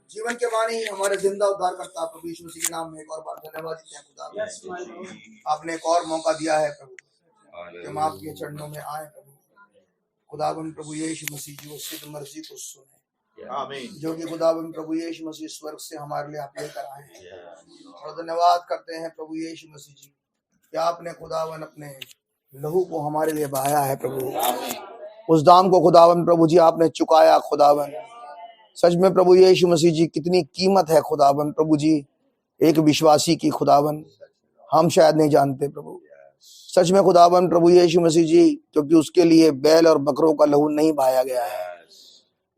जीवन के वाणी हमारे जिंदा उद्धार करता प्रभु यीशु मसीह के नाम में एक और बार धन्यवाद देते हैं खुदा। आपने एक और मौका दिया है प्रभु कि हम आपके चरणों में आए प्रभु। खुदावन प्रभु यीशु मसीह जी वो सिद्ध मर्जी को सुने जो कि खुदावन प्रभु यीशु मसीह स्वर्ग से हमारे लिए आप लेकर आए हैं। और धन्यवाद करते हैं प्रभु यीशु मसीह जी कि आपने खुदावन अपने लहू को हमारे लिए बहाया है प्रभु। उस दाम को खुदावन प्रभु जी आपने चुकाया खुदावन। सच में प्रभु यीशु मसीह जी कितनी कीमत है खुदावन प्रभु जी एक विश्वासी की खुदावन हम शायद नहीं जानते प्रभु। सच में खुदावन प्रभु यीशु मसीह जी क्योंकि उसके लिए बैल और बकरों का लहू नहीं बहाया गया है।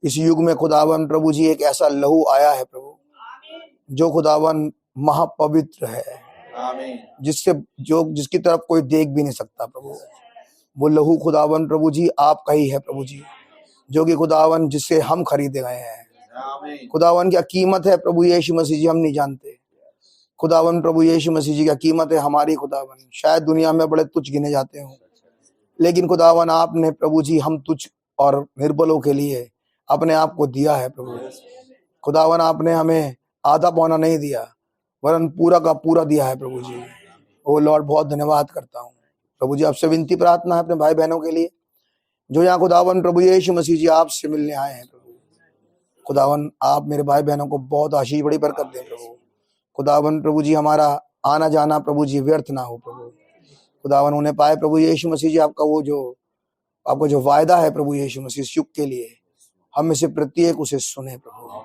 इस युग में खुदावन प्रभु जी एक ऐसा लहू आया है प्रभु जो खुदावन महापवित्र है, जिसकी तरफ कोई देख भी नहीं सकता प्रभु। वो लहू खुदावन प्रभु जी आपका ही है प्रभु जी, जो कि खुदावन जिससे हम खरीदे गए हैं। खुदावन क्या कीमत है प्रभु यीशु मसीह जी हम नहीं जानते। खुदावन प्रभु यीशु मसीह जी क्या कीमत है हमारी खुदावन शायद दुनिया में बड़े तुच्छ गिने जाते हो, लेकिन खुदावन आपने प्रभु जी हम तुच्छ और निर्बलों के लिए अपने आप को दिया है प्रभु। खुदावन आपने हमें आधा पौना नहीं दिया वरन पूरा का पूरा दिया है प्रभु जी। ओ लॉर्ड बहुत धन्यवाद करता हूँ प्रभु जी। आपसे विनती प्रार्थना है अपने भाई बहनों के लिए जो यहाँ खुदावन प्रभु यीशु मसीह जी आपसे मिलने आए हैं प्रभु। खुदावन आप मेरे भाई बहनों को बहुत आशीष बड़ी बरकत दें प्रभु। खुदावन प्रभु जी हमारा आना जाना प्रभु जी व्यर्थ ना हो प्रभु। खुदावन उन्हें पाए प्रभु यीशु मसीह जी आपको जो वायदा है प्रभु यीशु मसीह इस युग के लिए हम में से प्रत्येक उसे सुने प्रभु।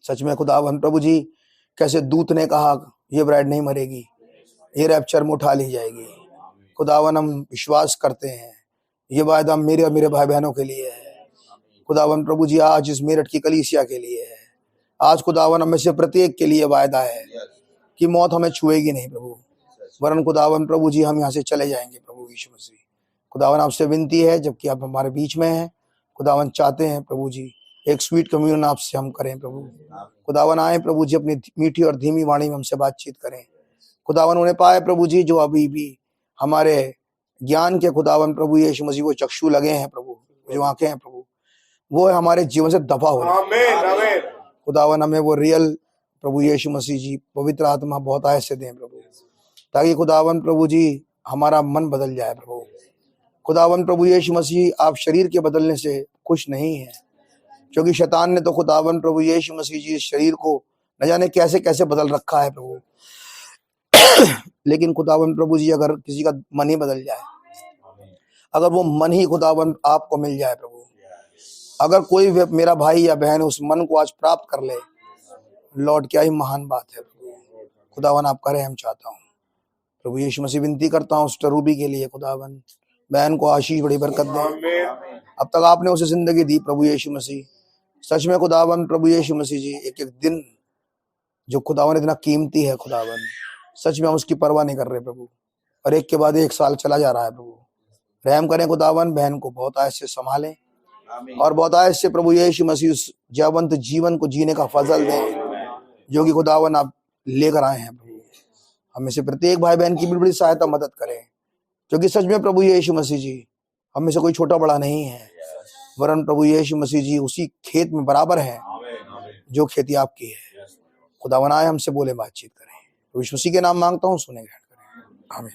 सच में खुदावन प्रभु जी कैसे दूत ने कहा ये ब्राइड नहीं मरेगी, ये रैप्चर में उठा ली जाएगी। खुदावन हम विश्वास करते हैं ये वायदा मेरे और मेरे भाई बहनों के लिए है। खुदावन प्रभु जी आज इस मेरठ की कलीसिया के लिए है। आज खुदावन हमें से प्रत्येक के लिए वायदा है कि मौत हमें छुएगी नहीं प्रभु, वरन खुदावन प्रभु जी हम यहाँ से चले जाएंगे प्रभु यीशु मसीह। खुदावन आपसे विनती है जबकि आप हमारे बीच में हैं, खुदावन चाहते हैं प्रभु जी एक स्वीट कम्युनियन आपसे हम करें प्रभु। खुदावन आए प्रभु जी अपनी मीठी और धीमी वाणी में हमसे बातचीत करें। खुदावन उन्हें पाए प्रभु जी जो अभी भी हमारे ज्ञान के खुदावन प्रभु यीशु मसीह वो चक्षु लगे हैं प्रभु, जो आंखें हैं प्रभु वो हमारे जीवन से दफा हो जाए। खुदावन हमें वो रियल प्रभु यीशु मसीह जी पवित्र आत्मा बहुत आय से दें प्रभु, ताकि खुदावन प्रभु जी हमारा मन बदल जाए प्रभु। खुदावन प्रभु यीशु मसीह आप शरीर के बदलने से खुश नहीं है, क्योंकि शैतान ने तो खुदावन प्रभु यीशु मसीह जी इस शरीर को न जाने कैसे कैसे बदल रखा है प्रभु। लेकिन खुदावन प्रभु जी अगर किसी का मन ही बदल जाए, अगर वो मन ही खुदावन आपको मिल जाए प्रभु, अगर कोई मेरा भाई या बहन उस मन को आज प्राप्त कर ले, लॉर्ड क्या ही महान बात है प्रभु। खुदावन आपका रहम चाहता हूँ प्रभु यीशु मसीह। विनती करता हूँ सिस्टर रूबी के लिए खुदावन बहन को आशीष बड़ी बरकत दे। अब तक आपने उसे जिंदगी दी प्रभु यीशु मसीह। सच में खुदावन प्रभु यीशु मसीह जी एक एक दिन जो खुदावन इतना कीमती है खुदावन, सच में हम उसकी परवाह नहीं कर रहे प्रभु, और एक के बाद एक साल चला जा रहा है प्रभु। रहम करें खुदावन, बहन को बहुत आयत से संभालें और बहुत आयत से प्रभु यीशु मसीह उस जीवंत जीवन को जीने का फजल दें जो कि खुदावन आप लेकर आए हैं प्रभु। हमें से प्रत्येक भाई बहन की बड़ी सहायता मदद करें, क्योंकि सच में प्रभु यीशु मसीह जी हमें से कोई छोटा बड़ा नहीं है, वरन प्रभु यीशु मसीह जी उसी खेत में बराबर है जो खेती आपकी है। खुदावन आए हमसे बोले बातचीत करें, प्रभु यीशु मसीह के नाम मांगता हूँ, सुने ग्रहण करें, आमीन।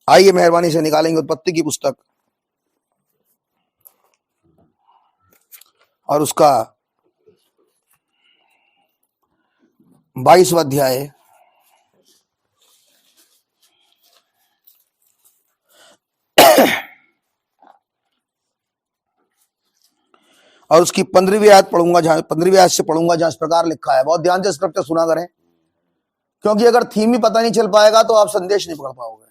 आइए मेहरबानी से निकालेंगे उत्पत्ति की पुस्तक और उसका 22वां अध्याय और उसकी 15वीं आयत पढ़ूंगा, जहां 15वीं आयत से पढ़ूंगा जहां इस प्रकार लिखा है। बहुत ध्यान से इस प्रकार सुना करें, क्योंकि अगर थीम ही पता नहीं चल पाएगा तो आप संदेश नहीं पढ़ पाओगे।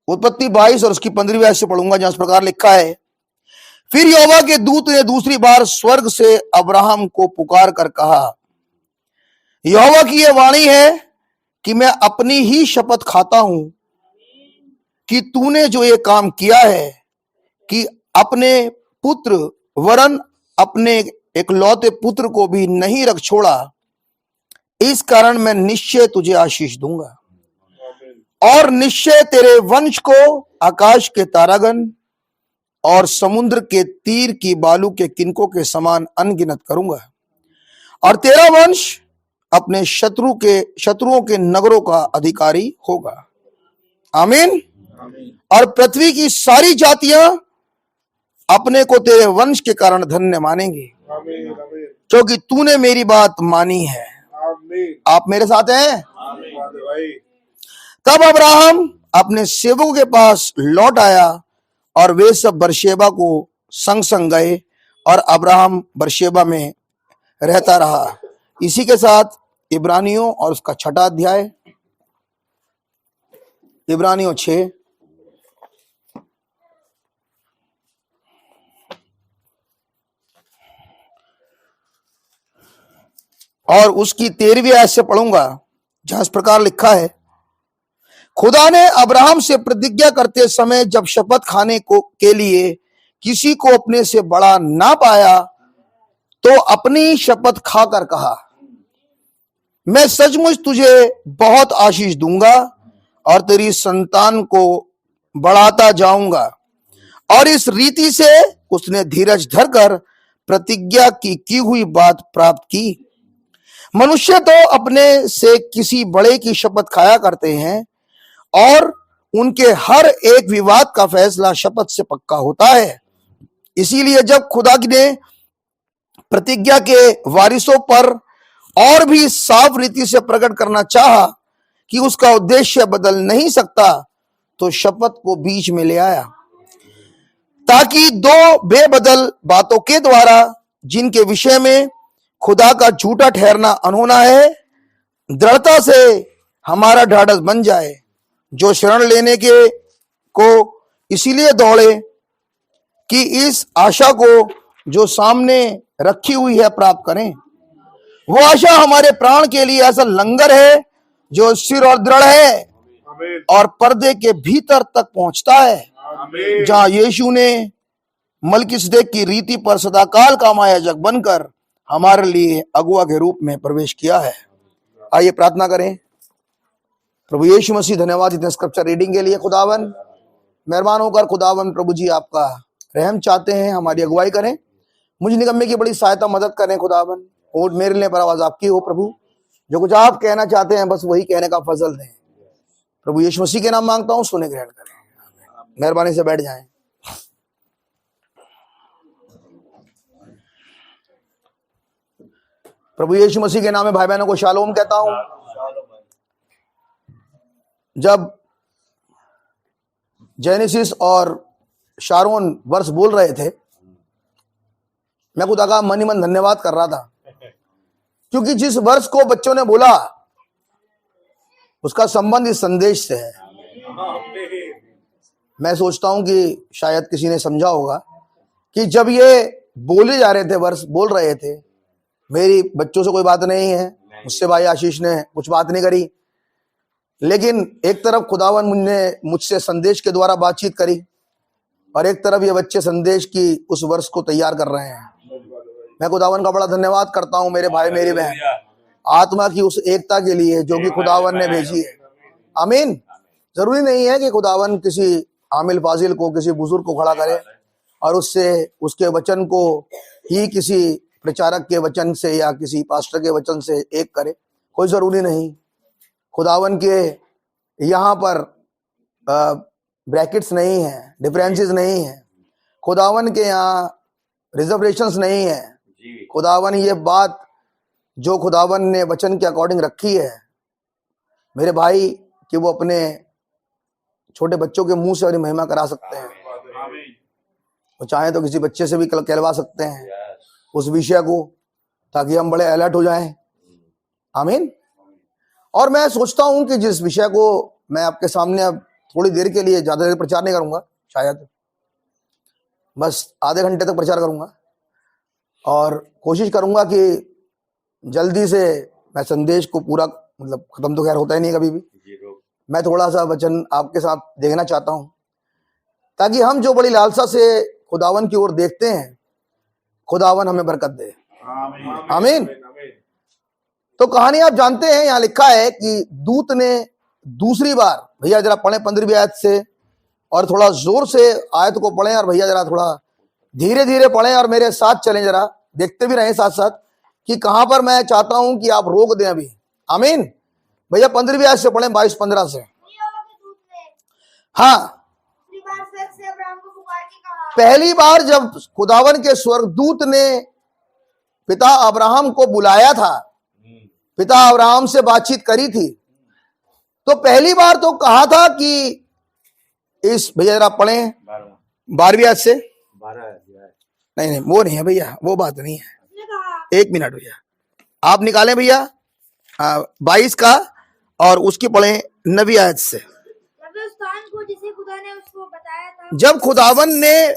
उत्पत्ति 22 और उसकी 15वीं आयत से पढ़ूंगा जहां इस प्रकार लिखा है। फिर यहोवा के दूत ने दूसरी बार स्वर्ग से अब्राहम को पुकार कर कहा, यहोवा की यह वाणी है कि मैं अपनी ही शपथ खाता हूं कि तूने जो ये काम किया है कि अपने पुत्र वरन अपने इकलौते पुत्र को भी नहीं रख छोड़ा, इस कारण मैं निश्चय तुझे आशीष दूंगा और निश्चय तेरे वंश को आकाश के तारागण और समुद्र के तीर की बालू के किनकों के समान अनगिनत करूंगा और तेरा वंश अपने शत्रुओं के नगरों का अधिकारी होगा। आमीन। और पृथ्वी की सारी जातियां अपने को तेरे वंश के कारण धन्य मानेंगी क्योंकि तूने मेरी बात मानी है। आप मेरे साथ हैं? तब अब्राहम अपने सेवकों के पास लौट आया और वे सब बरशेबा को संग संग गए और अब्राहम बरशेबा में रहता रहा। इसी के साथ इब्रानियों और उसका 6वां अध्याय, इब्रानियों 6 और उसकी 13वीं आयत से पढ़ूंगा, जहां इस प्रकार लिखा है, खुदा ने अब्राहम से प्रतिज्ञा करते समय जब शपथ खाने के लिए किसी को अपने से बड़ा ना पाया तो अपनी शपथ खाकर कहा, मैं सचमुच तुझे बहुत आशीष दूंगा और तेरी संतान को बढ़ाता जाऊंगा। और इस रीति से उसने धीरज धरकर प्रतिज्ञा की हुई बात प्राप्त की। मनुष्य तो अपने से किसी बड़े की शपथ खाया करते हैं और उनके हर एक विवाद का फैसला शपथ से पक्का होता है। इसीलिए जब खुदा ने प्रतिज्ञा के वारिसों पर और भी साफ रीति से प्रकट करना चाहा कि उसका उद्देश्य बदल नहीं सकता तो शपथ को बीच में ले आया, ताकि दो बेबदल बातों के द्वारा जिनके विषय में खुदा का झूठा ठहरना अनहोना है, दृढ़ता से हमारा ढाढ़स बन जाए, जो शरण लेने के को इसीलिए दौड़े कि इस आशा को जो सामने रखी हुई है प्राप्त करें। वो आशा हमारे प्राण के लिए ऐसा लंगर है जो स्थिर और दृढ़ है और पर्दे के भीतर तक पहुंचता है, जहां यीशु ने मलकिसदेक की रीति पर सदाकाल का महायाजक बनकर हमारे लिए अगुआ के रूप में प्रवेश किया है। आइए प्रार्थना करें। प्रभु यीशु मसीह, धन्यवाद इतने स्क्रिप्चर रीडिंग के लिए। खुदावन मेहरबान होकर खुदावन प्रभु जी आपका रहम चाहते हैं, हमारी अगुवाई करें, मुझे निकम्मे की बड़ी सहायता मदद करें खुदावन। और मेरे लिए पर आवाज आपकी हो प्रभु, जो कुछ आप कहना चाहते हैं बस वही कहने का फजल दें। प्रभु यीशु मसीह के नाम मांगता हूँ, सुने ग्रहण करें। मेहरबानी से बैठ जाएं। प्रभु यीशु मसीह के नाम में भाई बहनों को शालोम कहता हूं। जब जेनेसिस और शारोन वर्ष बोल रहे थे, मैं खुदा का मन ही मन धन्यवाद कर रहा था, क्योंकि जिस वर्ष को बच्चों ने बोला उसका संबंध इस संदेश से है। मैं सोचता हूं कि शायद किसी ने समझा होगा कि जब ये बोले जा रहे थे, वर्ष बोल रहे थे, मेरी बच्चों से कोई बात नहीं है, मुझसे भाई आशीष ने कुछ बात नहीं करी, लेकिन एक तरफ खुदावन मुझसे संदेश के द्वारा बातचीत करी और एक तरफ ये बच्चे संदेश की उस वर्ष को तैयार कर रहे हैं। मैं खुदावन का बड़ा धन्यवाद करता हूं मेरे भाई मेरी बहन, आत्मा की उस एकता के लिए जो कि खुदावन ने भेजी है। आमीन। जरूरी नहीं है कि खुदावन किसी आमिल फाजिल को, किसी बुजुर्ग को खड़ा करे और उससे उसके वचन को ही किसी प्रचारक के वचन से या किसी पास्टर के वचन से एक करे, कोई जरूरी नहीं। खुदावन के यहाँ पर ब्रैकेट्स नहीं है, डिफरेंसेस नहीं है, खुदावन के यहाँ रिजर्वेशंस नहीं है। खुदावन ये बात जो खुदावन ने वचन के अकॉर्डिंग रखी है मेरे भाई, कि वो अपने छोटे बच्चों के मुंह से अपनी महिमा करा सकते हैं। वो चाहे तो किसी बच्चे से भी कहलवा सकते हैं उस विषय को, ताकि हम बड़े अलर्ट हो जाएं। आमीन। और मैं सोचता हूं कि जिस विषय को मैं आपके सामने अब थोड़ी देर के लिए, ज्यादा देर प्रचार नहीं करूंगा, शायद बस आधे घंटे तक प्रचार करूंगा और कोशिश करूंगा कि जल्दी से मैं संदेश को पूरा, मतलब खत्म तो खैर होता ही नहीं कभी भी, मैं थोड़ा सा वचन आपके साथ देखना चाहता हूं, ताकि हम जो बड़ी लालसा से खुदावन की ओर देखते हैं, खुदावन हमें बरकत दे। आमीन। तो कहानी आप जानते हैं, यहां लिखा है कि दूत ने दूसरी बार, भैया जरा पढ़े 15वीं आयत से, और थोड़ा जोर से आयत को पढ़ें, और भैया जरा थोड़ा धीरे धीरे पढ़ें और मेरे साथ चलें, जरा देखते भी रहें साथ साथ कि कहां पर मैं चाहता हूं कि आप रोक दें अभी। आमीन। भैया 15वीं आयत से पढ़ें, 22-15 से। हाँ, पहली बार जब खुदावन के स्वर्गदूत ने पिता अब्राहम को बुलाया था, पिता अब्राहम से बातचीत करी थी, तो पहली बार तो कहा था कि इस, भैया जरा पढ़ें 12वीं आयत से। नहीं वो नहीं है भैया, वो बात नहीं है, 1 मिनट भैया, आप निकालें भैया 22 का, और उसकी पढ़ें 9वीं आयत से। जिसे खुदा ने उसको बताया था, जब खुदावन ने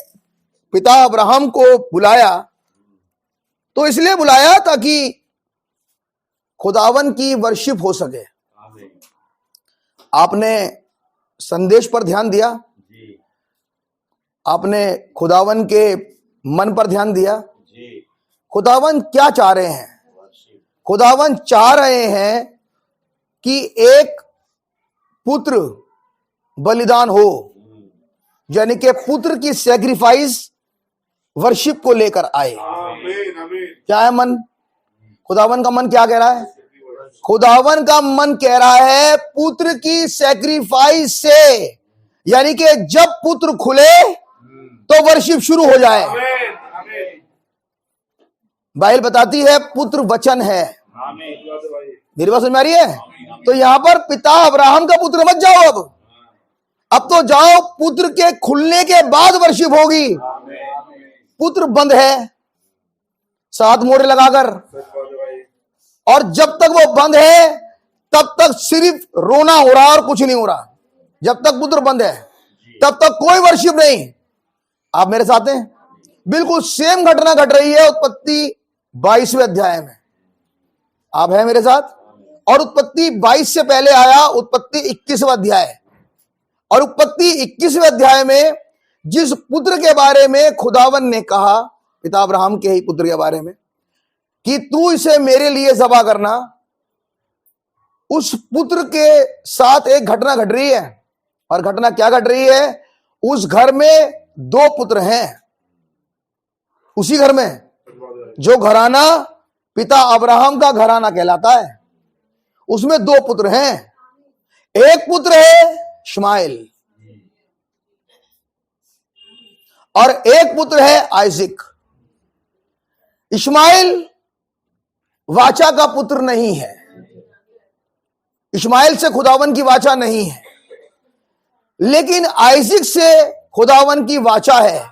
पिता अब्राहम को बुलाया तो इसलिए बुलाया ताकि खुदावन की वर्शिप हो सके। आपने संदेश पर ध्यान दिया, आपने खुदावन के मन पर ध्यान दिया। खुदावन क्या चाह रहे हैं? खुदावन चाह रहे हैं कि एक पुत्र बलिदान हो, यानी कि पुत्र की सैक्रिफाइस वर्शिप को लेकर आए। क्या है मन? खुदावन का मन क्या कह रहा है? खुदावन का मन कह रहा है पुत्र की सैक्रिफाइस से, यानी कि जब पुत्र खुले तो वर्शिप शुरू हो जाए। बाइबल बताती है पुत्र वचन है। मेरी बात समझ में आ रही है? तो यहां पर पिता अब्राहम का पुत्र मत जाओ, अब तो जाओ, पुत्र के खुलने के बाद वर्शिप होगी। पुत्र बंद है 7 मोहरे लगाकर, और जब तक वो बंद है तब तक सिर्फ रोना हो रहा और कुछ नहीं हो रहा। जब तक पुत्र बंद है तब तक कोई वर्शिप नहीं। आप मेरे साथ हैं? बिल्कुल सेम घटना घट रही है उत्पत्ति 22वें अध्याय में। आप हैं मेरे साथ? और उत्पत्ति 22 से पहले आया उत्पत्ति 21वां अध्याय, और उत्पत्ति 21वें अध्याय में जिस पुत्र के बारे में खुदावन ने कहा, पिता अब्राहम के ही पुत्र के बारे में, कि तू इसे मेरे लिए ज़बह करना, उस पुत्र के साथ एक घटना घट रही है। और घटना क्या घट रही है? उस घर में 2 पुत्र हैं। उसी घर में जो घराना पिता अब्राहम का घराना कहलाता है, उसमें 2 पुत्र हैं। एक पुत्र है इश्माइल और एक पुत्र है आइजक। इश्माइल वाचा का पुत्र नहीं है, इश्माइल से खुदावन की वाचा नहीं है, लेकिन आइजक से खुदावन की वाचा है।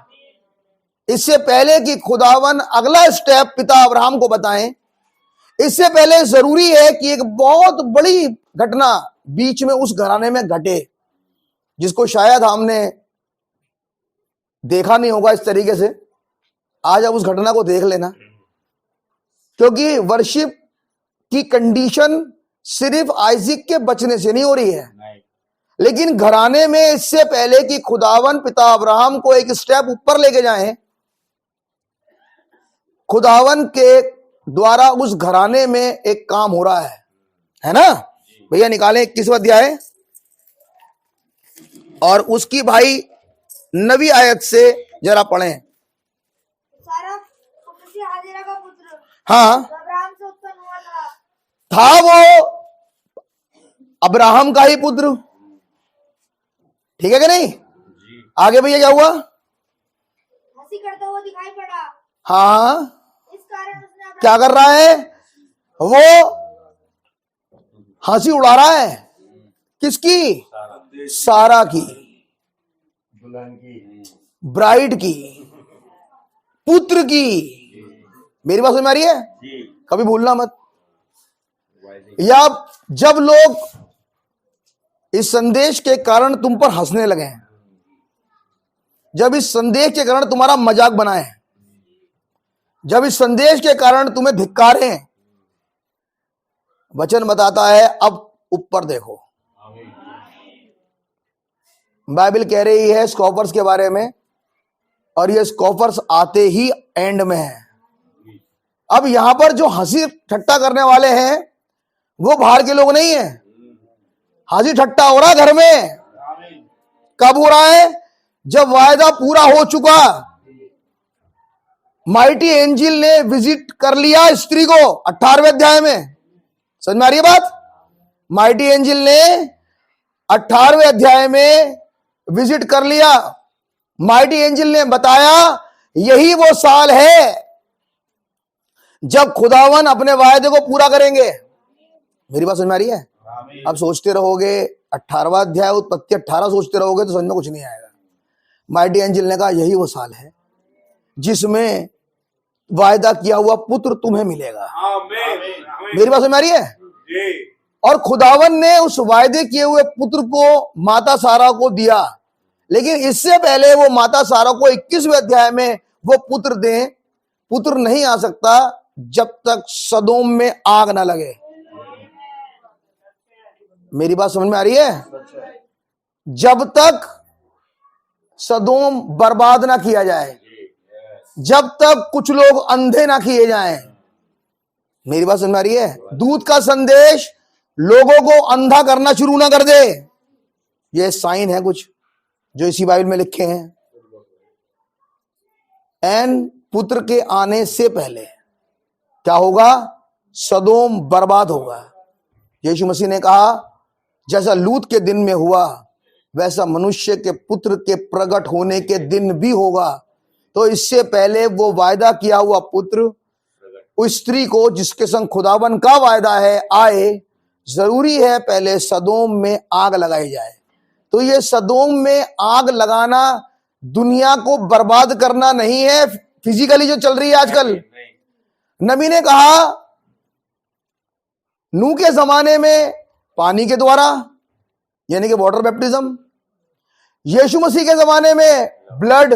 इससे पहले कि खुदावन अगला स्टेप पिता अब्राहम को बताएं, इससे पहले जरूरी है कि एक बहुत बड़ी घटना बीच में उस घराने में घटे, जिसको शायद हमने देखा नहीं होगा इस तरीके से। आज आप उस घटना को देख लेना, क्योंकि वर्शिप की कंडीशन सिर्फ आइजक के बचने से नहीं हो रही है, लेकिन घराने में इससे पहले कि खुदावन पिता अब्राहम को एक स्टेप ऊपर लेके जाएं, खुदावन के द्वारा उस घराने में एक काम हो रहा है ना। भैया निकालें 21वां अध्याय और उसकी भाई 9वीं आयत से जरा पढ़ें। सारा हाजिरा का पुत्र, हाँ, अब्राहम से उत्पन्न हुआ था वो अब्राहम का ही पुत्र, ठीक है कि नहीं? आगे भैया क्या हुआ? हंसी करता हुआ दिखाई पड़ा। हाँ, इस कारण उसने क्या कर रहा है? वो हंसी उड़ा रहा है। किसकी? सारा की, ब्राइड की, पुत्र की। मेरी बात समझ में आ रही है? कभी भूलना मत। या जब लोग इस संदेश के कारण तुम पर हंसने लगे, जब इस संदेश के कारण तुम्हारा मजाक बनाए, जब इस संदेश के कारण तुम्हें धिक्कारें, वचन बताता है अब ऊपर देखो। बाइबल कह रही है स्कॉफर्स के बारे में, और ये स्कॉफर्स आते ही एंड में है। अब यहां पर जो हंसी ठट्टा करने वाले हैं, वो बाहर के लोग नहीं है। हाजी ठट्टा हो रहा है घर में। कब हो रहा है? जब वायदा पूरा हो चुका। माइटी एंजिल ने विजिट कर लिया स्त्री को 18वें अध्याय में। समझ में आ रही है बात? माइटी एंजिल ने 18वें अध्याय में विजिट कर लिया। माइटी एंजिल ने बताया यही वो साल है जब खुदावन अपने वायदे को पूरा करेंगे। मेरी बात समझ में आ रही है? अब सोचते रहोगे 18वां अध्याय उत्पत्ति 18 सोचते रहोगे तो समझ में कुछ नहीं आएगा। माइटी एंजिल ने कहा यही वो साल है जिसमें वायदा किया हुआ पुत्र तुम्हें मिलेगा। मेरी बात समझ में आ रही है? और खुदावन ने उस वायदे किए हुए पुत्र को माता सारा को दिया, लेकिन इससे पहले वो माता सारा को 21वें अध्याय में वो पुत्र दें। पुत्र नहीं आ सकता जब तक सदोम में आग ना लगे। मेरी बात समझ में आ रही है? जब तक सदोम बर्बाद ना किया जाए, जब तक कुछ लोग अंधे ना किए जाएं। मेरी बात समझ में आ रही है? दूत का संदेश लोगों को अंधा करना शुरू ना कर दे। ये साइन है कुछ जो इसी बाइबल में लिखे हैं। एन पुत्र के आने से पहले क्या होगा? सदोम बर्बाद होगा। यीशु मसीह ने कहा जैसा लूत के दिन में हुआ वैसा मनुष्य के पुत्र के प्रकट होने के दिन भी होगा। तो इससे पहले वो वायदा किया हुआ पुत्र उस स्त्री को जिसके संग खुदावन का वायदा है आए, जरूरी है पहले सदोम में आग लगाई जाए। तो ये सदोम में आग लगाना दुनिया को बर्बाद करना नहीं है, फिजिकली जो चल रही है आजकल। नबी ने कहा नूह के जमाने में पानी के द्वारा यानी कि वाटर बैप्टिज्म, यीशु मसीह के जमाने में ब्लड।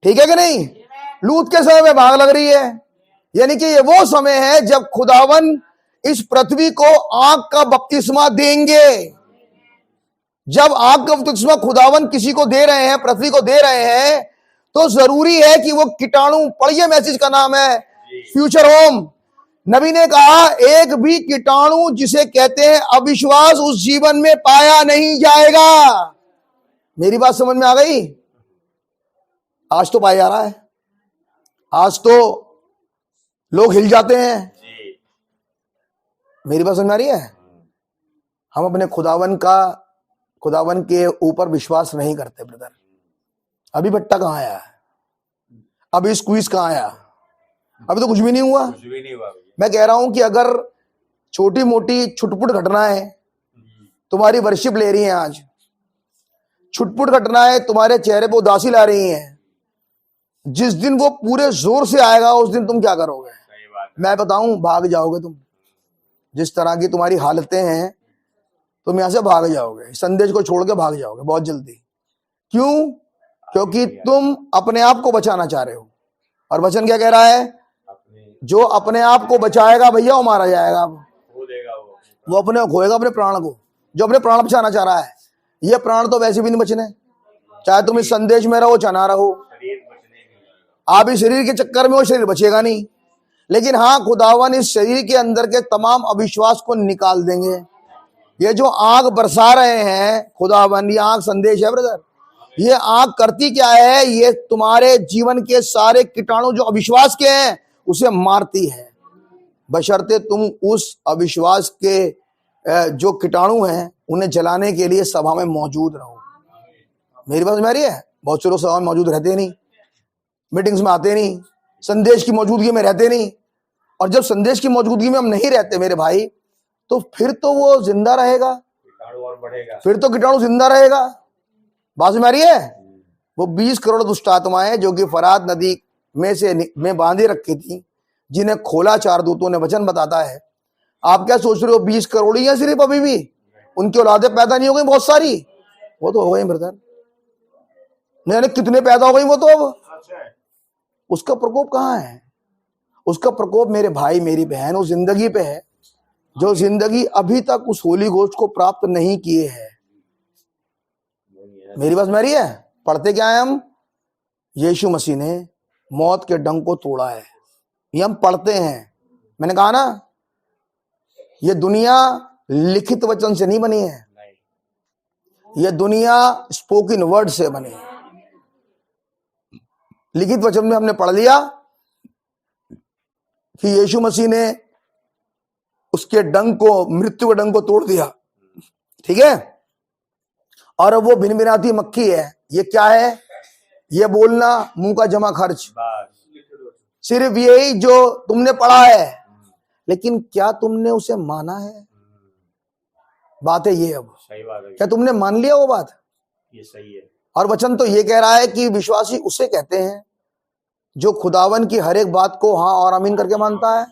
ठीक है कि नहीं? लूत के समय में भाग लग रही है, यानी कि ये वो समय है जब खुदावन इस पृथ्वी को आग का बपतिस्मा देंगे। जब आग का बपतिस्मा खुदावन किसी को दे रहे हैं, पृथ्वी को दे रहे हैं, तो जरूरी है कि वो कीटाणु, पढ़िए मैसेज का नाम है फ्यूचर होम। नबी ने कहा एक भी कीटाणु जिसे कहते हैं अविश्वास उस जीवन में पाया नहीं जाएगा। मेरी बात समझ में आ गई? आज तो पाया जा रहा है, आज तो लोग हिल जाते हैं। मेरी बात समझ में आ रही है? हम अपने खुदावन के ऊपर विश्वास नहीं करते ब्रदर। अभी भट्टा कहाँ आया? अभी स्क्वीज कहाँ आया? अभी तो कुछ भी नहीं हुआ। मैं कह रहा हूं कि अगर छोटी मोटी छुटपुट घटनाएं तुम्हारी वर्शिप ले रही हैं, आज छुटपुट घटनाएं तुम्हारे चेहरे पर उदासी ला रही हैं, जिस दिन वो पूरे जोर से आएगा उस दिन तुम क्या करोगे? मैं बताऊं, भाग जाओगे तुम। जिस तरह की तुम्हारी हालतें हैं तुम यहां से भाग जाओगे, संदेश को छोड़ के भाग जाओगे बहुत जल्दी। क्यों? क्योंकि तुम अपने आप को बचाना चाह रहे हो। और वचन क्या कह रहा है? जो अपने आप को बचाएगा भैया वो मारा जाएगा। वो अपने खोएगा अपने प्राण को। जो अपने प्राण बचाना चाह रहा है, ये प्राण तो वैसे भी नहीं बचने, चाहे तुम इस संदेश में रहो चाहे ना रहो। आप इस शरीर के चक्कर में वो शरीर बचेगा नहीं, लेकिन हाँ खुदावन इस शरीर के अंदर के तमाम अविश्वास को निकाल देंगे। ये जो आग बरसा रहे हैं खुदावन, ये आग संदेश है ब्रदर। ये आग करती क्या है? ये तुम्हारे जीवन के सारे कीटाणु जो अविश्वास के हैं उसे मारती है, बशर्ते तुम उस अविश्वास के जो कीटाणु हैं उन्हें जलाने के लिए सभा में मौजूद रहो। मेरी बात समझ में आ रही है? बहुत से लोग सभा में मौजूद रहते नहीं, मीटिंग्स में आते नहीं, संदेश की मौजूदगी में रहते नहीं। और जब संदेश की मौजूदगी में हम नहीं रहते मेरे भाई, तो फिर तो वो जिंदा रहेगा, फिर तो कीटाणु जिंदा रहेगा। बात समझ में आ रही है? वो 20 करोड़ दुष्ट आत्माएं जो कि फरात नदी में बांधे रखी थी, जिन्हें खोला 4 दूतों ने, वचन बताता है। आप क्या सोच रहे हो 20 करोड़ ही है सिर्फ? अभी भी उनकी औलादें पैदा नहीं हो गई बहुत सारी? वो तो हो गई ब्रदर, नहीं कितने पैदा हो गई वो तो। अब उसका प्रकोप कहाँ है? उसका प्रकोप मेरे भाई मेरी बहन उस जिंदगी पे है जो जिंदगी अभी तक उस होली घोस्ट को प्राप्त नहीं किए है। मेरी बात मेरी है? पढ़ते क्या है हम? यीशु मसीह ने मौत के डंक को तोड़ा है, ये हम पढ़ते हैं। मैंने कहा ना ये दुनिया लिखित वचन से नहीं बनी है, ये दुनिया स्पोकन वर्ड से बनी है। लिखित वचन में हमने पढ़ लिया कि यीशु मसीह ने उसके डंक को, मृत्यु के डंक को तोड़ दिया, ठीक है। और अब वो भिनभिनाती मक्खी है। ये क्या है? ये बोलना मुंह का जमा खर्च, सिर्फ यही जो तुमने पढ़ा है, लेकिन क्या तुमने उसे माना है? बात है ये। अब सही बात है, क्या तुमने मान लिया वो बात? ये सही है। और वचन तो ये कह रहा है कि विश्वासी उसे कहते हैं जो खुदावन की हर एक बात को हाँ और आमीन करके मानता है।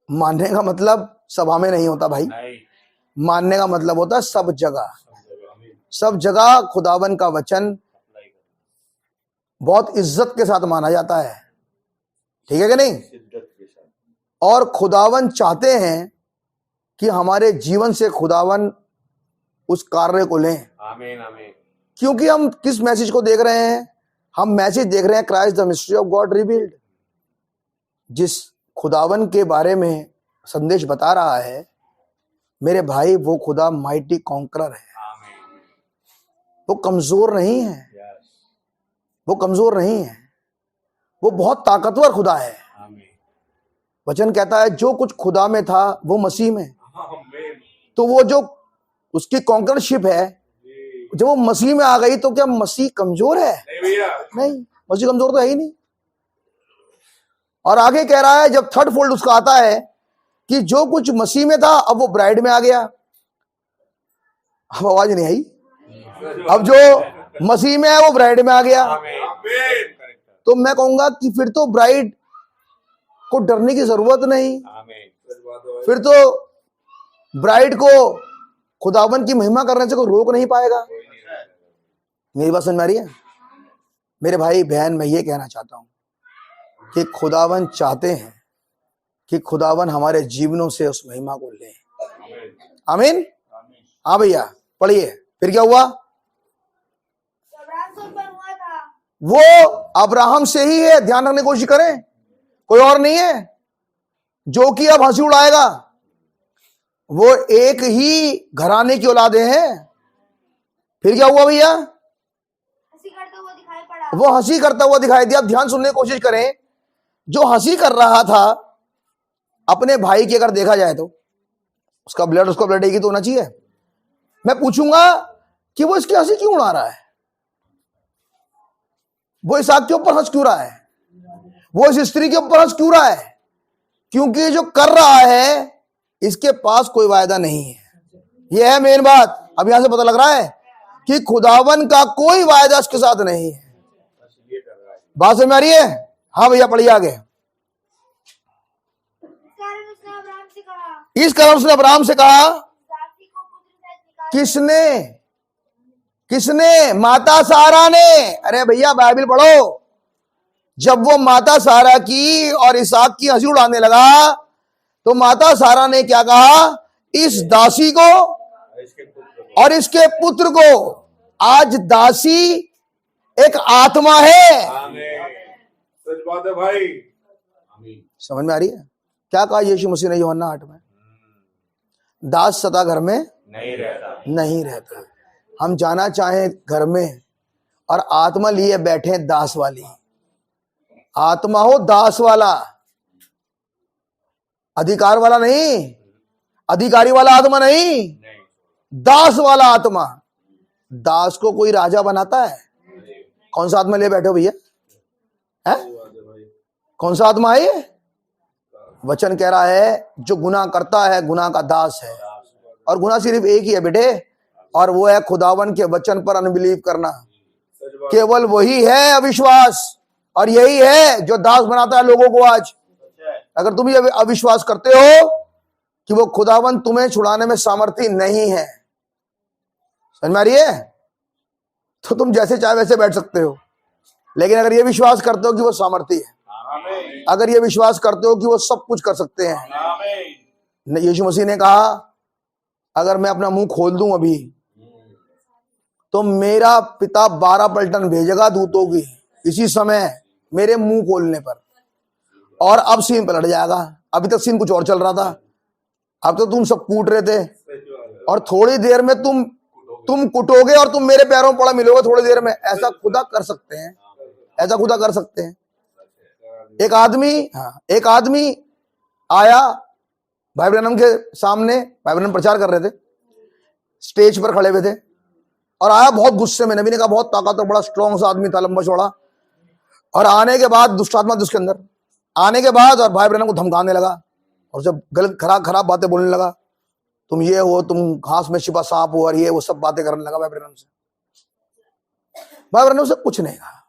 मानने का मतलब सभा में नहीं होता भाई, नहीं, मानने का मतलब होता है सब जगह। सब जगह खुदावन का वचन बहुत इज्जत के साथ माना जाता है, ठीक है कि नहीं? शिद्दत के साथ। और खुदावन चाहते हैं कि हमारे जीवन से खुदावन उस कार्य को लें। आमीन आमीन। क्योंकि हम किस मैसेज को देख रहे हैं? हम मैसेज देख रहे हैं Christ the mystery of God revealed. जिस खुदावन के बारे में संदेश बता रहा है मेरे भाई, वो खुदा माइटी कॉन्करर है। आमीन। वो कमजोर नहीं है, यस। वो कमजोर नहीं है, वो बहुत ताकतवर खुदा है। आमीन। वचन कहता है जो कुछ खुदा में था वो मसीह में। आमीन। तो वो जो उसकी कॉन्करशिप है, जब वो मसीह में आ गई तो क्या मसीह कमजोर है? नहीं भैया, नहीं, मसीह कमजोर तो है ही नहीं। और आगे कह रहा है जब थर्ड फोल्ड उसका आता है कि जो कुछ मसीह में था अब वो ब्राइड में आ गया। अब आवाज नहीं आई। अब जो मसीह में है वो ब्राइड में आ गया। आमीन। तो मैं कहूंगा कि फिर तो ब्राइड को डरने की जरूरत नहीं। आमीन। फिर तो ब्राइड को खुदावन की महिमा करने से कोई रोक नहीं पाएगा। मेरी बात समझ में आ रही है? मेरे भाई बहन, मैं ये कहना चाहता हूं कि खुदावन चाहते हैं कि खुदावन हमारे जीवनों से उस महिमा को ले। आमीन। हाँ भैया, पढ़िए फिर क्या हुआ? अब्राहम से उत्पन्न हुआ था, वो अब्राहम से ही है, ध्यान रखने की कोशिश करें, कोई और नहीं है जो कि अब हंसी उड़ाएगा। वो एक ही घराने की औलादे हैं। फिर क्या हुआ भैया? हंसी करते हुए दिखाई पड़ा। वो हंसी करता हुआ दिखाई दिया। अब ध्यान सुनने की कोशिश करें, जो हंसी कर रहा था अपने भाई की, अगर देखा जाए तो उसका ब्लड एक ही तो होना चाहिए। मैं पूछूंगा कि वो इसकी हंसी क्यों उड़ा रहा है? वो इस आग के ऊपर हंस क्यों रहा है? वो इस स्त्री के ऊपर हंस क्यों रहा है? क्योंकि जो कर रहा है इसके पास कोई वायदा नहीं है। यह है मेन बात। अब यहां से पता लग रहा है कि खुदावन का कोई वायदा इसके साथ नहीं है। बात समझ में आ रही है? हाँ भैया, पढ़िए आगे। इस कारण उसने अब्राहम से कहा, दासी को पुत्र सहित निकाल। किसने? किसने? माता सारा ने। अरे भैया बाइबल पढ़ो। जब वो माता सारा की और इसहाक की हंसी उड़ाने लगा तो माता सारा ने क्या कहा? इस दासी को और इसके पुत्र को। आज दासी एक आत्मा है। आमीन। सच बात है भाई। आमीन। समझ में आ रही है? क्या कहा यीशु मसीह ने यूहन्ना 8 में? दास सदा घर में नहीं रहता। नहीं रहता। हम जाना चाहें घर में और आत्मा लिए बैठे दास वाली। आत्मा हो दास वाला, अधिकार वाला नहीं, अधिकारी वाला आत्मा नहीं, नहीं। दास वाला आत्मा। दास को कोई राजा बनाता है? कौन सा आत्मा लिए बैठे हो भैया? है? कौन सा आत्मा है ये? वचन कह रहा है जो गुनाह करता है गुनाह का दास है। और गुनाह सिर्फ एक ही है बेटे, और वो है खुदावन के वचन पर अनबिलीव करना। केवल वही है अविश्वास, और यही है जो दास बनाता है लोगों को आज। अगर तुम ये अविश्वास करते हो कि वो खुदावन तुम्हें छुड़ाने में सामर्थ्य नहीं है, समझ में आ रही है, तो तुम जैसे चाहे वैसे बैठ सकते हो। लेकिन अगर ये विश्वास करते हो कि वो सामर्थ्य है, अगर ये विश्वास करते हो कि वो सब कुछ कर सकते हैं, यीशु मसीह ने कहा अगर मैं अपना मुंह खोल दूं अभी तो मेरा पिता 12 पलटन भेजेगा दूतों की इसी समय मेरे मुंह खोलने पर, और अब सीन पलट जाएगा। अभी तक सीन कुछ और चल रहा था, अब तो तुम सब कूट रहे थे सच बात है। और थोड़ी देर में तुम कुटोगे और तुम मेरे पैरों में पड़ा मिलोगे थोड़ी देर में। ऐसा खुदा कर सकते हैं, ऐसा खुदा कर सकते हैं। एक आदमी आया भाई ब्रैनम के सामने, भाई ब्रैनम प्रचार कर रहे थे, स्टेज पर खड़े हुए थे और आया बहुत गुस्से में। नबी ने कहा बहुत ताकतवर बड़ा स्ट्रॉन्ग सा आदमी था, लंबा चौड़ा। और आने के बाद दुष्ट आत्मा उसके अंदर आने के बाद और भाई ब्रैनम को धमकाने लगा और जब गलत खराब बातें बोलने लगा, तुम ये हो, तुम घास में छिपा सांप हो और ये वो सब बातें करने लगा भाई ब्रैनम से। भाई ब्रैनम से कुछ नहीं कहा,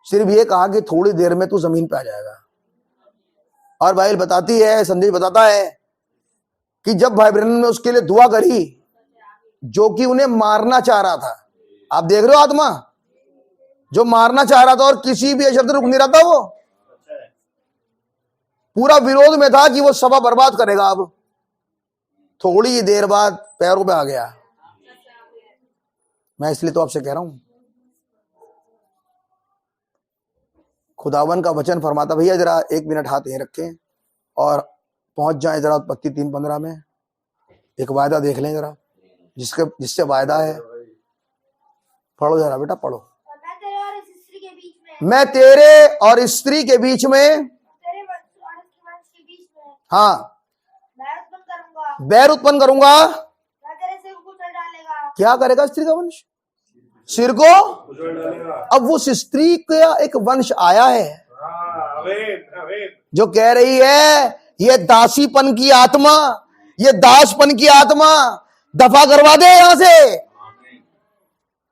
सिर्फ ये कहा कि थोड़ी देर में तू जमीन पे आ जाएगा। और बाइबल बताती है, संदेश बताता है कि जब भाई ब्रैनम ने उसके लिए दुआ करी जो कि उन्हें मारना चाह रहा था, आप देख रहे हो आत्मा जो मारना चाह रहा था और किसी भी शब्द रुक नहीं रहा था, वो पूरा विरोध में था कि वो सभा बर्बाद करेगा। अब थोड़ी देर बाद पैरों पे आ गया। मैं इसलिए तो आपसे कह रहा हूं, खुदावन का वचन फरमाता, भैया जरा 1 मिनट हाथ यहीं रखें और पहुंच जाए जरा उत्पत्ति 3:15 में। एक वायदा देख लें जरा, जिससे वायदा है। पढ़ो जरा बेटा, पढ़ो। मैं तेरे और स्त्री के बीच में हाँ बैर उत्पन्न करूंगा। क्या करेगा स्त्री का वंश? सिर को। अब उस स्त्री का एक वंश आया है जो कह रही है ये दासीपन की आत्मा, ये दासपन की आत्मा दफा करवा दे यहां से।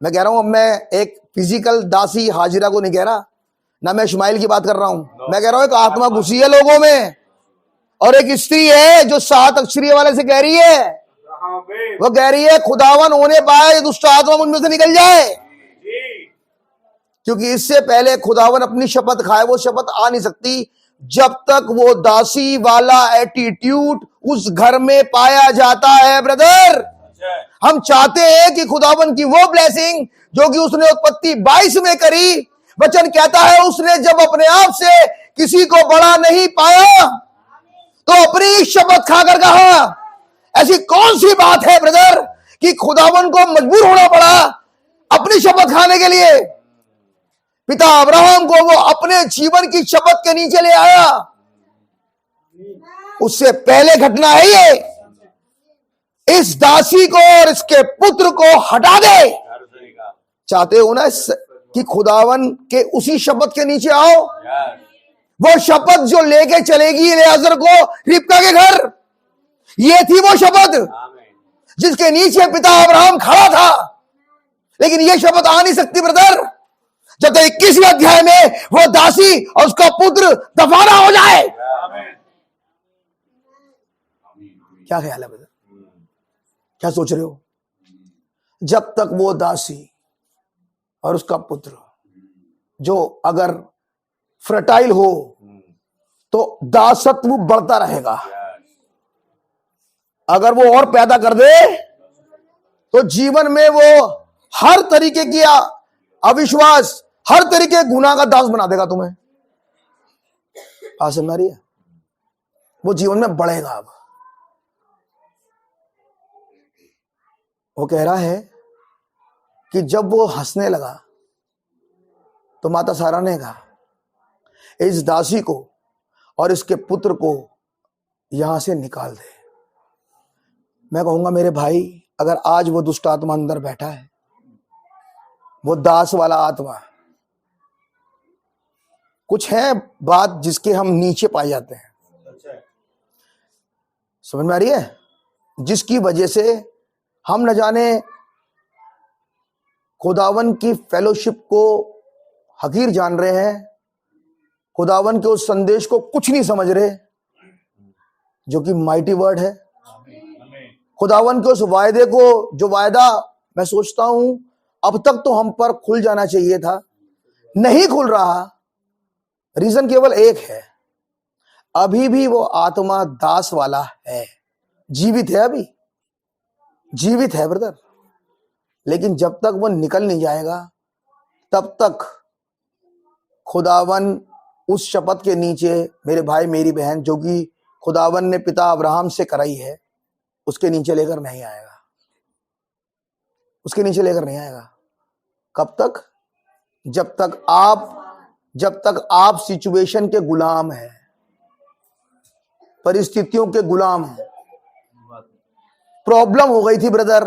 मैं कह रहा हूं, अब मैं एक फिजिकल दासी हाजिरा को नहीं कह रहा, ना मैं इस्माइल की बात कर रहा हूं। मैं कह रहा हूं एक आत्मा घुसी है लोगों में और एक स्त्री है जो 7 अक्षरीय वाले से कह रही है, वो कह रही है खुदावन होने पाए दुष्ट आत्मा मुझ से निकल जाए। क्योंकि इससे पहले खुदावन अपनी शपथ खाए, वो शपथ आ नहीं सकती जब तक वो दासी वाला एटीट्यूड उस घर में पाया जाता है। ब्रदर, हम चाहते हैं कि खुदावन की वो ब्लेसिंग जो कि उसने उत्पत्ति 22 में करी। वचन कहता है उसने जब अपने आप से किसी को बड़ा नहीं पाया तो अपनी शपथ खाकर कहा। ऐसी कौन सी बात है ब्रदर कि खुदावन को मजबूर होना पड़ा अपनी शपथ खाने के लिए? पिता अब्राहम को वो अपने जीवन की शपथ के नीचे ले आया। उससे पहले घटना है ये, इस दासी को और इसके पुत्र को हटा दे। चाहते हो ना कि खुदावन के उसी शपथ के नीचे आओ? वो शपथ जो लेके चलेगी इलियाजर को रिबका के घर, ये थी वो शपथ जिसके नीचे पिता अब्राहम खड़ा था। लेकिन ये शपथ आ नहीं सकती ब्रदर जब तक 21वें अध्याय में वो दासी और उसका पुत्र दफाना हो जाए। क्या ख्याल है ब्रदर, क्या सोच रहे हो? जब तक वो दासी और उसका पुत्र जो अगर फर्टाइल हो तो दासत्व बढ़ता रहेगा। अगर वो और पैदा कर दे तो जीवन में वो हर तरीके की अविश्वास, हर तरीके के गुनाह का दास बना देगा तुम्हें। समझ रही है? वो जीवन में बढ़ेगा। अब वो कह रहा है कि जब वो हंसने लगा तो माता सारा ने कहा इस दासी को और इसके पुत्र को यहां से निकाल दे। मैं कहूंगा मेरे भाई, अगर आज वो दुष्ट आत्मा अंदर बैठा है, वो दास वाला आत्मा, कुछ है बात जिसके हम नीचे पाए जाते हैं, समझ में आ रही है? जिसकी वजह से हम न जाने खुदावन की फेलोशिप को हकीर जान रहे हैं, खुदावन के उस संदेश को कुछ नहीं समझ रहे जो कि माइटी वर्ड है। खुदावन के उस वायदे को, जो वायदा मैं सोचता हूं अब तक तो हम पर खुल जाना चाहिए था, नहीं खुल रहा। रीजन केवल एक है, अभी भी वो आत्मा दास वाला है, जीवित है, अभी जीवित है ब्रदर। लेकिन जब तक वो निकल नहीं जाएगा तब तक खुदावन उस शपथ के नीचे, मेरे भाई मेरी बहन, जो कि खुदावन ने पिता अब्राहम से कराई है, उसके नीचे लेकर नहीं आएगा, उसके नीचे लेकर नहीं आएगा। कब तक? जब तक आप सिचुएशन के गुलाम हैं, परिस्थितियों के गुलाम हैं। प्रॉब्लम हो गई थी ब्रदर,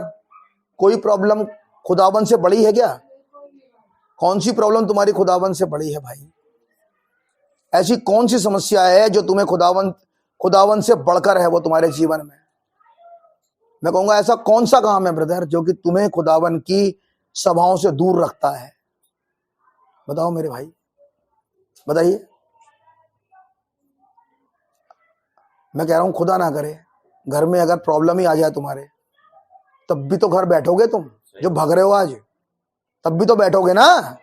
कोई प्रॉब्लम खुदावन से बड़ी है क्या? कौन सी प्रॉब्लम तुम्हारी खुदावन से बड़ी है भाई? ऐसी कौन सी समस्या है जो तुम्हें खुदावन से बढ़कर है वो तुम्हारे जीवन में? मैं कहूंगा ऐसा कौन सा काम है ब्रदर जो कि तुम्हें खुदावन की सभाओं से दूर रखता है? बताओ मेरे भाई, बताइए। मैं कह रहा हूं खुदा ना करे घर में अगर प्रॉब्लम ही आ जाए तुम्हारे, तब भी तो घर बैठोगे तुम जो भाग रहे हो आज, तब भी तो बैठोगे ना,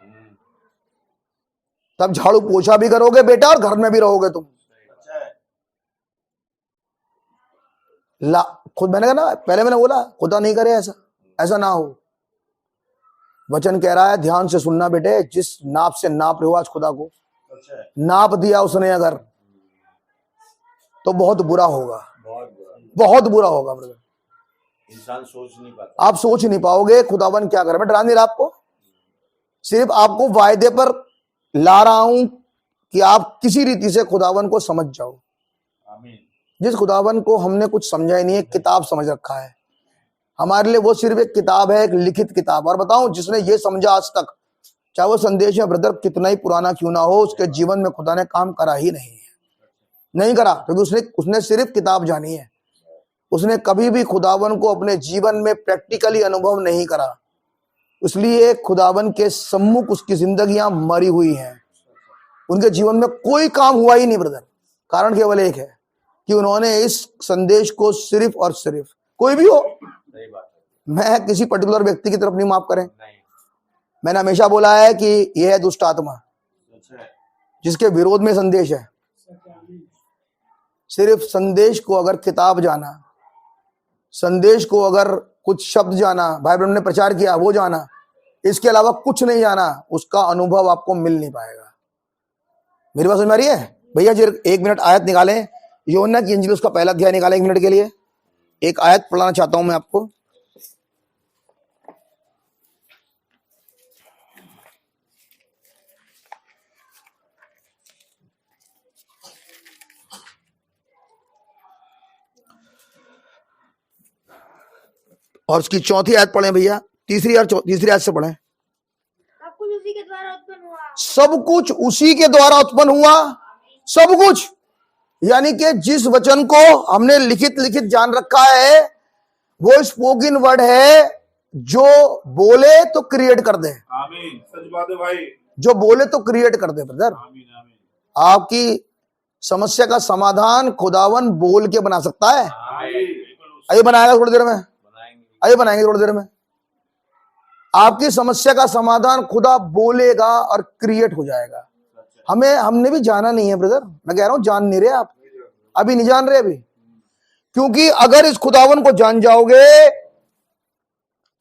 तब झाड़ू पोछा भी करोगे बेटा और घर में भी रहोगे तुम। खुद मैंने कहा ना, पहले मैंने बोला खुदा नहीं करे ऐसा ना हो। वचन कह रहा है ध्यान से सुनना बेटे, जिस नाप से नाप रहे हो आज खुदा को, नाप दिया उसने अगर, तो बहुत बुरा होगा, बहुत बुरा होगा ब्रदर। इंसान सोच नहीं पाता, आप सोच नहीं पाओगे खुदावन क्या करे। मैं डरा नहीं रहा आपको, सिर्फ आपको वायदे पर ला रहा हूं कि आप किसी रीति से खुदावन को समझ जाओ। आमीन। जिस खुदावन को हमने कुछ समझा ही नहीं है, किताब समझ रखा है, हमारे लिए वो सिर्फ एक किताब है, एक लिखित किताब। और बताऊं, जिसने ये समझा आज तक, चाहे वो संदेश में ब्रदर कितना ही पुराना क्यों ना हो, उसके जीवन में खुदा ने काम करा ही नहीं करा, क्योंकि उसने सिर्फ किताब जानी है। उसने कभी भी खुदावन को अपने जीवन में प्रैक्टिकली अनुभव नहीं करा, इसलिए खुदावन के सम्मुख उसकी जिंदगियां मरी हुई हैं। उनके जीवन में कोई काम हुआ ही नहीं ब्रदर। कारण केवल एक है कि उन्होंने इस संदेश को सिर्फ और सिर्फ, कोई भी हो, सही बात है, मैं किसी पर्टिकुलर व्यक्ति की तरफ नहीं, माफ करें, नहीं, मैंने हमेशा बोला है कि यह है दुष्ट आत्मा अच्छा है, जिसके विरोध में संदेश है। सिर्फ संदेश को अगर किताब जाना, संदेश को अगर कुछ शब्द जाना, भाई ब्रह्म ने प्रचार किया वो जाना, इसके अलावा कुछ नहीं जाना, उसका अनुभव आपको मिल नहीं पाएगा। मेरी बात समझ में आ रही है भैया जी? एक मिनट आयत निकालें, यूहन्ना की इंजील उसका पहला अध्याय निकालें, एक मिनट के लिए एक आयत पढ़ाना चाहता हूं मैं आपको। और उसकी चौथी आयत पढ़ें भैया, तीसरी आयत से पढ़ें। सब कुछ उसी के द्वारा उत्पन्न हुआ, सब कुछ उसी के द्वारा उत्पन्न हुआ, सब कुछ, यानी कि जिस वचन को हमने लिखित जान रखा है वो स्पोकन वर्ड है, जो बोले तो क्रिएट कर दे। आमीन। सच बात है भाई। जो बोले तो क्रिएट कर दे ब्रदर। आमीन आमीन। आपकी समस्या का समाधान खुदावन बोल के बना सकता है। आइए बनाएगा थोड़ी देर में, आइए बनाएंगे थोड़ी देर में। आपकी समस्या का समाधान खुदा बोलेगा और क्रिएट हो जाएगा। हमने भी जाना नहीं है ब्रदर, मैं कह रहा हूं जान नहीं रहे आप, अभी नहीं जान रहे अभी, क्योंकि अगर इस खुदावन को जान जाओगे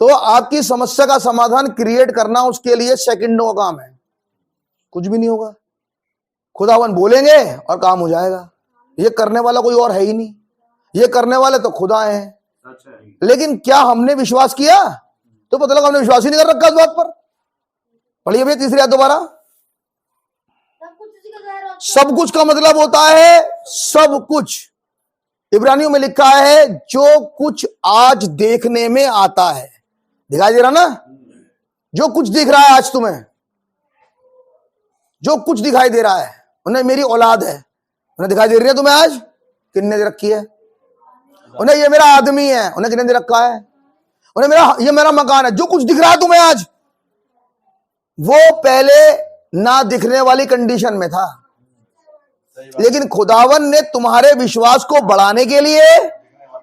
तो आपकी समस्या का समाधान क्रिएट करना उसके लिए सेकंडों का काम है, कुछ भी नहीं होगा। खुदावन बोलेंगे और काम हो जाएगा। ये करने वाला कोई और है ही नहीं, ये करने वाले तो खुदा हैं। लेकिन क्या हमने विश्वास किया? तो पता लगा हमने विश्वास ही नहीं कर रखा इस बात पर। पढ़िए भैया तीसरी आयत दोबारा। सब कुछ उसी के द्वारा उत्पन्न, सब कुछ का मतलब होता है सब कुछ। इब्रानियों में लिखा है जो कुछ आज देखने में आता है। दिखाई दे रहा ना? जो कुछ दिख रहा है आज तुम्हें, जो कुछ दिखाई दे रहा है, उन्हें मेरी औलाद है, उन्हें दिखाई दे रही है तुम्हें आज? किन्ने दे रखी है? उन्हें ये मेरा आदमी है, उन्हें किन्ने दे रखा है? उन्हें ये मेरा मकान है। जो कुछ दिख रहा है तुम्हें आज, वो पहले ना दिखने वाली कंडीशन में था, लेकिन खुदावन ने तुम्हारे विश्वास को बढ़ाने के लिए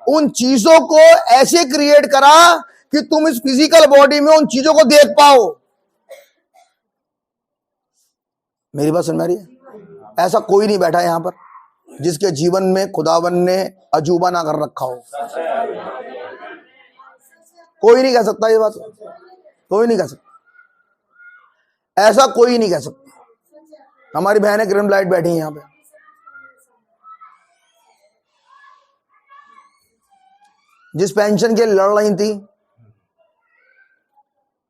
उन चीजों को ऐसे क्रिएट करा कि तुम इस फिजिकल बॉडी में उन चीजों को देख पाओ। मेरी बात समझ में आ रही है? ऐसा कोई नहीं बैठा यहां पर जिसके जीवन में खुदावन ने अजूबा ना कर रखा हो। कोई नहीं कह सकता ये बात, कोई नहीं कह सकता, ऐसा कोई नहीं कह सकता। हमारी बहनें ग्रीन लाइट बैठी हैं यहां पे, जिस पेंशन के लिए लड़ रही थी,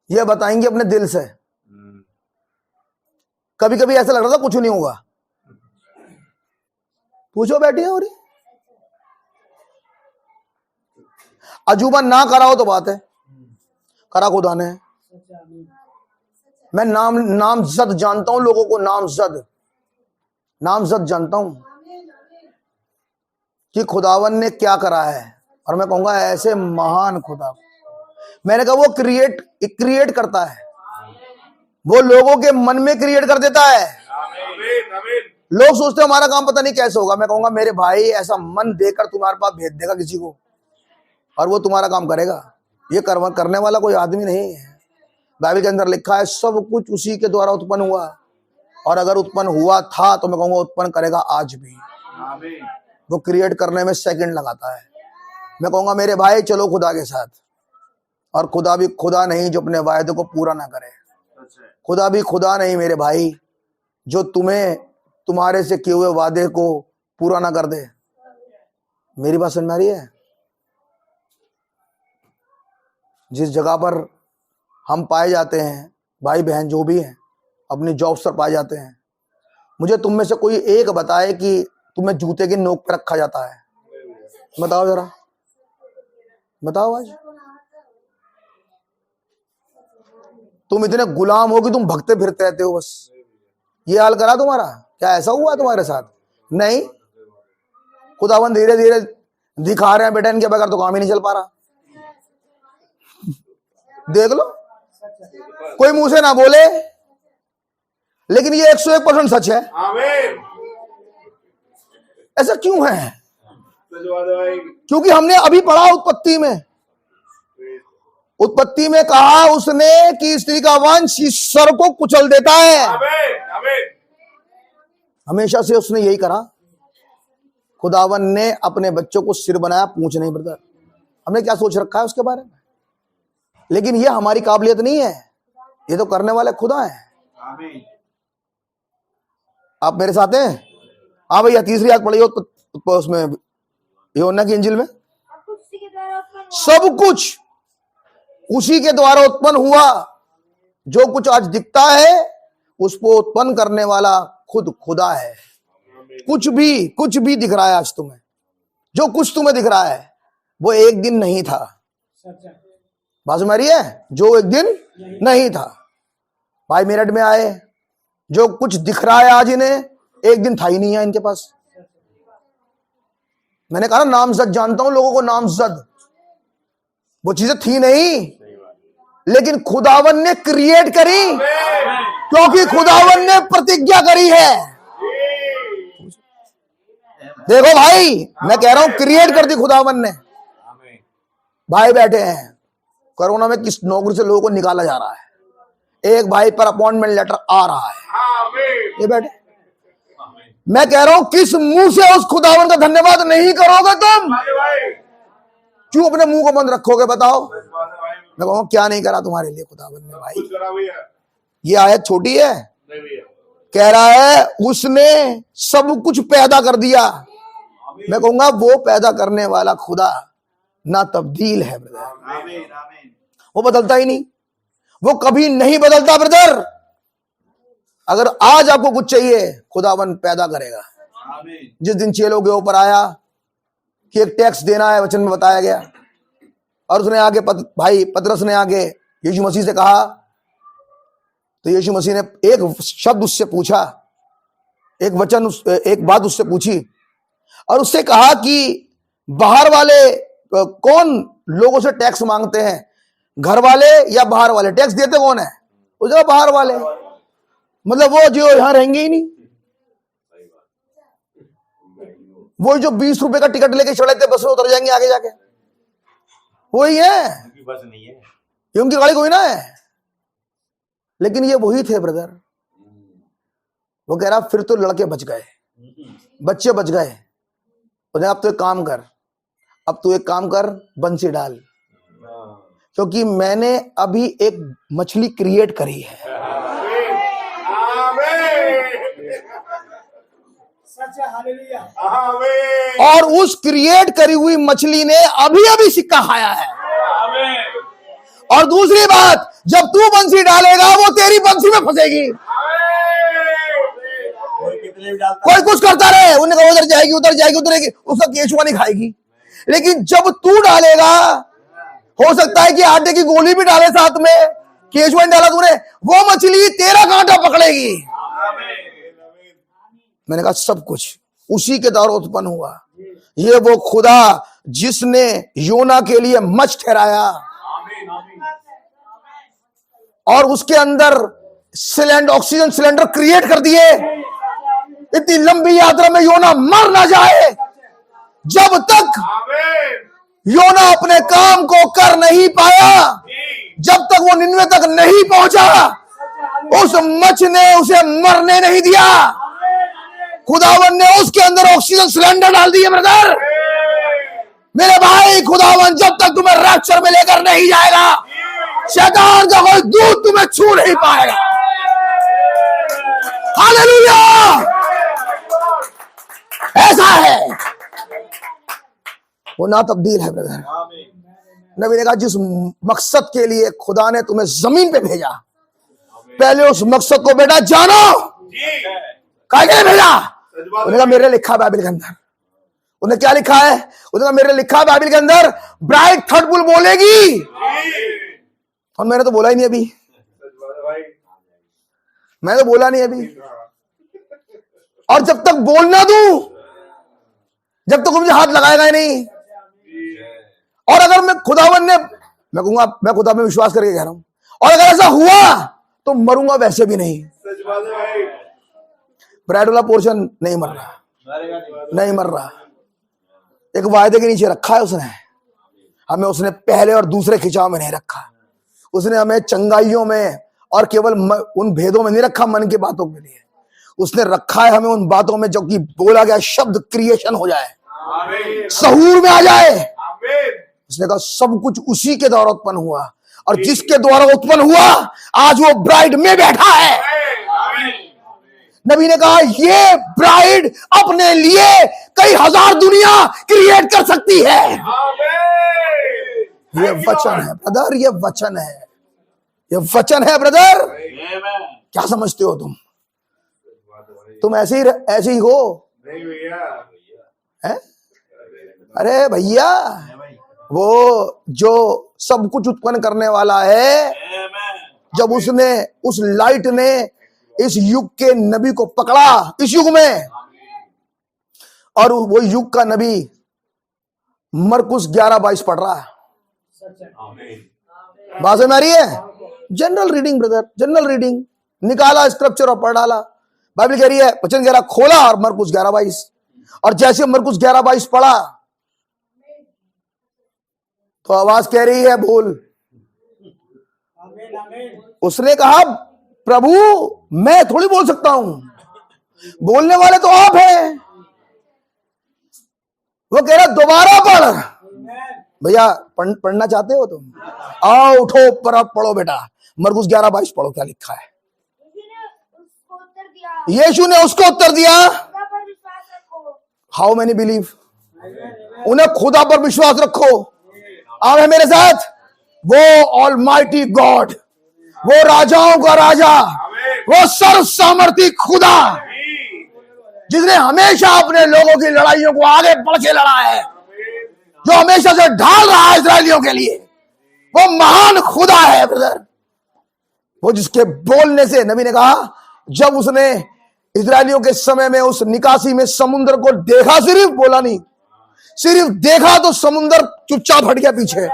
ये बताएंगे अपने दिल से। कभी कभी ऐसा लग रहा था कुछ नहीं होगा, पूछो बैठी है और अजूबा ना कराओ तो बात है, करा खुदा ने। मैं नामजद जानता हूं लोगों को, नामजद जानता हूं कि खुदावन ने क्या करा है। और मैं कहूंगा ऐसे महान खुदा, मैंने कहा वो क्रिएट करता है, वो लोगों के मन में क्रिएट कर देता है। लोग सोचते हैं हमारा काम पता नहीं कैसे होगा, मैं कहूंगा मेरे भाई ऐसा मन देकर तुम्हारे पास भेज देगा किसी को, और वो तुम्हारा काम करेगा। ये करने वाला कोई आदमी नहीं है। बाइबल के अंदर लिखा है सब कुछ उसी के द्वारा उत्पन्न हुआ, और अगर उत्पन्न हुआ था तो मैं कहूंगा उत्पन्न करेगा आज भी। वो क्रिएट करने में सेकंड लगाता है। मैं कहूंगा मेरे भाई चलो खुदा के साथ, और खुदा भी खुदा नहीं जो अपने वायदे को पूरा ना करे। खुदा भी खुदा नहीं मेरे भाई जो तुम्हारे से किए हुए वादे को पूरा ना कर दे। मेरी बात समझ में आ रही है? जिस जगह पर हम पाए जाते हैं, भाई बहन जो भी हैं, अपनी जॉब्स पर पाए जाते हैं, मुझे तुम में से कोई एक बताए कि तुम्हें जूते की नोक पर रखा जाता है? बताओ जरा, बताओ। आज तुम इतने गुलाम हो कि तुम भगते फिरते रहते हो, बस ये हाल करा तुम्हारा? क्या ऐसा हुआ तुम्हारे साथ? नहीं, खुदावन धीरे धीरे दिखा रहे हैं बेटा, इनके बगैर तो काम ही नहीं चल पा रहा। देख लो, कोई मुंह से ना बोले, लेकिन ये 101% सच है। ऐसा क्यों है? क्योंकि हमने अभी पढ़ा उत्पत्ति में कहा उसने कि स्त्री का वंश ईश्वर को कुचल देता है। हमेशा से उसने यही करा। खुदावन ने अपने बच्चों को सिर बनाया, पूंछ नहीं। ब्रदर, हमने क्या सोच रखा है उसके बारे में? लेकिन ये हमारी काबिलियत नहीं है, ये तो करने वाले खुदा है। आप मेरे साथ हैं? हाँ भैया, तीसरी आयत पढ़िए उसमें, यूहन्ना की इंजिल में। सब कुछ उसी के द्वारा उत्पन्न हुआ। जो कुछ आज दिखता है उसको उत्पन्न करने वाला खुद खुदा है। कुछ भी दिख रहा है आज तुम्हें, जो कुछ तुम्हें दिख रहा है वो एक दिन नहीं था। बात समझ रही है? जो एक दिन नहीं था। भाई मेरठ में आए, जो कुछ दिख रहा है आज इन्हें, एक दिन था ही नहीं है इनके पास। मैंने कहा ना नामजद जानता हूं लोगों को, नामजद। वो चीजें थी नहीं, लेकिन खुदावन ने क्रिएट करी, क्योंकि खुदावन ने प्रतिज्ञा करी है। देखो भाई, मैं कह रहा हूं क्रिएट कर दी खुदावन ने। भाई बैठे हैं, कोरोना में किस नौकरी से लोगों को निकाला जा रहा है, एक भाई पर अपॉइंटमेंट लेटर आ रहा है, ये बैठे। मैं कह रहा हूं किस मुंह से उस खुदावन का धन्यवाद नहीं करोगे तुम? क्यों अपने मुंह को बंद रखोगे? बताओ। मैं कहूँ क्या नहीं करा तुम्हारे लिए खुदावन ने? भाई ये आयत छोटी है, कह रहा है उसने सब कुछ पैदा कर दिया। मैं कहूंगा वो पैदा करने वाला खुदा ना तब्दील है ब्रदर, वो बदलता ही नहीं, वो कभी नहीं बदलता ब्रदर। अगर आज आपको कुछ चाहिए, खुदावन पैदा करेगा। जिस दिन चेलों के ऊपर आया कि एक टैक्स देना है, वचन में बताया गया, और उसने आगे भाई पतरस ने आगे यीशु मसीह से कहा, तो यीशु मसीह ने एक शब्द उससे पूछा, एक बात उससे पूछी, और उससे कहा कि बाहर वाले कौन लोगों से टैक्स मांगते हैं, घर वाले या बाहर वाले? टैक्स देते कौन है? उसने बाहर वाले। मतलब वो जो यहां रहेंगे ही नहीं, वो जो 20 रुपए का टिकट लेके चढ़े थे बस में उतर जाएंगे आगे जाके, वही है। बस नहीं है, ये उनकी गाड़ी कोई ना है, लेकिन ये वही थे ब्रदर। वो कह रहा फिर तो लड़के बच गए, बच्चे बच गए। अब तो एक काम कर, बंसी डाल, क्योंकि मैंने अभी एक मछली क्रिएट करी है। आमीन और उस क्रिएट करी हुई मछली ने अभी अभी सिक्का खाया है। आमीन और दूसरी बात, जब तू बंसी डालेगा वो तेरी बंसी में फंसेगी। कोई कितने भी डालता कोई कुछ करता रहे, उन्हें कहा उधर जाएगी उधर जाएगी उधर जाएगी, उसका केचुआ नहीं खाएगी। लेकिन जब तू डालेगा, हो सकता है कि आटे की गोली भी डाले साथ में, केचुआ नहीं डाला तूने, वो मछली तेरा कांटा पकड़ेगी। मैंने कहा सब कुछ उसी के द्वारा उत्पन्न हुआ। ये वो खुदा जिसने योना के लिए मछ ठहराया और उसके अंदर सिलेंडर, ऑक्सीजन सिलेंडर क्रिएट कर दिए। इतनी लंबी यात्रा में योना मर ना जाए। जब तक योना अपने काम को कर नहीं पाया, जब तक वो निन्वे तक नहीं पहुंचा, उस मछ ने उसे मरने नहीं दिया। खुदावन ने उसके अंदर ऑक्सीजन सिलेंडर डाल दिए। ब्रदर मेरे भाई, खुदावन जब तक तुम्हें रैप्चर में लेकर नहीं जाएगा, शैतान का कोई दूत तुम्हें छू नहीं पाएगा। हालेलुया, ऐसा है, वो ना तब्दील है। ब्रदर नबी ने कहा जिस मकसद के लिए खुदा ने तुम्हें जमीन पे भेजा, पहले उस मकसद को बेटा जानो। काहे के लिए भेजा? उन्होंने कहा मेरे लिखा बाइबल के अंदर। उन्हें क्या लिखा है? उन्होंने कहा मेरे लिखा बाइबल के अंदर ब्राइड थर्ड बुल बोलेगी। और मैंने तो बोला ही नहीं अभी, मैं तो बोला नहीं अभी। और जब तक बोल ना दूं, जब तक मुझे हाथ लगाएगा ही नहीं। और अगर मैं खुदावन ने, मैं कहूंगा मैं खुदा में विश्वास करके कह रहा हूं, और अगर ऐसा हुआ तो मरूंगा वैसे भी नहीं। ब्राइड वाला पोर्शन नहीं मर रहा, नहीं मर रहा। एक वायदे के नीचे रखा है उसने हमें। उसने पहले और दूसरे खिंचाव में नहीं रखा। उसने हमें चंगाइयों में और केवल उन भेदों में नहीं रखा मन की बातों के लिए। उसने रखा है हमें उन बातों में जो कि बोला गया शब्द क्रिएशन हो जाए, सहूर में आ जाए। उसने कहा सब कुछ उसी के द्वारा उत्पन्न हुआ, और जिसके द्वारा उत्पन्न हुआ आज वो ब्राइड में बैठा है। नबी ने कहा ये ब्राइड अपने लिए कई हजार दुनिया क्रिएट कर सकती है। ये वचन है ब्रदर, ये वचन है, ये वचन है ब्रदर। क्या समझते हो तुम ऐसे ही हो? नहीं भैया, है? अरे भैया, वो जो सब कुछ उत्पन्न करने वाला है, जब उसने, उस लाइट ने इस युग के नबी को पकड़ा, इस युग में, और वो युग का नबी मरकुस 11:22 पढ़ रहा है। बात समझ आ रही है? General reading brother, general reading, निकाला स्क्रिप्चर और पढ़ डाला। बाइबल कह रही है वचन 11 खोला और मरकुस 11:22, और जैसे मरकुस 11:22 पढ़ा तो आवाज कह रही है बोल। उसने कहा प्रभु मैं थोड़ी बोल सकता हूं, बोलने वाले तो आप हैं। वो कह रहा दोबारा पढ़। भैया पढ़ना चाहते हो तुम? आओ उठो पर अब पढ़ो बेटा, मरकुस 11:22 पढ़ो क्या लिखा है। यीशु ने उसको उत्तर दिया हाउ मैनी बिलीव, उन्हें खुदा पर विश्वास रखो। आप है मेरे साथ? वो ऑलमाइटी गॉड, वो राजाओं का राजा, वो सर्व सामर्थी खुदा, जिसने हमेशा अपने लोगों की लड़ाइयों को आगे बढ़ के लड़ा है, जो हमेशा से ढाल रहा है इस्राएलियों के लिए, वो महान खुदा है ब्रदर। वो जिसके बोलने से, नबी ने कहा जब उसने इस्राएलियों के समय में उस निकासी में समुद्र को देखा, सिर्फ बोला नहीं, सिर्फ देखा तो समुद्र चुपचाप हट गया पीछे।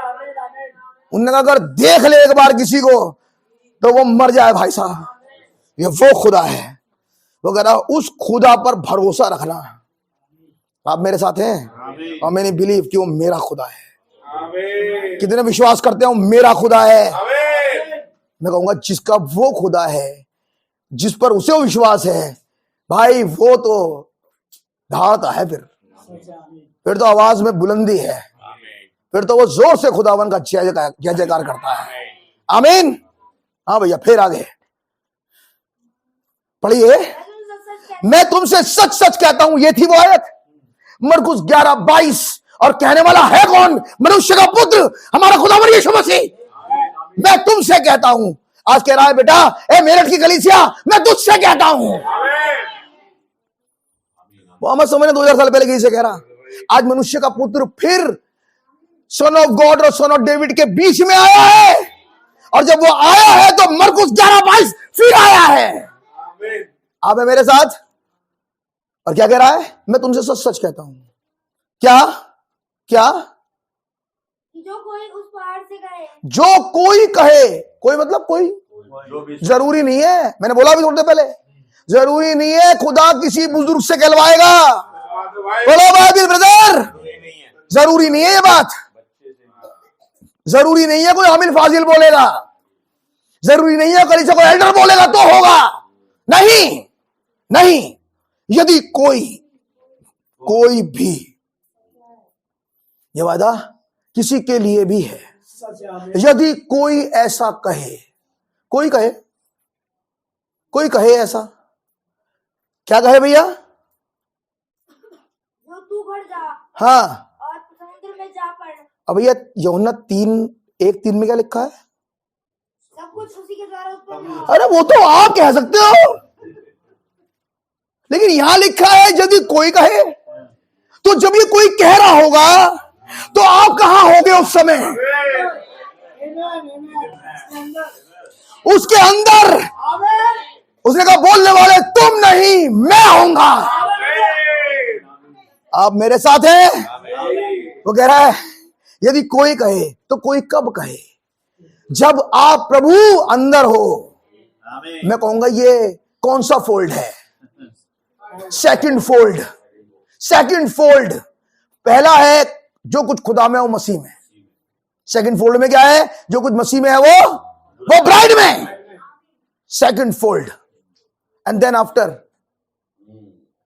उन्होंने कहा अगर देख ले एक बार किसी को तो वो मर जाए भाई साहब। ये वो खुदा है। वो कह रहा उस खुदा पर भरोसा रखना। आप मेरे साथ हैं? और मैंने बिलीव कि वो मेरा खुदा है। कितने विश्वास करते हैं वो मेरा खुदा है? मैं कहूंगा जिसका वो खुदा है, जिस पर उसे वो विश्वास है, भाई वो तो धारता है। फिर तो आवाज में बुलंदी है, फिर तो वो जोर से खुदावन का जय जयकार करता है। आमीन। हाँ भैया फिर आगे पढ़िए। मैं तुमसे सच सच कहता हूं, ये थी वो आयत मरकुस 11:22, और कहने वाला है कौन? मनुष्य का पुत्र, हमारा खुदावंद यीशु मसीह। मैं तुमसे कहता हूं, आज कह रहा है बेटा, ए मेरठ की कलीसिया, मैं तुझसे कहता हूं। मोहम्मद समय ने 2000 साल पहले कहीं से कह रहा, आज मनुष्य का पुत्र फिर सन ऑफ गॉड और सन ऑफ डेविड के बीच में आया है, और जब वो आया है तो मरकुस 11:22 फिर आया है। आप है मेरे साथ? और क्या कह रहा है? मैं तुमसे सच सच कहता हूं। क्या क्या? जो कोई उस पहाड़ से कहे, जो कोई कहे, कोई मतलब कोई, जरूरी नहीं है, मैंने बोला भी थोड़ी देर पहले, जरूरी नहीं है खुदा किसी बुजुर्ग से कहलवाएगा। बोलो बाइबल ब्रदर, जरूरी नहीं है ये बात, जरूरी नहीं है कोई हामिल फाजिल बोलेगा, जरूरी नहीं है कलीसिया को एल्डर बोलेगा तो होगा, नहीं नहीं। यदि कोई भी, यह वादा किसी के लिए भी है, यदि कोई ऐसा कहे, कोई कहे ऐसा, क्या कहे भैया? जो तू बढ़ जा हाँ, और समुद्र में जा पड़। अब भैया यूहन्ना 3:1-3 में क्या लिखा है? सब कुछ उसी के द्वारा उत्पन्न हुआ। अरे वो तो आप कह सकते हो, लेकिन यहां लिखा है यदि कोई कहे, तो जब ये कोई कह रहा होगा तो आप कहां होगे उस समय? उसके अंदर। उसने कहा बोलने वाले तुम नहीं, मैं होऊंगा। आप मेरे साथ हैं? वो कह रहा है यदि कोई कहे, तो कोई कब कहे? जब आप प्रभु अंदर हो। मैं कहूंगा ये कौन सा फोल्ड है? Second fold. पहला है जो कुछ खुदा में है वो मसीह में। सेकंड फोल्ड में क्या है? जो कुछ मसीह में है वो ब्राइड में। Second fold. And then after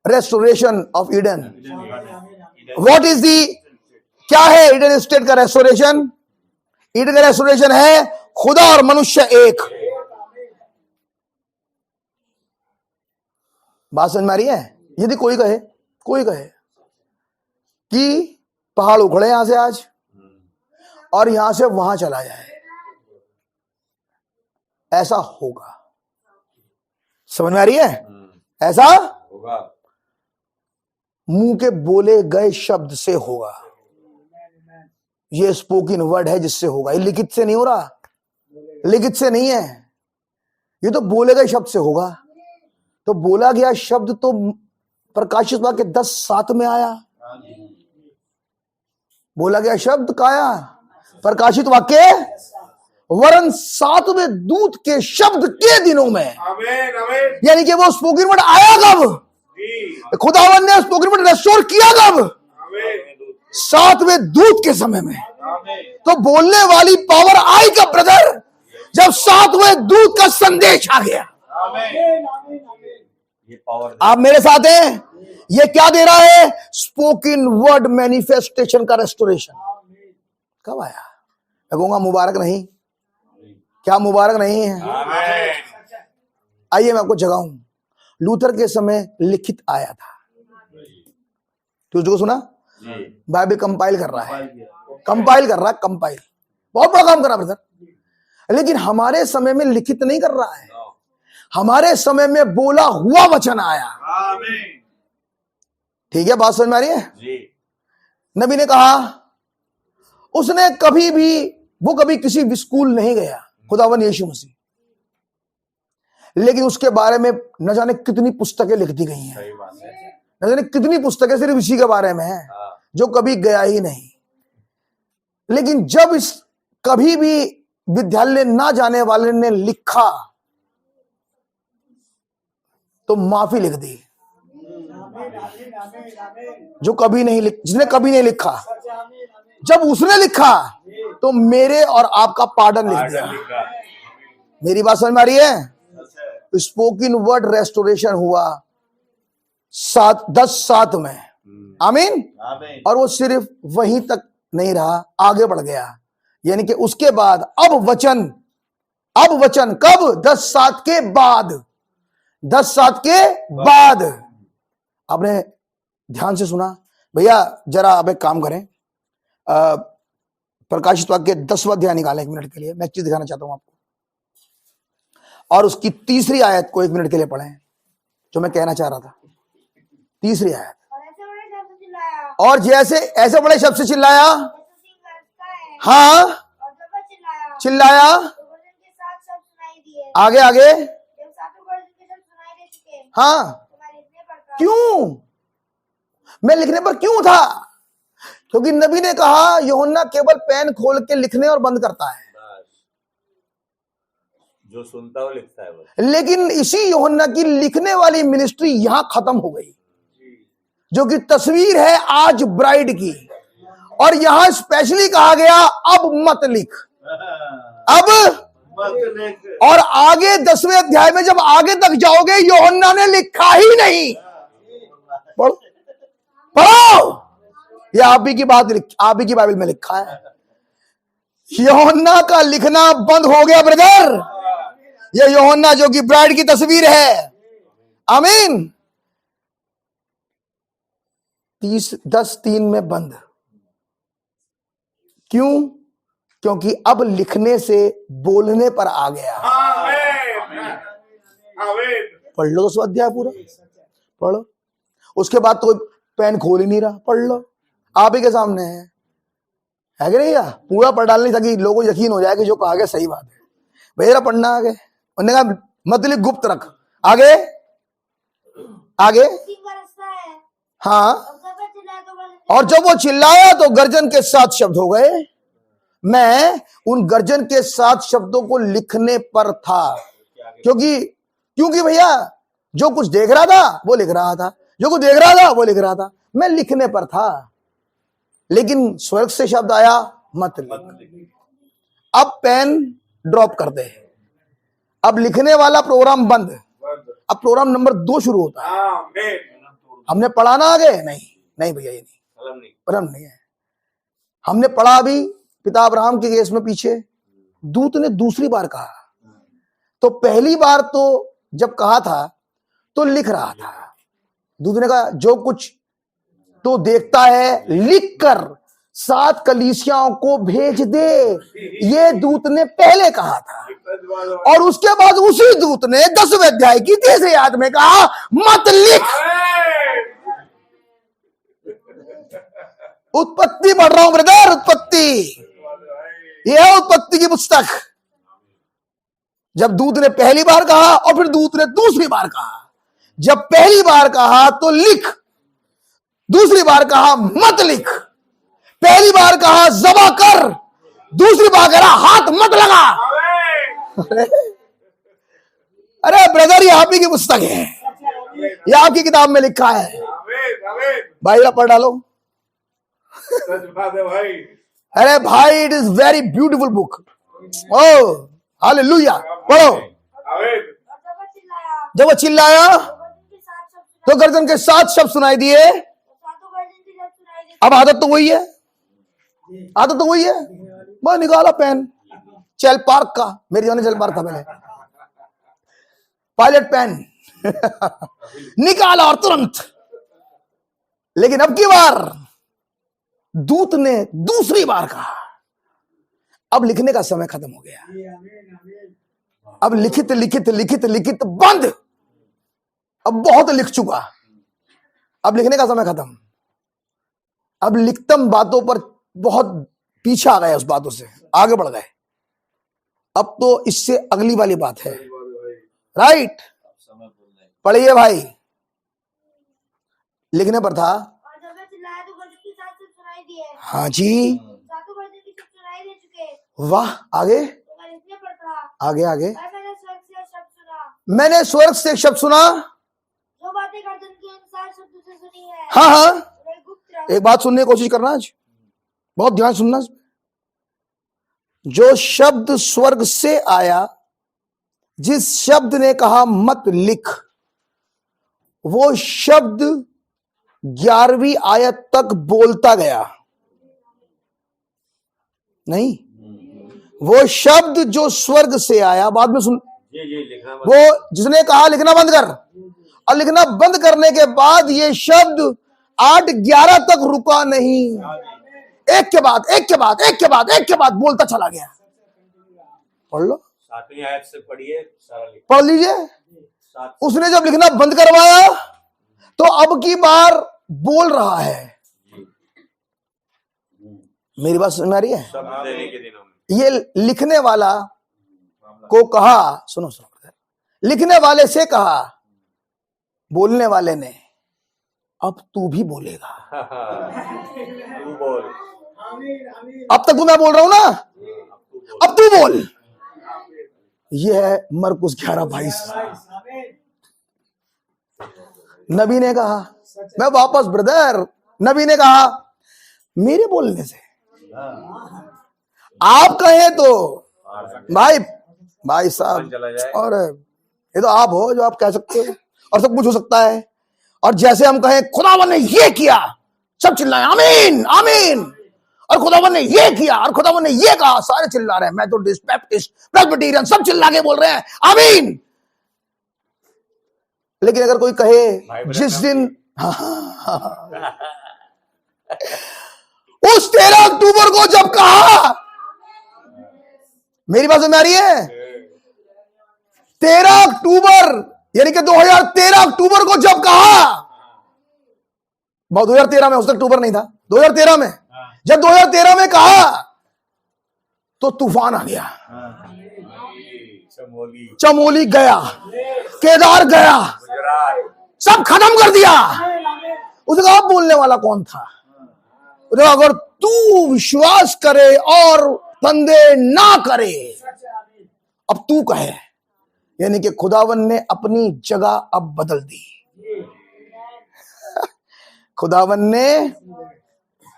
restoration of Eden. What is the, क्या है ईडन स्टेट का रेस्टोरेशन? ईडन का रेस्टोरेशन है खुदा और मनुष्य एक। बात समझ में आ रही है? यदि कोई कहे कि पहाड़ उखड़े यहां से आज और यहां से वहां चला जाए, ऐसा होगा। समझ में आ रही है? ऐसा होगा, मुंह के बोले गए शब्द से होगा। ये स्पोकन वर्ड है जिससे होगा, ये लिखित से नहीं हो रहा, लिखित से नहीं है, ये तो बोले गए शब्द से होगा। तो बोला गया शब्द तो प्रकाशित वाक्य 10:7 में आया। बोला गया शब्द का आया प्रकाशित वाक्य, वरन 7वें दूत के शब्द के दिनों में। यानी कि वो स्पोकन वर्ड आया कब? खुदावन ने स्पोकन वर्ड रेस्टोर किया कब? 7वें दूत के समय में। तो बोलने वाली पावर आई कब ब्रदर? जब 7वें दूत का संदेश आ गया। ये पावर। आप मेरे साथ हैं? ये क्या दे रहा है? स्पोकन वर्ड मैनिफेस्टेशन का रेस्टोरेशन। कब आया? मैं कहूंगा मुबारक नहीं। क्या मुबारक नहीं है? आइए मैं आपको जगाऊं। लूथर के समय लिखित आया था, तुझको सुना? बाइबल कंपाइल कर रहा है, कंपाइल बहुत बड़ा काम कर रहा ब्रदर। लेकिन हमारे समय में लिखित नहीं कर रहा है, हमारे समय में बोला हुआ वचन आया। ठीक है, बात समझ में आ रही है? नबी ने कहा, उसने कभी किसी स्कूल नहीं गया, खुदावन यीशु मसीह, लेकिन उसके बारे में न जाने कितनी पुस्तकें लिख दी गई हैं, न जाने कितनी पुस्तकें सिर्फ इसी के बारे में हैं, जो कभी गया ही नहीं। लेकिन जब इस कभी भी विद्यालय ना जाने वाले ने लिखा तो माफी लिख दी। जिसने कभी नहीं लिखा, जब उसने लिखा तो मेरे और आपका पार्डन लिख दिया। मेरी बात समझ में आ रही है? स्पोकन वर्ड रेस्टोरेशन हुआ 10:7 में। आमीन। और वो सिर्फ वहीं तक नहीं रहा, आगे बढ़ गया। यानी कि उसके बाद अब वचन कब? 10:7 के बाद। 10 साथ के बाद। आपने ध्यान से सुना भैया? जरा आप एक काम करें, प्रकाशित वाक्य 10वां अध्याय निकालें 1 मिनट के लिए। मैं एक चीज दिखाना चाहता हूं आपको, और उसकी 3री आयत को 1 मिनट के लिए पढ़ें, जो मैं कहना चाह रहा था। 3री आयत। और जैसे ऐसे बड़े शब्द से चिल्लाया, हाँ चिल्लाया, आगे आगे, हाँ क्यों? मैं लिखने पर क्यों था? क्योंकि नबी ने कहा यूहन्ना केवल पेन खोल के लिखने और बंद करता है, जो सुनता है वो लिखता है बस। लेकिन इसी यूहन्ना की लिखने वाली मिनिस्ट्री यहां खत्म हो गई, जो कि तस्वीर है आज ब्राइड की। और यहां स्पेशली कहा गया अब मत लिख, अब मत लिख। और आगे 10वें अध्याय में जब आगे तक जाओगे, यूहन्ना ने लिखा ही नहीं। पढ़ो पढ़ो, ये आप ही की बात, आप ही की बाइबल में लिखा है। यूहन्ना का लिखना बंद हो गया ब्रदर। ये यूहन्ना जो कि ब्राइड की तस्वीर है, आमीन, 10:3 में बंद। क्यों? क्योंकि अब लिखने से बोलने पर आ गया। पढ़ लो 2 अध्याय पूरा पढ़ो, उसके बाद तो पेन खोल ही नहीं रहा। पढ़ लो, आप ही के सामने है कि नहीं? पूरा पढ़ डालने ताकि लोगों को यकीन हो जाए कि जो कहा गया सही बात है। भैया पढ़ना आगे, उन्होंने कहा मत लिख, गुप्त रख। आगे आगे, हाँ, और जब वो चिल्लाया तो गर्जन के 7 शब्द हो गए। मैं उन गर्जन के 7 शब्दों को लिखने पर था, क्योंकि भैया जो कुछ देख रहा था वो लिख रहा था, जो कुछ देख रहा था वो लिख रहा था। मैं लिखने पर था, लेकिन स्वर्ग से शब्द आया मत लिख। अब पेन ड्रॉप कर दे, अब लिखने वाला प्रोग्राम बंद। अब प्रोग्राम नंबर 2 शुरू होता है। हमने पढ़ा ना आगे? नहीं भैया, ये नहीं, परम नहीं है। हमने पढ़ा अभी पिता अब्राहम के केस में पीछे, दूत ने दूसरी बार कहा। तो पहली बार तो जब कहा था तो लिख रहा था। दूत ने कहा जो कुछ तो देखता है लिख कर 7 कलीसियाओं को भेज दे। ये दूत ने पहले कहा था, और उसके बाद उसी दूत ने 10वें अध्याय की 3री आयत में कहा मत लिख। उत्पत्ति पढ़ रहा हूं ब्रदर, उत्पत्ति, यह है उत्पत्ति की पुस्तक। जब दूत ने पहली बार कहा और फिर दूत ने दूसरी बार कहा। जब पहली बार कहा तो लिख, दूसरी बार कहा मत लिख। पहली बार कहा ज़बह कर, दूसरी बार कहा हाथ मत लगा। अरे ब्रदर, ये आप ही की पुस्तक है, ये आपकी किताब में लिखा है। भाई पढ़ डालो। भाई, अरे भाई, it is very beautiful book. Oh hallelujah, पढ़ो। जब वो चिल्लाया तो गर्जन के 7 शब्द सुनाई दिए। अब आदत तो वही है, आदत तो वही है। मैं निकाला पेन, चल पार्क का, मेरी जाने चल पार्क था पहले, पायलट पेन निकाला और तुरंत। लेकिन अब की बार दूत ने दूसरी बार कहा अब लिखने का समय खत्म हो गया। अब लिखित लिखित लिखित लिखित बंद। अब बहुत लिख चुका, अब लिखने का समय खत्म। अब लिखतम बातों पर बहुत पीछे आ गए, उस बातों से आगे बढ़ गए। अब तो इससे अगली वाली बात है, राइट? पढ़िए भाई, लिखने पर था। हाँ जी, वाह, आगे आगे आगे। मैंने स्वर्ग से एक शब्द सुना, जो बातें गर्दन के अनुसार शब्दों से सुनी है। हाँ हाँ, वे गुप्त रख। एक बात सुनने की कोशिश करना, आज बहुत ध्यान सुनना। जो शब्द स्वर्ग से आया, जिस शब्द ने कहा मत लिख, वो शब्द 11वीं आयत तक बोलता गया। नहीं, वो शब्द जो स्वर्ग से आया, बाद में सुन, ये लिखा वो जिसने कहा लिखना बंद कर, और लिखना बंद करने के बाद ये शब्द 8-11 तक रुका नहीं, एक के बाद एक के बाद एक के बाद एक के बाद बोलता चला गया। पढ़ लो, 7वीं आयत से पढ़िए, सारा लिख। पढ़ लीजिए। 7 उसने जब लिखना बंद करवाया तो अब की बार बोल रहा है। मेरी बात समझ में आ रही है? शब्द देने के दिनों में ये लिखने वाला को कहा, सुनो सुनो, लिखने वाले से कहा बोलने वाले ने, अब तू भी बोलेगा। तू बोल, अब तक तो मैं बोल रहा हूं ना, अब तू बोल। ये है मरकुस 11:22। नबी ने कहा, मैं वापस ब्रदर, नबी ने कहा मेरे बोलने से आप कहें तो भाई साहब, चला जाए। और ये तो आप हो जो आप कह सकते हो, और सब कुछ हो सकता है। और जैसे हम कहें खुदावन ने ये किया, सब चिल्लाए आमीन आमीन, और खुदावन ने ये किया और खुदावन ने ये कहा, सारे चिल्ला रहे हैं, मेथोडिस्ट, बैप्टिस्ट, प्रेस्बिटेरियन सब चिल्ला के बोल रहे हैं आमीन। लेकिन अगर कोई कहे जिस दिन उस 13 अक्टूबर को जब कहा, मेरी बात समझ में आ रही है? 13 अक्टूबर यानी कि 2013 अक्टूबर को जब कहा, 2013 में, उस तक अक्टूबर नहीं था, 2013 में जब 2013 में कहा तो तूफान आ गया, चमोली गया, केदार गया, सब खत्म कर दिया। उसने कहा बोलने वाला कौन था? उसने कहा अगर तू विश्वास करे और संदेह ना करे, अब तू कहे, यानी कि खुदावन ने अपनी जगह अब बदल दी। खुदावन ने,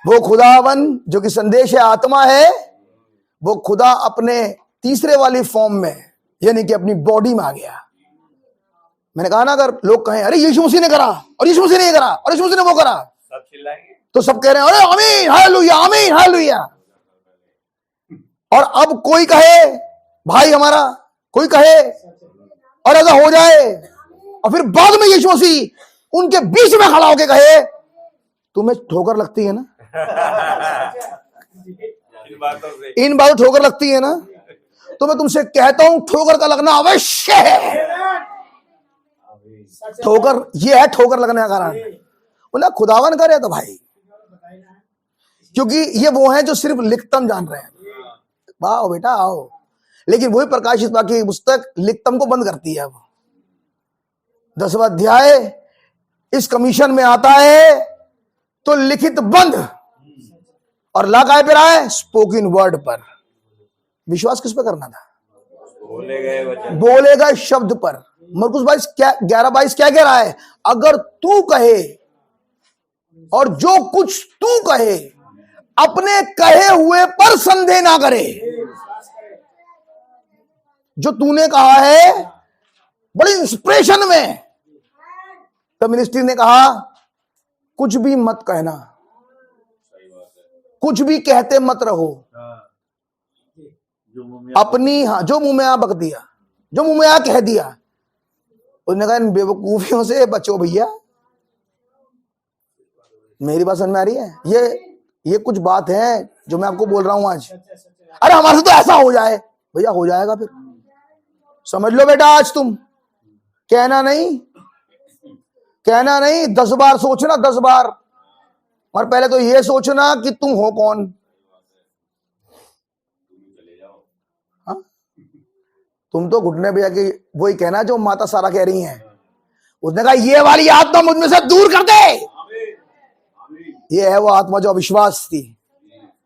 वो खुदावन जो कि संदेश है, आत्मा है, वो खुदा अपने तीसरे वाली फॉर्म में यानी कि अपनी बॉडी में आ गया। मैंने कहा ना, अगर लोग कहें अरे यीशु मसीह ने करा और यीशु मसीह ने ये करा और यीशु मसीह ने वो करा, सब चिल्लाएंगे, तो सब कह रहे हैं अरे आमीन हालेलुया आमीन हालेलुया। और अब कोई कहे भाई हमारा, कोई कहे और ऐसा हो जाए, और फिर बाद में यीशु मसीह उनके बीच में खड़ा होके कहे तुम्हें ठोकर लगती है ना, इन बातों ठोकर लगती है ना, तो मैं तुमसे कहता हूं ठोकर का लगना अवश्य है। ठोकर ये है, ठोकर लगने का कारण। बोला खुदावन करे तो भाई, क्योंकि ये वो हैं जो सिर्फ लिखतम जान रहे हैं। आओ बेटा आओ, लेकिन वही प्रकाशित वाक्य की पुस्तक लिखतम को बंद करती है। वो 10वां अध्याय इस कमीशन में आता है तो लिखित बंद, और ला काय पर आए? स्पोकन वर्ड पर। विश्वास किस पर करना था? बोले गए वचन, बोले गए शब्द पर। मरकुस 11:22 क्या कह रहा है? अगर तू कहे, और जो कुछ तू कहे अपने कहे हुए पर संदेह ना करे। जो तूने कहा है बड़ी इंस्पिरेशन में, तो मिनिस्ट्री ने कहा कुछ भी मत कहना, कुछ भी कहते मत रहो, अपनी हाँ जो मुंह में आ बक दिया, जो मुंह में आ कह दिया। उसने कहा इन बेवकूफियों से बचो भैया। मेरी बात समझ में आ रही है? ये कुछ बात है जो मैं आपको बोल रहा हूं आज। अरे हमारे से तो ऐसा हो जाए, भैया हो जाएगा, फिर समझ लो बेटा। आज तुम कहना नहीं 10 बार सोचना, 10 बार, और पहले तो ये सोचना कि तुम हो कौन। हाँ? तुम तो घुटने पे जाके वही कहना जो माता सारा कह रही हैं। उसने कहा ये वाली आत्मा मुझ में से दूर कर दे। ये है वो आत्मा जो अविश्वास थी।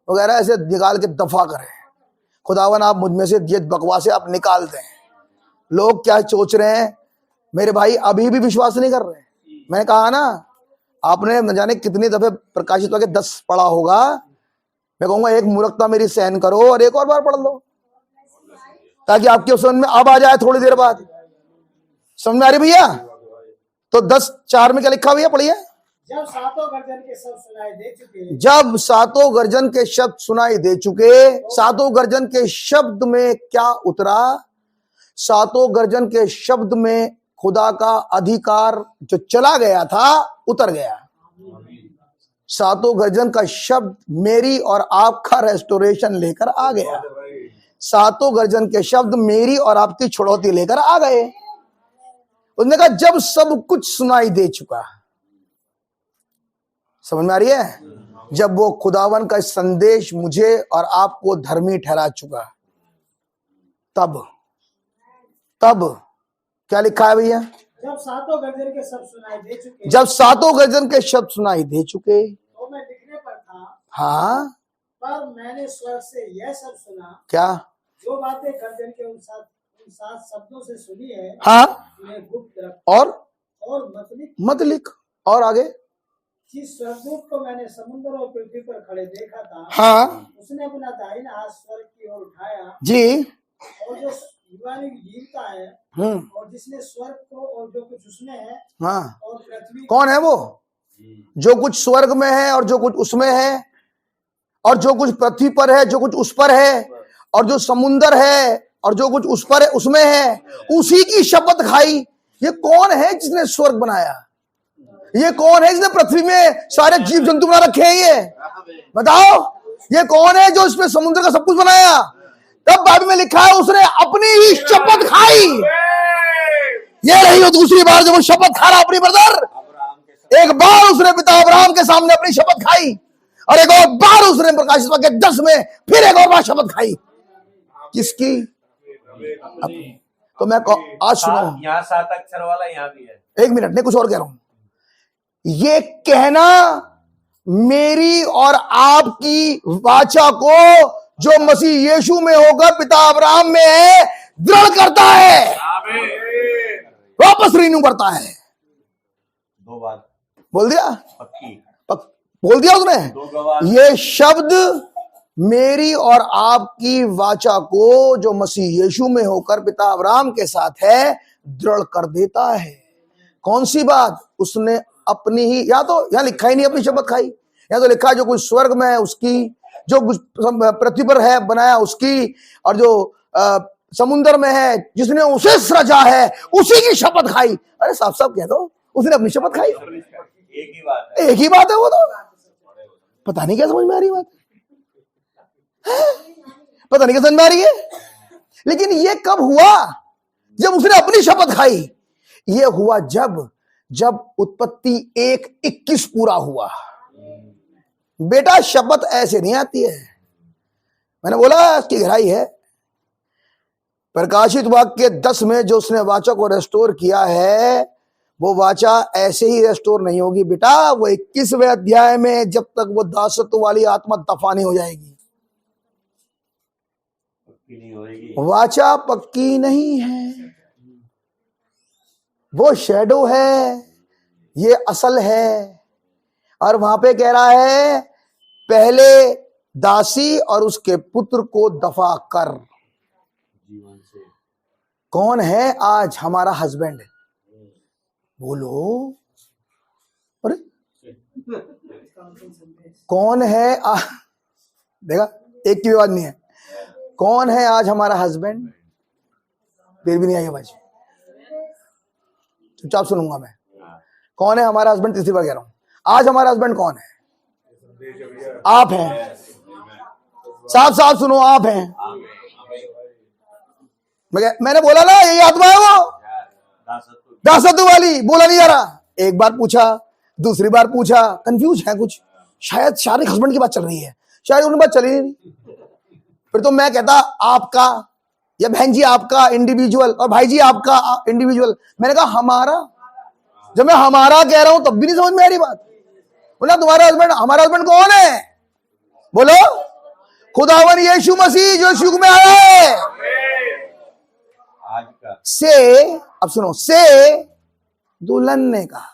वो कह रहा है ऐसे निकाल के दफा करे। खुदावन आप मुझ में से ये बकवासें आप निकाल दें। लोग क्या सोच रहे हैं मेरे भाई, अभी भी विश्वास नहीं कर रहे। मैंने कहा ना, आपने न जाने कितनी दफे प्रकाशित वाक्य 10 पढ़ा होगा। मैं कहूंगा एक मूर्खता मेरी सहन करो और एक और बार पढ़ लो, ताकि आपके समझ में अब आ जाए थोड़ी देर बाद। समझ में आ रही भैया? तो 10:4 में क्या लिखा भैया? पढ़िए। जब सातों गर्जन के शब्द सुनाई दे चुके, जब सातों गर्जन के शब्द सुनाई दे चुके। सातों गर्जन के शब्द में क्या उतरा? सातों गर्जन के शब्द में खुदा का अधिकार जो चला गया था उतर गया। सातों गर्जन का शब्द मेरी और आपका रेस्टोरेशन लेकर आ गया। सातों गर्जन के शब्द मेरी और आपकी छुड़ौती लेकर आ गए। उसने कहा जब सब कुछ सुनाई दे चुका, समझ में आ रही है, जब वो खुदावन का संदेश मुझे और आपको धर्मी ठहरा चुका, तब क्या लिखा है भैया? जब सातों गर्जन के शब्द सुनाई दे चुके, जब सातों गर्जन के शब्द सुनाई दे चुके, तो मैं लिखने पर था, हाँ, पर मैंने स्वर्ग से यह सब सुना, क्या? जो बातें गर्जन के उन सात शब्दों से सुनी है, हाँ, उन्हें गुप्त रख और मत लिख। और आगे, जिस स्वर्गदूत को मैंने समुद्र और पृथ्वी पर खड़े देखा था, हाँ उसने अपना दाहिना हाथ स्वर्ग की ओर उठाया, जी, और जो युवानी जीवता है, और जिसने स्वर्ग को और जो कुछ उसमें है, हाँ, और पृथ्वी, कौन है वो? जो कुछ स्वर्ग में है और जो कुछ उसमें है, और जो कुछ पृथ्वी पर है, जो कुछ उस पर है, और जो समुंदर है और जो कुछ उस पर है, उसमें है, उसी की शपथ खाई। ये कौन है जिसने स्वर्ग बनाया? ये कौन है जिसने पृथ्वी में सारे जीव जंतु बना रखे हैं? ये बताओ, ये कौन है जो इसमें समुद्र का सब कुछ बनाया? तब बाइबल में लिखा है उसने अपनी ही शपथ खाई। ये रही वो दूसरी बार जब वो शपथ खा रहा अपनी ब्रदर। एक बार उसने पिता अब्राहम के सामने अपनी शपथ खाई, और एक और बार उसने प्रकाशित वाक्य 10 में फिर एक और बार शपथ खाई। किसकी? अपनी। तो मैं आज सुनो, यहाँ 7 अक्षर वाला यहाँ भी है। एक मिनट, नहीं कुछ और कह रहा हूं। ये कहना मेरी और आपकी वाचा को जो मसीह यीशु में होकर पिता अब्राहम में है दृढ़ करता है, वापस रिन्यू करता है। 2 बात बोल दिया, पक्की, बोल दिया उसने। 2 गवाह। ये शब्द मेरी और आपकी वाचा को जो मसीह यीशु में होकर पिता अब्राहम के साथ है दृढ़ कर देता है। कौन सी बात? उसने अपनी ही, या तो यहां लिखा ही नहीं अपनी शपथ खाई, यहां तो लिखा है जो कुछ स्वर्ग में है उसकी, जो कुछ पृथ्वी पर है बनाया उसकी, और जो समुद्र में है जिसने उसे सृजा है उसी की शपथ खाई। अरे साफ साफ कह दो, उसने अपनी शपथ खाई। एक ही बात है, एक ही बात है वो तो। पता नहीं क्या समझ में आ रही बात, पता नहीं क्या समझ में आ रही है। लेकिन ये कब हुआ? जब उसने अपनी शपथ खाई। ये हुआ जब उत्पत्ति 1:21 पूरा हुआ। बेटा शपथ ऐसे नहीं आती है। मैंने बोला इसकी गहराई है। प्रकाशित वाक्य 10 में जो उसने वाचा को रेस्टोर किया है, वो वाचा ऐसे ही रेस्टोर नहीं होगी बेटा। वो 21वें अध्याय में जब तक वो दासत्व वाली आत्मा दफा नहीं हो जाएगी, पक्की नहीं होगी। वाचा पक्की नहीं है। वो शैडो है, ये असल है। और वहां पे कह रहा है पहले दासी और उसके पुत्र को दफा कर। जीवन से कौन है आज हमारा हस्बैंड? बोलो। अरे कौन है देखा, एक की भी आवाज नहीं है। कौन है आज हमारा हस्बैंड? फिर भी नहीं आई आवाज, चुपचाप सुनूंगा मैं। कौन है हमारा हस्बैंड? तीसरी बार कह रहा हूं, आज हमारा हस्बैंड कौन है? आप हैं। साफ साफ सुनो, आप हैं। मैंने बोला ना यही आत्मा है वो दासत्व वाली। बोला नहीं जा रहा। एक बार पूछा, दूसरी बार पूछा, कंफ्यूज है कुछ। शायद शारीरिक हस्बैंड की बात चल रही है, शायद उनकी बात चली नहीं। फिर तो मैं कहता आपका, या बहन जी आपका इंडिविजुअल, और भाई जी आपका इंडिविजुअल। मैंने कहा हमारा। जब मैं हमारा कह रहा हूं तब भी नहीं समझ में आ रही बात। बोला तुम्हारा हस्बैंड, हमारा हस्बैंड कौन है? बोलो, खुदावन यीशु मसीह जो इस युग में आया है। आज का से, अब सुनो, से दुल्हन ने कहा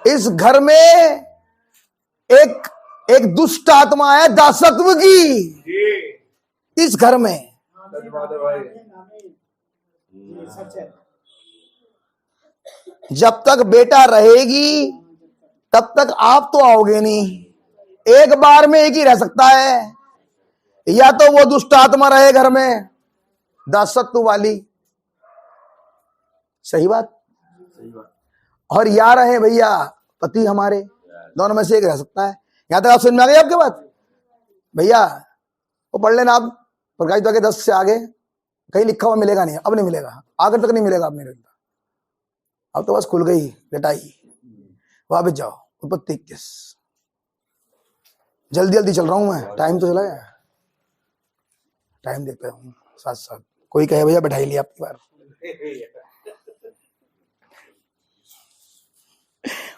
इस घर में एक दुष्ट आत्मा है दासत्व की, इस घर में। सच है। जब तक बेटा रहेगी तब तक आप तो आओगे नहीं। एक बार में एक ही रह सकता है, या तो वो दुष्ट आत्मा रहे घर में, दासत्व वाली। सही बात। सही बात। और या रहे भैया पति हमारे, दोनों में से एक रह सकता है। यहां तक आप समझ में आ गई आपके बात भैया? वो पढ़ लेना आप प्रकाशित वाक्य 10 से आगे, कहीं लिखा हुआ मिलेगा नहीं, अब नहीं मिलेगा, आगे तक नहीं मिलेगा अब मेरे। अब तो बस खुल गई लटाई। वापस जाओ उत्पत्ति 21। जल्दी जल्दी चल रहा हूं मैं, टाइम तो चला गया। टाइम देखते हूँ साथ साथ। कोई कहे भैया बैठाई लिया आपकी बार।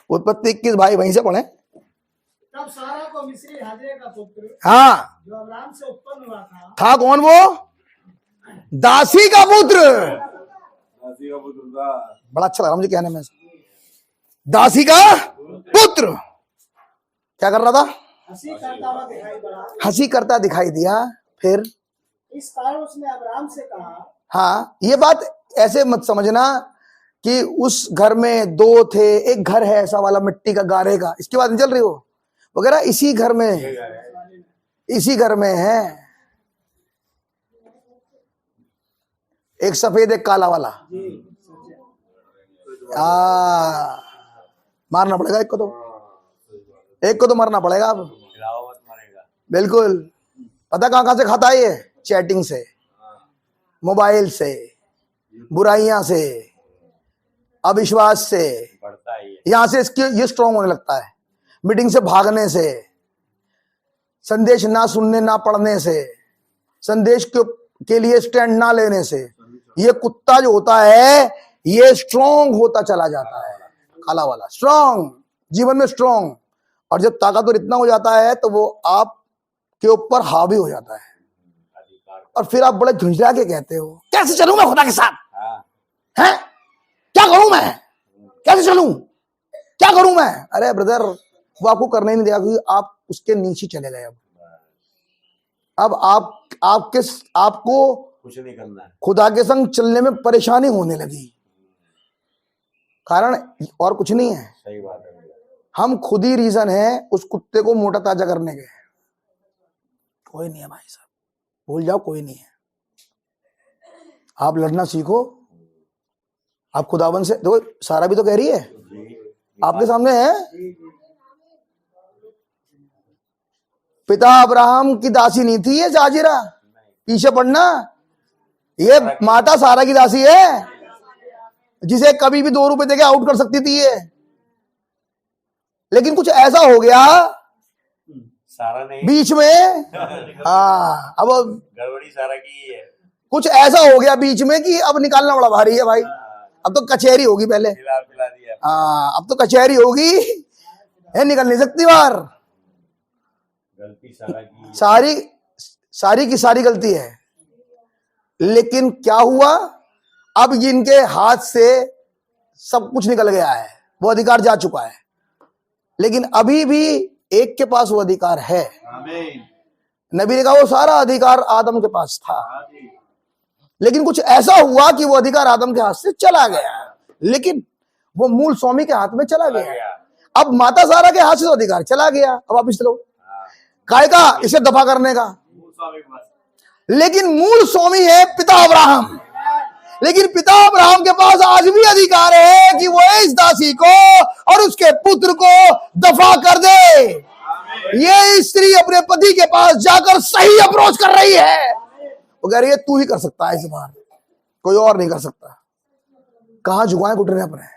उत्पत्ति 21 भाई वहीं से पढ़े। तब सारा को मिस्री हाजिरे का पुत्र हाँ, जो अब्राहम से उत्पन्न हुआ था कौन वो? दासी का पुत्र। दासी का पुत्र था। बड़ा अच्छा लगा मुझे कहने में। दासी का पुत्र क्या कर रहा था? हंसी करता हुआ दिखाई पड़ा। हंसी करता दिखाई दिया। फिर इस कारण उसने अब्राहम से कहा। हाँ, ये बात ऐसे मत समझना कि उस घर में दो थे, एक घर है ऐसा वाला मिट्टी का गारे का, इसकी बात नहीं चल रही हो वगैरह। इसी घर में, इसी घर में है एक सफेद एक काला वाला। मारना पड़ेगा एक को तो मारना पड़ेगा अब। बिल्कुल। पता कहां से खाता है ये? चैटिंग से, मोबाइल से, बुराइयां से, अविश्वास से, यहां से इसके ये स्ट्रांग होने लगता है। मीटिंग से भागने से, संदेश ना सुनने ना पढ़ने से, संदेश के लिए स्टैंड ना लेने से, ये कुत्ता जो होता है ये स्ट्रांग होता चला जाता है। काला वाला स्ट्रांग, जीवन में स्ट्रांग। और जब ताकतवर इतना हो जाता है तो वो आप के ऊपर हावी हो जाता है। और फिर आप बड़े झुंझला के कहते हो कैसे चलूं मैं खुदा के साथ? हैं? क्या करूं मैं? कैसे चलूं? क्या करूं मैं? अरे ब्रदर, वो आपको करने ही नहीं देगा क्योंकि आप उसके नीचे चले गए। अब आपको कुछ नहीं करना है। खुदा के संग चलने में परेशानी होने लगी। कारण और कुछ नहीं है। सही बात है। हम खुद ही रीजन है उस कुत्ते को मोटा ताजा करने के। कोई नहीं है भाई साहब, भूल जाओ, कोई नहीं है। आप लड़ना सीखो। आप खुदावन से देखो, सारा भी तो कह रही है आपके सामने है। पिता अब्राहम की दासी नहीं थी ये जाजिरा, पीछे पढ़ना। ये माता सारा की दासी है जिसे कभी भी 2 रुपए देके आउट कर सकती थी ये। लेकिन कुछ ऐसा हो गया सारा नहीं बीच में। हाँ, अब गड़बड़ी सारा की है। कुछ ऐसा हो गया बीच में कि अब निकालना बड़ा भारी है भाई। अब तो कचहरी होगी पहले। पिला दिया। हाँ, अब तो कचहरी होगी, ये निकल नहीं सकती बाहर। गलती सारा की, सारी की सारी गलती है। लेकिन क्या हुआ? अब इनके हाथ से सब कुछ निकल गया है, वो अधिकार जा चुका है। लेकिन अभी भी एक के पास वो अधिकार है। नबी ने कहा वो सारा अधिकार आदम के पास था। लेकिन कुछ ऐसा हुआ कि वो अधिकार आदम के हाथ से चला गया, लेकिन वो मूल स्वामी के हाथ में चला गया। अब माता सारा के हाथ से तो अधिकार चला गया। अब आप इस लोग काय का इसे दफा करने का। लेकिन मूल स्वामी है पिता अब्राहम। लेकिन पिता अब्राहम के पास आज भी अधिकार है कि वो इस दासी को और उसके पुत्र को दफा कर दे। ये स्त्री अपने पति के पास जाकर सही अप्रोच कर रही है। वो कह रही है तू ही कर सकता है इस बार, कोई और नहीं कर सकता। कहां झुकाएं घुटने अपने?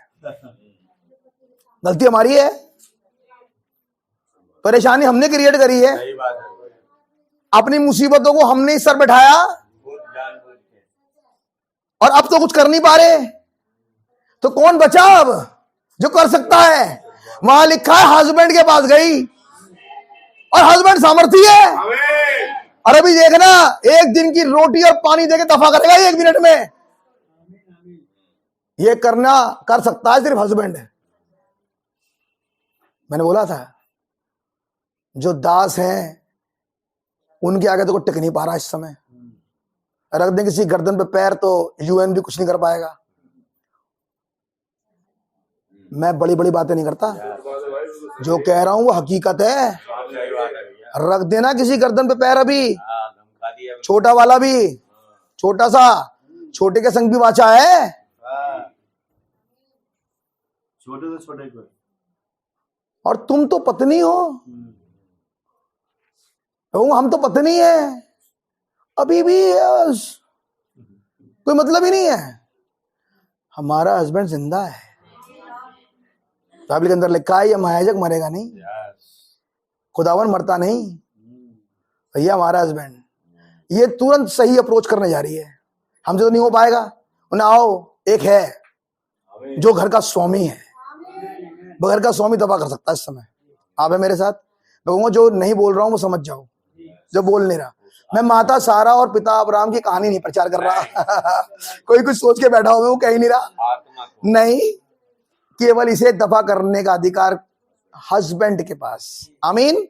गलती हमारी है, परेशानी हमने क्रिएट करी है। सही बात है। अपनी मुसीबतों को हमने ही सर बैठाया और अब तो कुछ कर नहीं पा रहे। तो कौन बचा अब जो कर सकता है? वहां लिखा है हस्बैंड के पास गई और हस्बैंड सामर्थी है। और अभी देखना, एक दिन की रोटी और पानी देके दफा करेगा 1 मिनट में। ये करना कर सकता है सिर्फ हस्बैंड। मैंने बोला था जो दास हैं उनके आगे तो कोई टिक नहीं पा रहा इस समय। रख दें किसी गर्दन पे पैर तो यूएन भी कुछ नहीं कर पाएगा। मैं बड़ी बड़ी बातें नहीं करता, जो कह रहा हूं वो हकीकत है। रख देना किसी गर्दन पे पैर, अभी छोटा वाला भी छोटा सा, छोटे के संग भी वाचा है। हाँ। छोटे से छोटे को। और तुम तो पत्नी हो, हम तो पत्नी है, अभी भी कोई मतलब ही नहीं है। हमारा हस्बैंड जिंदा है, बाइबल के अंदर लिखा है, ये महायाजक मरेगा नहीं, खुदावन मरता नहीं। भैया हमारा हस्बैंड ये तुरंत सही अप्रोच करने जा रही है। हमसे तो नहीं हो पाएगा, उन्हें आओ, एक है जो घर का स्वामी है, वो घर का स्वामी दफा कर सकता है इस समय। आप है मेरे साथ? मैं कहूंगा जो नहीं बोल रहा हूं वो समझ जाओ, जो बोल नहीं रहा। मैं माता सारा और पिता अब्राहम की कहानी नहीं प्रचार कर रहा कोई कुछ सोच के बैठा हुआ वो कह ही नहीं रहा, नहीं, केवल इसे दफा करने का अधिकार हस्बैंड के पास। आमीन।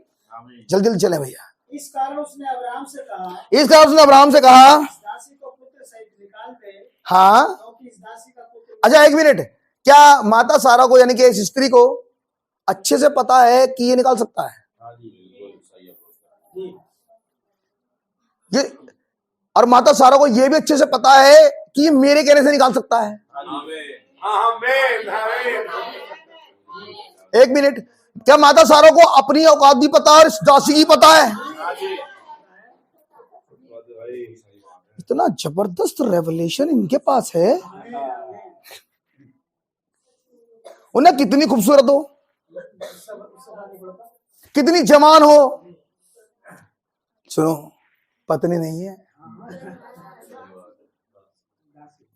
जल्दी जल्दी चले भैया। इस कारण उसने अब्राहम से कहा, इस कारण उसने अब्राहम से कहा, इस दासी को पुत्र सहित निकाल दे, हाँ। क्योंकि इस दासी का पुत्र। अच्छा एक मिनट, क्या माता सारा को यानी कि इस स्त्री को अच्छे से पता है कि ये निकाल सकता है? ये, और माता सारा को ये भी अच्छे से पता है कि ये मेरे कहने से निकाल सकता है। एक मिनट, क्या माता सारा को अपनी औकात भी पता है और इस दासी की पता है? इतना जबरदस्त रेवलेशन इनके पास है। उन्हें कितनी खूबसूरत हो, कितनी जवान हो, सुनो, पत्नी नहीं है,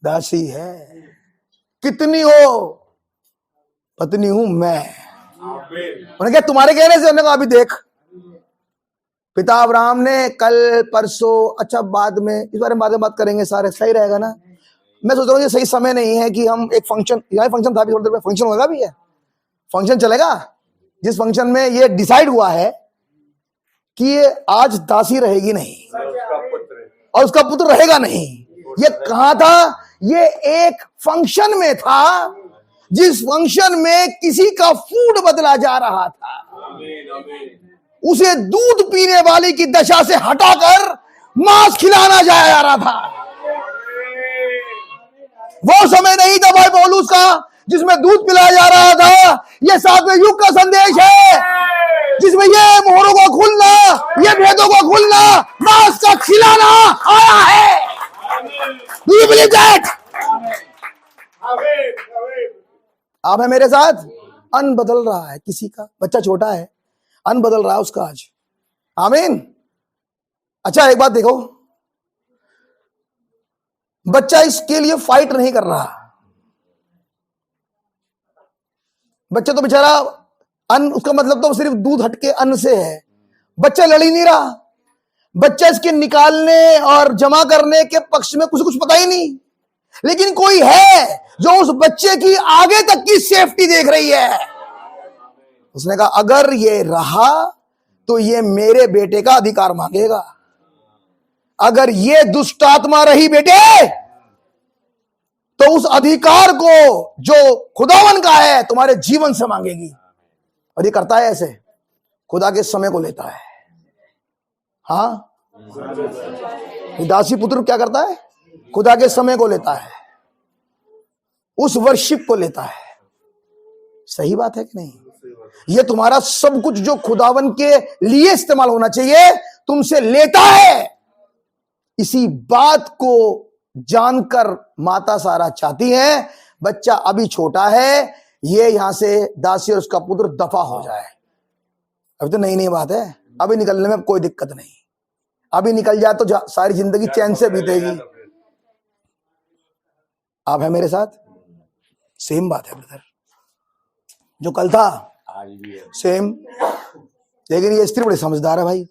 दासी है। कितनी हो? पत्नी हूं मैं। उन्हें क्या तुम्हारे कहने से? उन्होंने कहा अभी देख, पिता अब्राहम ने कल परसों, अच्छा बाद में इस बारे में बाद में बात करेंगे, सारे सही रहेगा ना? मैं सोच रहा हूँ ये सही समय नहीं है कि हम एक फंक्शन, यहाँ फंक्शन था, थोड़ी देर में फंक्शन होगा भी है, फंक्शन चलेगा जिस फंक्शन में ये डिसाइड हुआ है कि ये आज दासी रहेगी नहीं और उसका पुत्र रहेगा नहीं। ये कहां था? ये एक फंक्शन में था, जिस फंक्शन में किसी का फूड बदला जा रहा था। उसे दूध पीने वाली की दशा से हटाकर मांस खिलाना जा रहा था। वो समय नहीं था भाई पौलुस का जिसमें दूध पिलाया जा रहा था। ये 7वें युग का संदेश है जिसमें ये मोहरों का खुलना, ये भेदों का खुलना, मांस का खिलाना आया है। Do you believe that? आप है मेरे साथ? अन्न बदल रहा है, किसी का बच्चा छोटा है, अन्न बदल रहा है उसका आज। आमीन। अच्छा एक बात देखो, बच्चा इसके लिए फाइट नहीं कर रहा। बच्चा तो बेचारा अन्न, उसका मतलब तो सिर्फ दूध हटके अन्न से है। बच्चा लड़ ही नहीं रहा। बच्चा इसके निकालने और जमा करने के पक्ष में कुछ पता ही नहीं, लेकिन कोई है जो उस बच्चे की आगे तक की सेफ्टी देख रही है। उसने कहा अगर ये रहा तो ये मेरे बेटे का अधिकार मांगेगा। अगर ये दुष्ट आत्मा रही बेटे तो उस अधिकार को जो खुदावन का है तुम्हारे जीवन से मांगेगी। और ये करता है ऐसे, खुदा के समय को लेता है। हाँ, दासी पुत्र क्या करता है? खुदा के समय को लेता है, उस वर्शिप को लेता है। सही बात है कि नहीं? ये तुम्हारा सब कुछ जो खुदावन के लिए इस्तेमाल होना चाहिए तुमसे लेता है। इसी बात को जानकर माता सारा चाहती है बच्चा अभी छोटा है, ये यहां से दासी और उसका पुत्र दफा हो जाए। अभी तो नई नई बात है, अभी निकलने में कोई दिक्कत नहीं। अभी निकल जाए तो सारी जिंदगी चैन से बीतेगी। आप है मेरे साथ? सेम बात है ब्रदर, जो कल था सेम। लेकिन ये स्त्री बड़ी समझदार है भाई,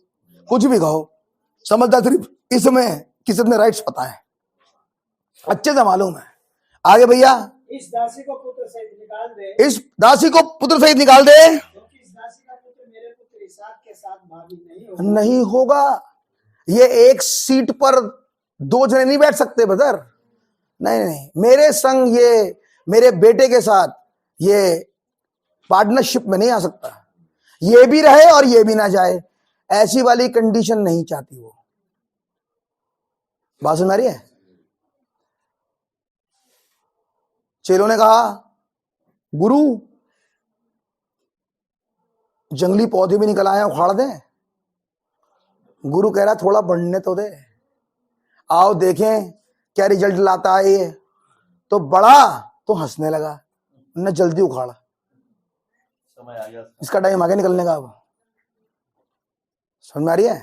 कुछ भी कहो समझदार। सिर्फ इसमें किसी में राइट्स पता है, अच्छे से मालूम है। आगे भैया, इस दासी को पुत्र सहित निकाल दे, इस दासी को पुत्र सहित निकाल दे, क्योंकि इस दासी का पुत्र मेरे पुत्र इसहाक के साथ भागी नहीं होगा। ये एक सीट पर दो जने नहीं बैठ सकते ब्रदर। नहीं नहीं, मेरे संग ये मेरे बेटे के साथ ये पार्टनरशिप में नहीं आ सकता। ये भी रहे और ये भी ना जाए, ऐसी वाली कंडीशन नहीं चाहती वो। बात सुन आ रही है? चेलों ने कहा गुरु जंगली पौधे भी निकल आए उखाड़ दें। गुरु कह रहा थोड़ा बढ़ने तो दे, आओ देखें क्या रिजल्ट लाता है ये। तो बड़ा तो हंसने लगा, न जल्दी उखाड़ा, समय आ गया। इसका टाइम आगे निकलने का। अब समझ में आ रही है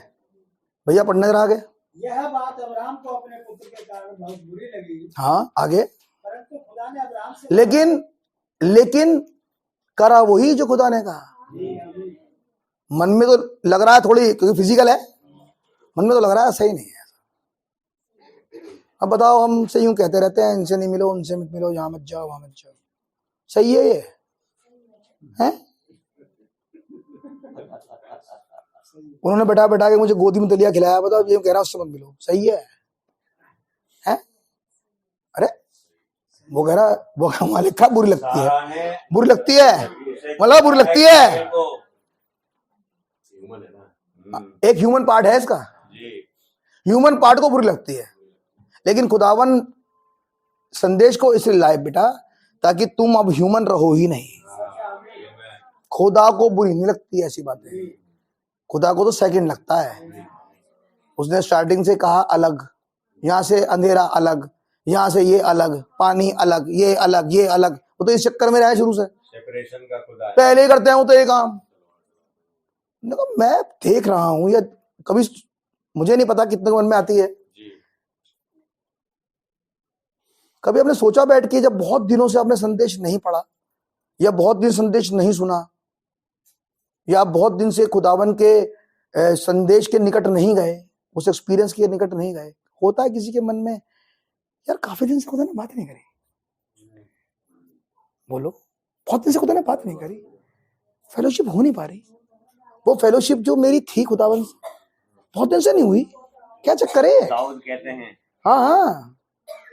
भैया? पढ़ने जरा आगे। यह बात अब्राहम को अपने पुत्र के कारण बहुत बुरी लगी। हाँ आगे। परंतु खुदा ने अब्राहम से लेकिन करा वही जो खुदा ने कहा। मन में तो लग रहा है थोड़ी, क्योंकि फिजिकल है, मन में तो लग रहा है सही नहीं है। अब बताओ, हमसे यूं कहते रहते हैं इनसे नहीं मिलो, उनसे मत मिलो, यहाँ मत जाओ, वहां मत जाओ। सही है ये? है? उन्होंने बैठा बैठा के मुझे गोदी में दलिया खिलाया, बताओ ये कह रहा उससे मत मिलो, सही है? हैं? अरे वो कह रहा, वो मालिक का बुरी लगती है, बुरी लगती है, मतलब बुरी लगती है। एक ह्यूमन पार्ट है इसका, ह्यूमन पार्ट को बुरी लगती है। लेकिन खुदावन संदेश को इसलिए लाए बेटा ताकि तुम अब ह्यूमन रहो ही नहीं। खुदा को बुरी नहीं लगती ऐसी बातें, खुदा को तो सेकंड लगता है। उसने स्टार्टिंग से कहा अलग, यहां से अंधेरा अलग, यहां से ये अलग, पानी अलग, ये अलग, ये अलग। वो तो इस चक्कर में रहा है शुरू से, सेपरेशन का खुदा है। पहले ही करते हैं वो तो ये काम। देखो मैं देख रहा हूं, या कभी मुझे नहीं पता कितने मन में आती है, कभी आपने सोचा बैठ के, जब बहुत दिनों से आपने संदेश नहीं पढ़ा, या बहुत दिन संदेश नहीं सुना, या आप बहुत दिन से खुदावन के संदेश के निकट नहीं गए, उस एक्सपीरियंस के निकट नहीं गए, होता है किसी के मन में यार काफी दिन से खुदा ने बात नहीं करी। बोलो, बहुत दिन से खुदा ने बात नहीं करी, फेलोशिप हो नहीं पा रही। वो फेलोशिप जो मेरी थी खुदावन से, बहुत दिन से नहीं हुई, क्या चक्कर है? दाऊद कहते हैं। हाँ हाँ,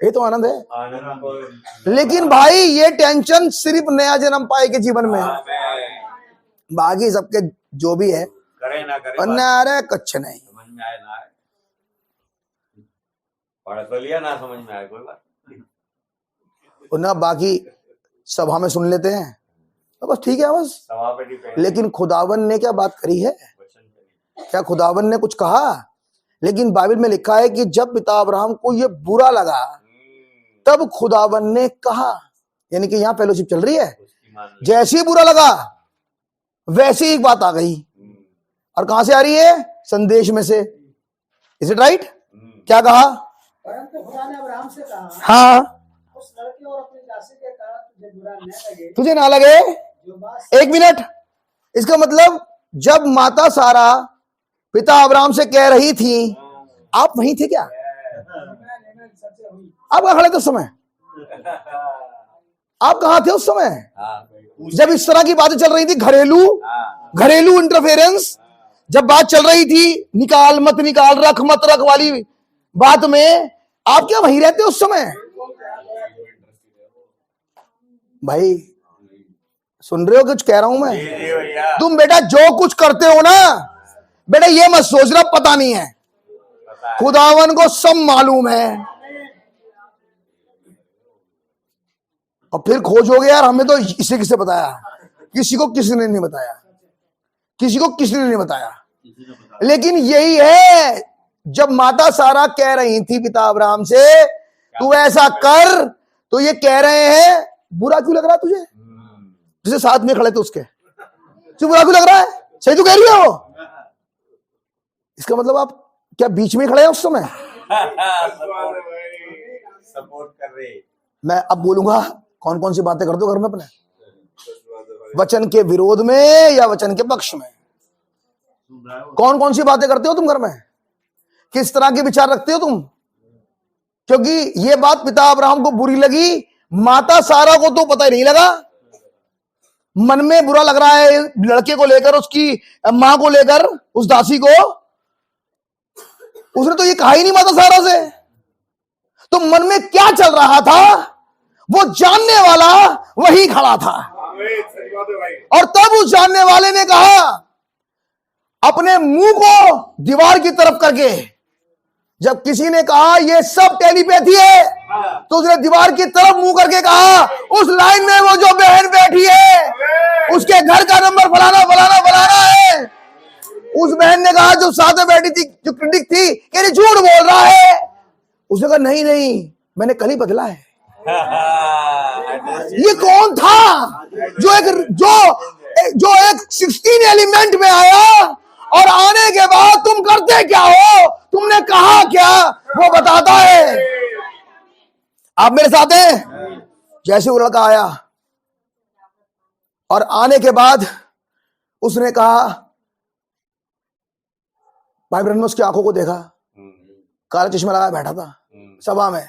ये तो आनंद है। आनंद। लेकिन भाई ये टेंशन सिर्फ नया जन्म पाए के जीवन में है, बाकी सबके जो भी है करे ना करे, वरना आ रहा है कच्छ नहीं। समझ में आए ना आए, पढ़ तो लिया, ना समझ में आए कोई बात और ना बाकी सभा में सुन लेते हैं तो बस ठीक है बस। सभा पे डिपेंड। लेकिन खुदावन ने क्या बात करी है? वचन पे। क्या खुदावन ने कुछ कहा? लेकिन बाइबल में लिखा है कि जब पिता अब्राहम को ये बुरा लगा तब खुदावन ने कहा, यानी कि यहाँ फेलोशिप चल रही है। उसकी मान ली। जैसे ही बुरा लगा वैसे ही एक बात आ गई, और कहां से आ रही है? संदेश में से। Is it right? क्या कहा? परंतु खुदा ने अब्राहम से कहा, हाँ, उस लड़के और अपनी दासी के कारण तुझे बुरा न लगे, तुझे ना लगे। जो बात एक मिनट, इसका मतलब जब माता सारा पिता अब्राहम से कह रही थी, आप वहीं थे क्या? सबसे हुई। आप कहाँ खड़े थे उस समय? आप कहाँ थे उस समय जब इस तरह की बातें चल रही थी? घरेलू इंटरफेरेंस जब बात चल रही थी, निकाल मत निकाल, रख मत रख वाली बात में, आप क्या वहीं रहते उस समय? भाई सुन रहे हो कुछ कह रहा हूं मैं? तुम बेटा जो कुछ करते हो ना बेटा, ये मत सोच रहा पता नहीं है, खुदावन को सब मालूम है। और फिर खोजोगे यार, हमें तो इसे किसे बताया, किसी को किसी ने नहीं बताया, किसी को किसी ने नहीं बताया। लेकिन यही है, जब माता सारा कह रही थी पिता अब्राहम से तू ऐसा कर, तो ये कह रहे हैं बुरा क्यों लग रहा है तुझे? जिसे साथ में खड़े थे उसके तुझे बुरा क्यों लग रहा है? सही तो कह रही है वो। इसका मतलब आप क्या बीच में खड़े हैं उस समय? सपोर्ट कर रहे। मैं अब बोलूंगा कौन कौन सी बातें करते हो घर में अपने, वचन के विरोध में या वचन के पक्ष में? कौन कौन सी बातें करते हो तुम घर में? किस तरह के विचार रखते हो तुम? क्योंकि ये बात पिता अब्राहम को बुरी लगी, माता सारा को तो पता ही नहीं लगा। मन में बुरा लग रहा है लड़के को लेकर, उसकी मां को लेकर, उस दासी को। उसने तो ये कहा ही नहीं माता सारा से। तो मन में क्या चल रहा था वो जानने वाला वही खड़ा था। सही बात है भाई। और तब उस जानने वाले ने कहा, अपने मुंह को दीवार की तरफ करके, जब किसी ने कहा ये सब टेलीपैथी है, तो उसने दीवार की तरफ मुंह करके कहा, उस लाइन में वो जो बहन बैठी है उसके घर का नंबर फलाना फलाना फलाना है। उस बहन ने कहा जो साथ में बैठी थी, जो क्रिटिक थी, कि ये झूठ बोल रहा है। उसने कहा नहीं नहीं, मैंने कल ही बदला है। ये कौन था जो एक 16 एलिमेंट में आया और आने के बाद तुम करते क्या हो, तुमने कहा क्या, वो बताता है। आप मेरे साथ हैं? जैसे वो लड़का आया और आने के बाद उसने कहा, भाई ब्रह्म उसकी आंखों को देखा, काला चश्मा लगाया बैठा था सभा में।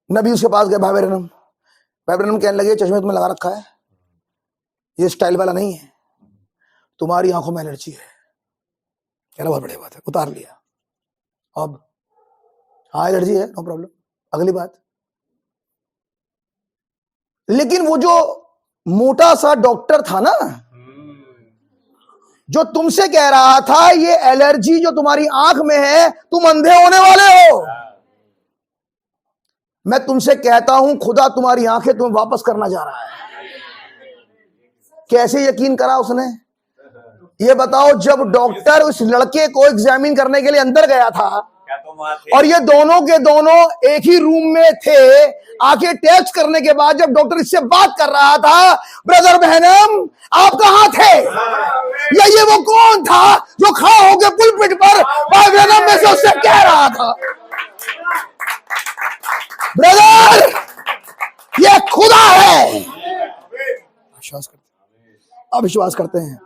नबी उसके पास गए, भाई ब्रह्म कहने लगे, चश्मे तुमने लगा रखा है, ये स्टाइल वाला नहीं है, तुम्हारी आंखों में एलर्जी है। कहना बहुत बड़ी बात है, उतार लिया। अब हाँ एलर्जी है, नो प्रॉब्लम, अगली बात। लेकिन वो जो मोटा सा डॉक्टर था ना, जो तुमसे कह रहा था ये एलर्जी जो तुम्हारी आंख में है, तुम अंधे होने वाले हो। मैं तुमसे कहता हूं खुदा तुम्हारी आंखें तुम्हें वापस करना जा रहा है। कैसे यकीन करा उसने? ये बताओ, जब डॉक्टर उस लड़के को एग्जामिन करने के लिए अंदर गया था और ये दोनों के दोनों एक ही रूम में थे, आके टेस्ट करने के बाद जब डॉक्टर इससे बात कर रहा था, ब्रदर बहनम आप कहां थे, या ये वो कौन था जो खड़ा होकर पुलपिट पर भाई बहनम में से उससे कह रहा था, ब्रदर ये खुदा है। विश्वास करते, अब विश्वास करते हैं,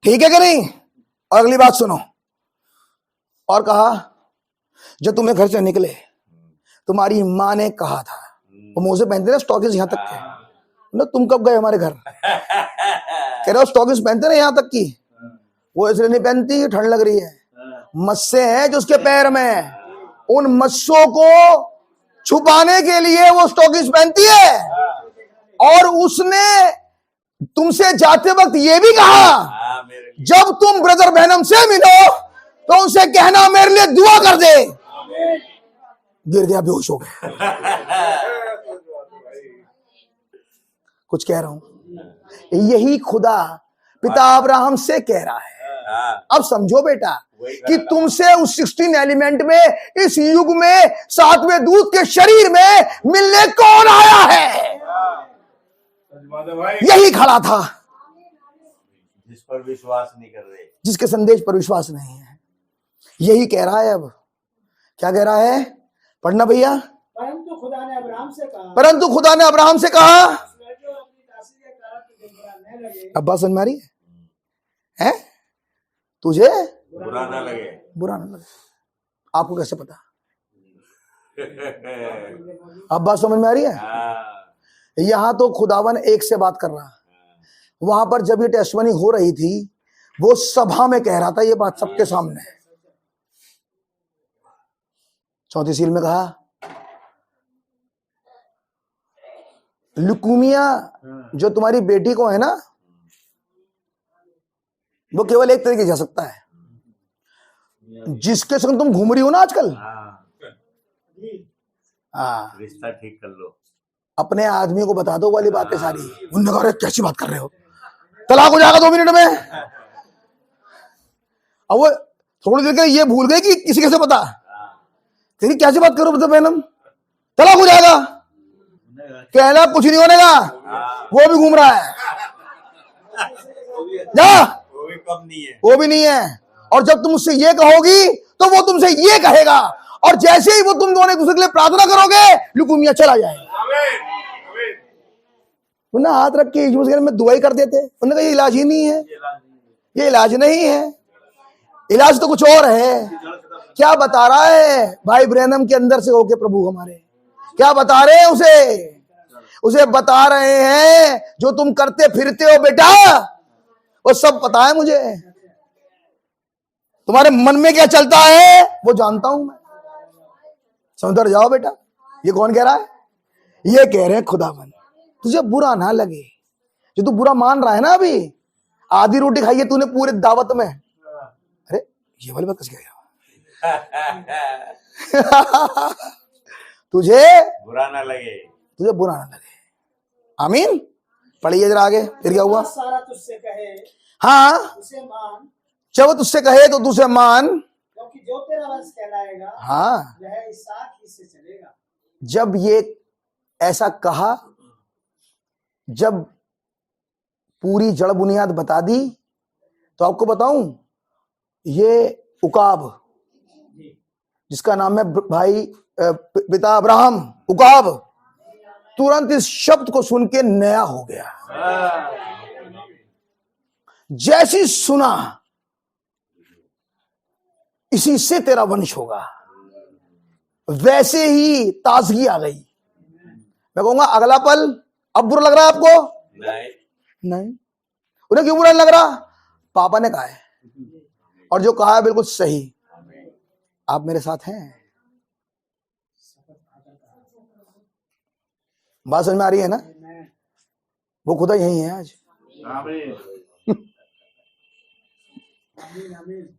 ठीक है कि नहीं? और अगली बात सुनो, और कहा जब तुम्हें घर से निकले तुम्हारी माँ ने कहा था, वो मोजे पहनते ना स्टॉकिस यहां तक थे ना, तुम कब गए हमारे घर? कह रहे हो स्टॉकिस पहनते ना यहां तक की, वो इसलिए नहीं पहनती, ठंड लग रही है। मस्से हैं जो उसके पैर में, उन मस्सों को छुपाने के लिए वो स्टॉकिस पहनती है। और उसने तुमसे जाते वक्त ये भी कहा, जब तुम ब्रदर बहनम से मिलो तो उनसे कहना मेरे लिए दुआ कर दे। गिर गया, बेहोश हो गया। कुछ कह रहा हूं, यही खुदा पिता अब्राहम से कह रहा है। अब समझो बेटा कि तुमसे उस 16 एलिमेंट में, इस युग में 7वें दूत के शरीर में मिलने कौन आया है? यही खड़ा था, जिस पर विश्वास नहीं कर रहे, जिसके संदेश पर विश्वास नहीं है। यही कह रहा है। अब क्या कह रहा है? पढ़ना भैया। परंतु खुदा ने अब्राहम से कहा, परंतु खुदा ने अब्राहम से कहा, अपनी दासी के कारण तुझे बुरा न लगे। अब बात समझ में आ रही है? तुझे बुरा ना लगे। बुरा न लगे। आपको कैसे पता? अब बात समझ में आ रही है? यहां तो खुदावन एक से बात कर रहा, वहां पर जब ये टेस्टमनी हो रही थी वो सभा में कह रहा था ये बात सबके सामने। चौथी सील में कहा, लुकुमिया जो तुम्हारी बेटी को है ना, वो केवल एक तरीके जा सकता है, जिसके संग तुम घूम रही हो ना आजकल। हाँ, रिश्ता ठीक कर लो, अपने आदमी को बता दो वाली बातें सारी। उन्होंने कहा कैसी बात कर रहे हो, तलाक हो जाएगा 2 मिनट में। अब वो थोड़ी देर के ये भूल गए कि किसी कैसे पता, तेरी कैसी बात करो मतलब बहनम, तलाक हो जाएगा। कहना कुछ नहीं होने का, वो भी घूम रहा है जा, वो भी कम नहीं है, वो भी नहीं है। और जब तुम उससे ये कहोगी तो वो तुमसे ये कहेगा, और जैसे ही वो तुम दोनों एक दूसरे के लिए प्रार्थना करोगे लुकुमिया चला जाएगा। उन्हें हाथ रख के यीशु मसीह में दुआई कर देते, उन्होंने कहा ये इलाज ही नहीं है, ये इलाज नहीं है, इलाज तो कुछ और है। क्या बता रहा है भाई ब्रैनम के अंदर से होके प्रभु हमारे, क्या बता रहे हैं उसे बता रहे हैं जो तुम करते फिरते हो बेटा, वो सब पता है मुझे। तुम्हारे मन में क्या चलता है वो जानता हूं मैं। समझ जाओ बेटा, ये कौन कह रहा है? ये कह रहे हैं खुदावन। तुझे बुरा ना लगे, जो तू बुरा मान रहा है ना, अभी आधी रोटी खाई है तूने पूरे दावत में। अरे ये वाली बात कैसे कह रहा है? तुझे बुरा ना लगे। बुरा ना लगे। आमीन। पढ़िए जरा आगे, फिर क्या हुआ? सारा तुझसे कहे हाँ, उसे मान, जब तुझसे कहे तो तुझे मान, क्योंकि जो तेरा वंश कहलाएगा हाँ। वह इसहाक ही से चलेगा। जब ये ऐसा कहा, जब पूरी जड़ बुनियाद बता दी, तो आपको बताऊं, ये उकाब, जिसका नाम है भाई पिता अब्राहम, उकाब तुरंत इस शब्द को सुन के नया हो गया। जैसी सुना, इसी से तेरा वंश होगा, वैसे ही ताजगी आ गई। मैं कहूंगा अगला पल अब बुरा लग रहा है आपको? नहीं। उन्हें क्यों बुरा नहीं लग रहा? पापा ने कहा है, और जो कहा है बिल्कुल सही। आप मेरे साथ हैं? बात समझ में आ रही है ना? वो खुदा यही है आज।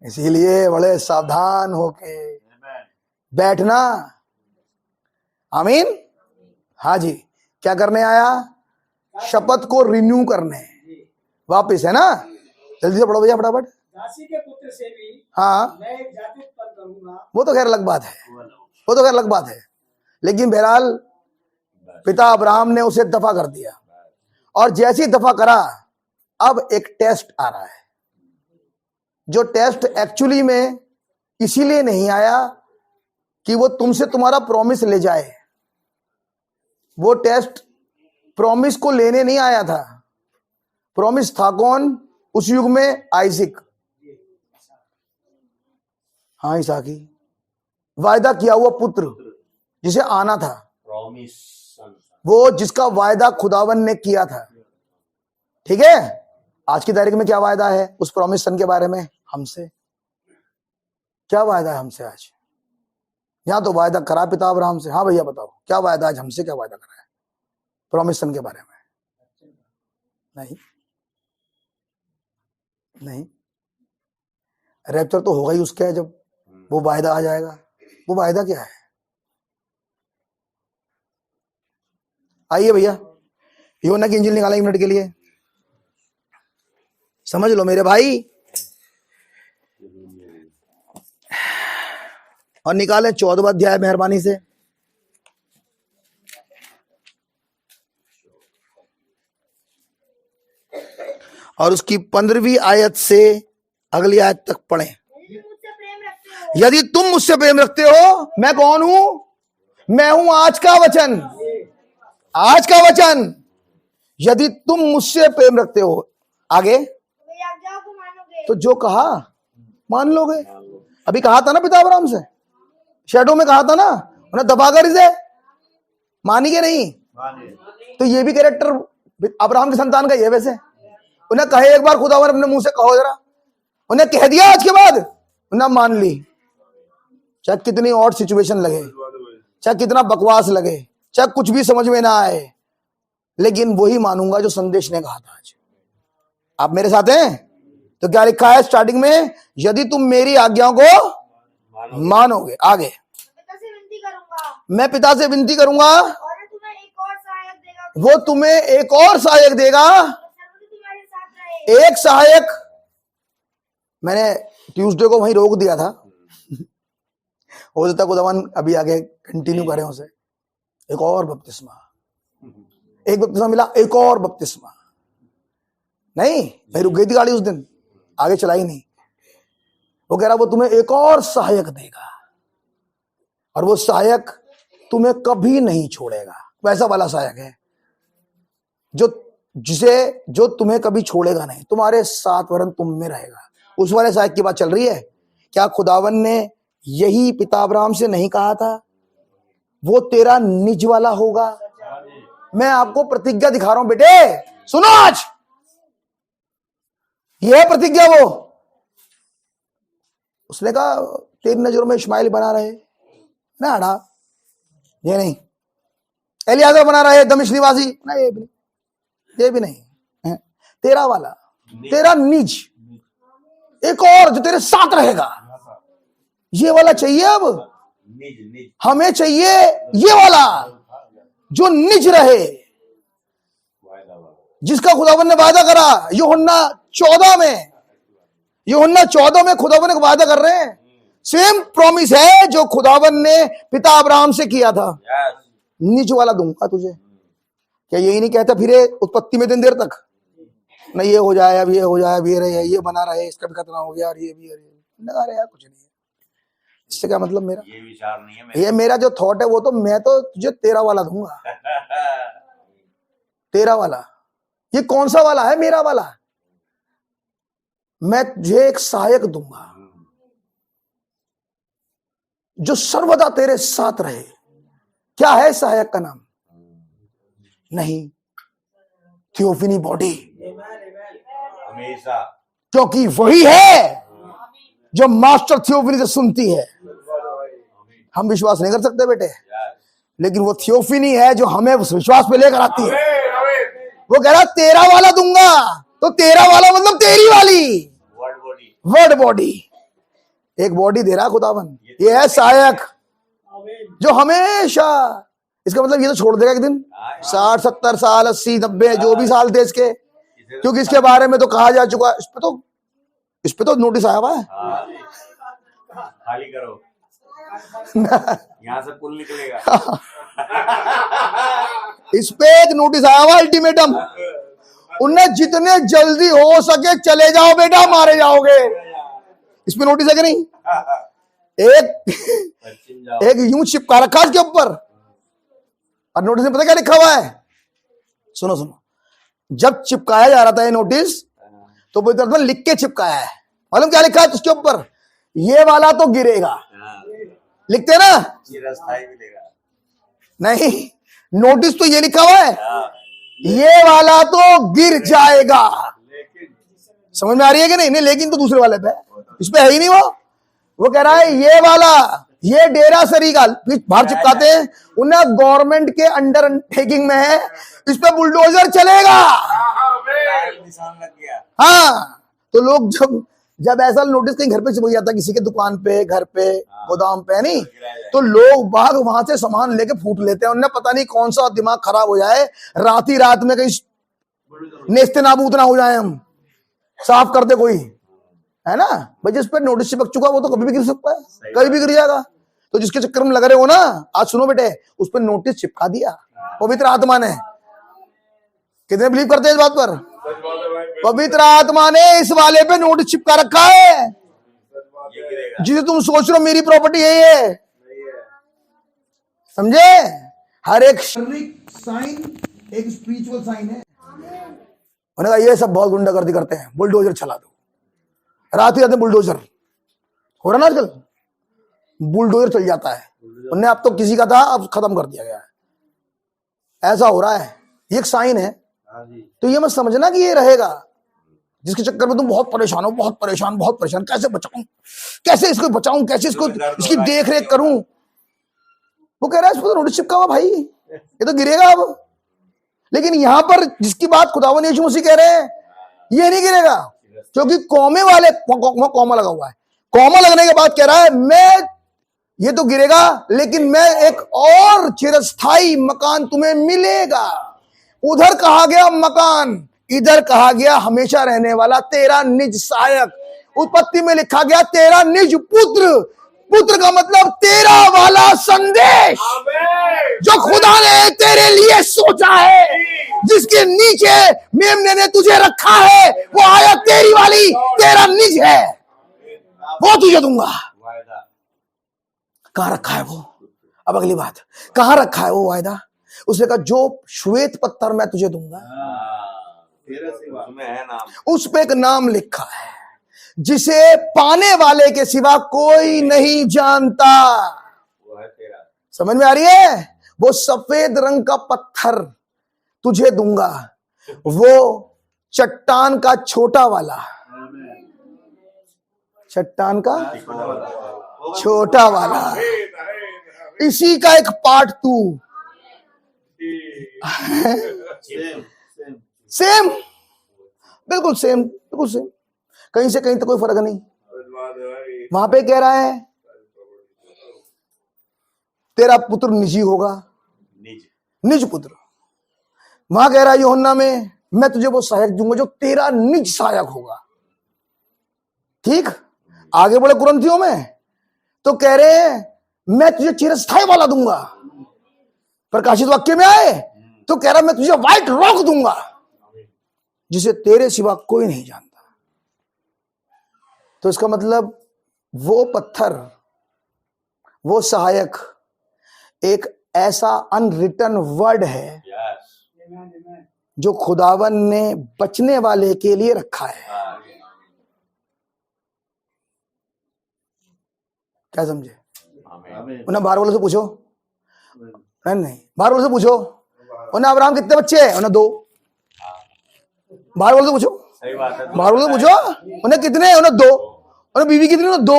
इसीलिए बड़े सावधान होके बैठना। आमीन। हाँ जी। क्या करने आया? शपथ को रिन्यू करने वापिस, है ना? जल्दी से पढ़ो भैया फटाफट। दासी के पुत्र से भी हाँ, मैं एक जाति उत्पन्न करूंगा। वो तो खैर अलग बात है, वो तो खैर अलग बात है। लेकिन बहरहाल पिता अब्राहम ने उसे दफा कर दिया, और जैसे ही दफा करा, अब एक टेस्ट आ रहा है, जो टेस्ट एक्चुअली में इसीलिए नहीं आया कि वो तुमसे तुम्हारा प्रॉमिस ले जाए। वो टेस्ट प्रॉमिस को लेने नहीं आया था। प्रॉमिस था कौन उस युग में? आइजिक। हाँ, इसहाकी, वायदा किया हुआ पुत्र जिसे आना था, प्रॉमिस, वो जिसका वायदा खुदावन ने किया था। ठीक है, आज की तारीख में क्या वायदा है उस प्रॉमिस सन के बारे में? हमसे क्या वायदा है हमसे आज? यहां तो वायदा करा पिता अब्राहम से। हाँ भैया बताओ, क्या वायदा आज हमसे, क्या वायदा करा है प्रॉमिस सन के बारे में? नहीं, नहीं। रैप्चर तो होगा ही उसका है, जब वो वायदा आ जाएगा। वो वायदा क्या है? आइए भैया, यूहन्ना की इंजील निकालें 1 मिनट के लिए, समझ लो मेरे भाई, और निकालें 14वां अध्याय मेहरबानी से। और उसकी 15वीं आयत से अगली आयत तक पढ़ें। यदि तुम मुझसे प्रेम रखते हो, मैं कौन हूं? मैं हूं आज का वचन, आज का वचन। यदि तुम मुझसे प्रेम रखते हो, आगे तो जो कहा मान लोगे। अभी कहा था ना पिता अब्राहम से, शैडो में कहा था ना, उन्हें दबाकर इसे मानी के नहीं। तो ये भी कैरेक्टर अब्राहम की संतान का ये वैसे। उन्हें कहे एक बार खुदावन अपने मुंह से कहो जरा, उन्हें कह दिया, आज के बाद उन्हें मान ली। चाहे कितनी और सिचुएशन लगे, चाहे कितना बकवास लगे, चाहे कुछ भी समझ में ना आए, लेकिन वही मानूंगा जो संदेश ने कहा था आज। आप मेरे साथ हैं? तो क्या लिखा है स्टार्टिंग में? यदि तुम मेरी आज्ञाओं को मानोगे। आगे, मैं पिता से विनती करूंगा, वो तुम्हें एक और सहायक देगा। एक सहायक, मैंने ट्यूसडे को वहीं रोक दिया था, हो सकता खुदावन अभी आगे कंटिन्यू करें उसे। एक और बपतिस्मा, एक बपतिस्मा मिला, एक और बपतिस्मा नहीं। भाई रुक गई थी गाड़ी उस दिन, आगे चलाई नहीं। वो कह रहा वो तुम्हें एक और सहायक देगा, और वो सहायक तुम्हें कभी नहीं छोड़ेगा। वैसा वाला सहायक है जो तुम्हें कभी छोड़ेगा नहीं, तुम्हारे साथ वरन तुम में रहेगा। उस वाले सहायक की बात चल रही है। क्या खुदावन ने यही पिता अब्राहम से नहीं कहा था? वो तेरा निज वाला होगा। मैं आपको प्रतिज्ञा दिखा रहा हूं बेटे, सुनो आज, यह है प्रतिज्ञा। वो उसने कहा तेरी नजरों में इश्माइल बना रहे ना, हटा ये नहीं। एलियाजर बना रहे दमिश्क निवासी ना, ये भी नहीं है। तेरा वाला, तेरा निज, एक और जो तेरे साथ रहेगा, ये वाला चाहिए अब निज निज हमें चाहिए, ये वाला जो निज रहे, वायदा वाला। जिसका खुदावन ने वादा करा। यूहन्ना 14 में खुदावन ने वादा कर रहे हैं। सेम प्रॉमिस है जो खुदावन ने पिता अब्राहम से किया था, यस निज वाला दूंगा तुझे। क्या यही नहीं कहता फिर उत्पत्ति में दिन देर तक, न ये हो जाए, अब ये हो जाए, अब ये रहे, ये बना रहे, इसका भी खतरा हो गया, और ये भी लगा रहे यार, कुछ नहीं है। इससे क्या मतलब मेरा, ये विचार नहीं है मेरा। ये मेरा जो थॉट है वो तो मैं तो तुझे तेरा वाला दूंगा। तेरा वाला, ये कौन सा वाला है? मेरा वाला। मैं तुझे एक सहायक दूंगा जो सर्वदा तेरे साथ रहे। क्या है सहायक का नाम? नहीं, थियोफनी बॉडी, हमेशा क्योंकि वही है जो मास्टर थियोफनी से सुनती है। हम विश्वास नहीं कर सकते बेटे, लेकिन वो थियोफनी है जो हमें उस विश्वास पे लेकर आती है। वो कह रहा तेरा वाला दूंगा, तो तेरा वाला मतलब तेरी वाली वर्ड बॉडी। वर्ड बॉडी, एक बॉडी दे रहा खुदावन। ये है सहायक जो हमेशा, इसका मतलब ये तो छोड़ देगा एक दिन, 60 70 साल 80 90 जो भी साल थे इसके, क्योंकि इसके बारे में तो कहा जा चुका। इस पे तो नोटिस आया हुआ है। खाली करो, यहाँ से पुल निकलेगा। इस पे एक नोटिस आया हुआ, अल्टीमेटम। उन्हें जितने जल्दी हो सके चले जाओ बेटा, मारे जाओगे। इसमें नोटिस है कि नहीं? एक यूं चिपका रखा इसके ऊपर, और नोटिस में पता क्या लिखा हुआ है? सुनो सुनो, जब चिपकाया जा रहा था ये नोटिस, तो वो इधर लिख के चिपकाया है। मालूम क्या लिखा है उसके ऊपर? ये वाला तो गिरेगा। लिखते ना? चिरस्थायी मिलेगा। नहीं, नोटिस तो ये लिखा हुआ है, ये वाला तो गिर जाएगा। समझ में आ रही है कि नहीं? नहीं, लेकिन तो दूसरे वाले पे, इस पे है ही नहीं। वो कह रहा है ये वाला, ये डेरा सरी का बाहर चिपकाते हैं, उन्हें गवर्नमेंट के अंडर टेकिंग में है, इस पे बुलडोजर चलेगा। निशान लग गया। हाँ, तो लोग जब ऐसा नोटिस कहीं घर पे चिपक जाता, किसी के दुकान पे, घर पे, गोदाम पे, नहीं, तो लोग बाग वहां से सामान लेके फूट लेते हैं। उन्हें पता नहीं कौन सा दिमाग खराब हो जाए, रात ही रात में कहीं नेस्ते नाबूद ना हो जाए, हम साफ कर दे कोई, है ना भाई। जिस पे नोटिस चिपक चुका वो तो कभी भी गिर सकता है, कभी भी गिर जाएगा। तो जिसके चक्कर में लग रहे हो ना, आज सुनो बेटे, उस पर नोटिस चिपका दिया पवित्र आत्मा ने। कितने बिलीव करते हैं इस बात पर? पवित्र आत्मा ने इस वाले पे नोटिस चिपका रखा है। जिसे तुम सोच रहे हो मेरी प्रॉपर्टी यही है, समझे? हर एक शारीरिक साइन एक स्पिरिचुअल साइन है। उन्होंने कहा ये सब बहुत गुंडागर्दी करते हैं, बुलडोजर चला दो। रात ही रात में बुलडोजर हो रहा ना आजकल, बुलडोजर चल जाता है। उन्हें अब तो किसी का था, अब खत्म कर दिया गया है। ऐसा हो रहा है, ये एक साइन है। तो ये मत समझना कि ये रहेगा, जिसके चक्कर में तुम बहुत परेशान हो, बहुत परेशान, कैसे बचाऊं, कैसे इसको बचाऊं, कैसे इसको इसकी देख रेख करूं। वो कह रहा है इस पर तो नोटिस चिपका हुआ भाई, ये तो गिरेगा अब। लेकिन यहां पर जिसकी बात खुदावन यीशु मसीह कह रहे हैं, ये नहीं गिरेगा, क्योंकि कौमे वाले कौमा लगा हुआ है। कौमा लगने के बाद कह रहा है मैं, ये तो गिरेगा लेकिन मैं एक और चिरस्थाई मकान तुम्हें मिलेगा। उधर कहा गया मकान, इधर कहा गया हमेशा रहने वाला तेरा निज सहायक। उत्पत्ति में लिखा गया तेरा निज पुत्र। पुत्र का मतलब तेरा वाला संदेश जो खुदा ने तेरे लिए सोचा है, जिसके नीचे मेमने ने तुझे रखा है, वो आया तेरी वाली, तेरा निज है, वो तुझे दूंगा। कहां रखा है वो? अब अगली बात, कहां रखा है वो वायदा? उसने कहा जो श्वेत पत्थर मैं तुझे दूंगा, उस पे एक नाम लिखा है जिसे पाने वाले के सिवा कोई नहीं जानता। वो है तेरा। समझ में आ रही है? वो सफेद रंग का पत्थर तुझे दूंगा, वो चट्टान का छोटा वाला, चट्टान का छोटा वाला, इसी का एक पार्ट तू। सेम, बिल्कुल सेम, बिल्कुल सेम, कहीं से कहीं तो कोई फर्क नहीं। वहां पे कह रहा है तेरा पुत्र निजी होगा, निज निज पुत्र। वहां कह रहा है यूहन्ना में, मैं तुझे वो सहायक दूंगा जो तेरा निज सहायक होगा। ठीक, आगे बढ़े कुरिन्थियों में तो कह रहे हैं मैं तुझे चिरस्थाई वाला दूंगा। प्रकाशित वाक्य में आए तो कह रहा मैं तुझे व्हाइट रॉक दूंगा जिसे तेरे सिवा कोई नहीं जानता। तो इसका मतलब वो पत्थर, वो सहायक एक ऐसा अनरिटन वर्ड है यस जो खुदावन ने बचने वाले के लिए रखा है। क्या समझे? आमीन उन्हें बाहर वालों से पूछो, नहीं बाहर वालों से पूछो, उन्हें अब्राहम कितने बच्चे हैं? उन्हें 2। बाहर वालों से पूछो, सही बात है बाहर वालों से पूछो उन्हें कितने हैं? उन्हें 2। उन्हें बीवी कितनी? उन्हें 2।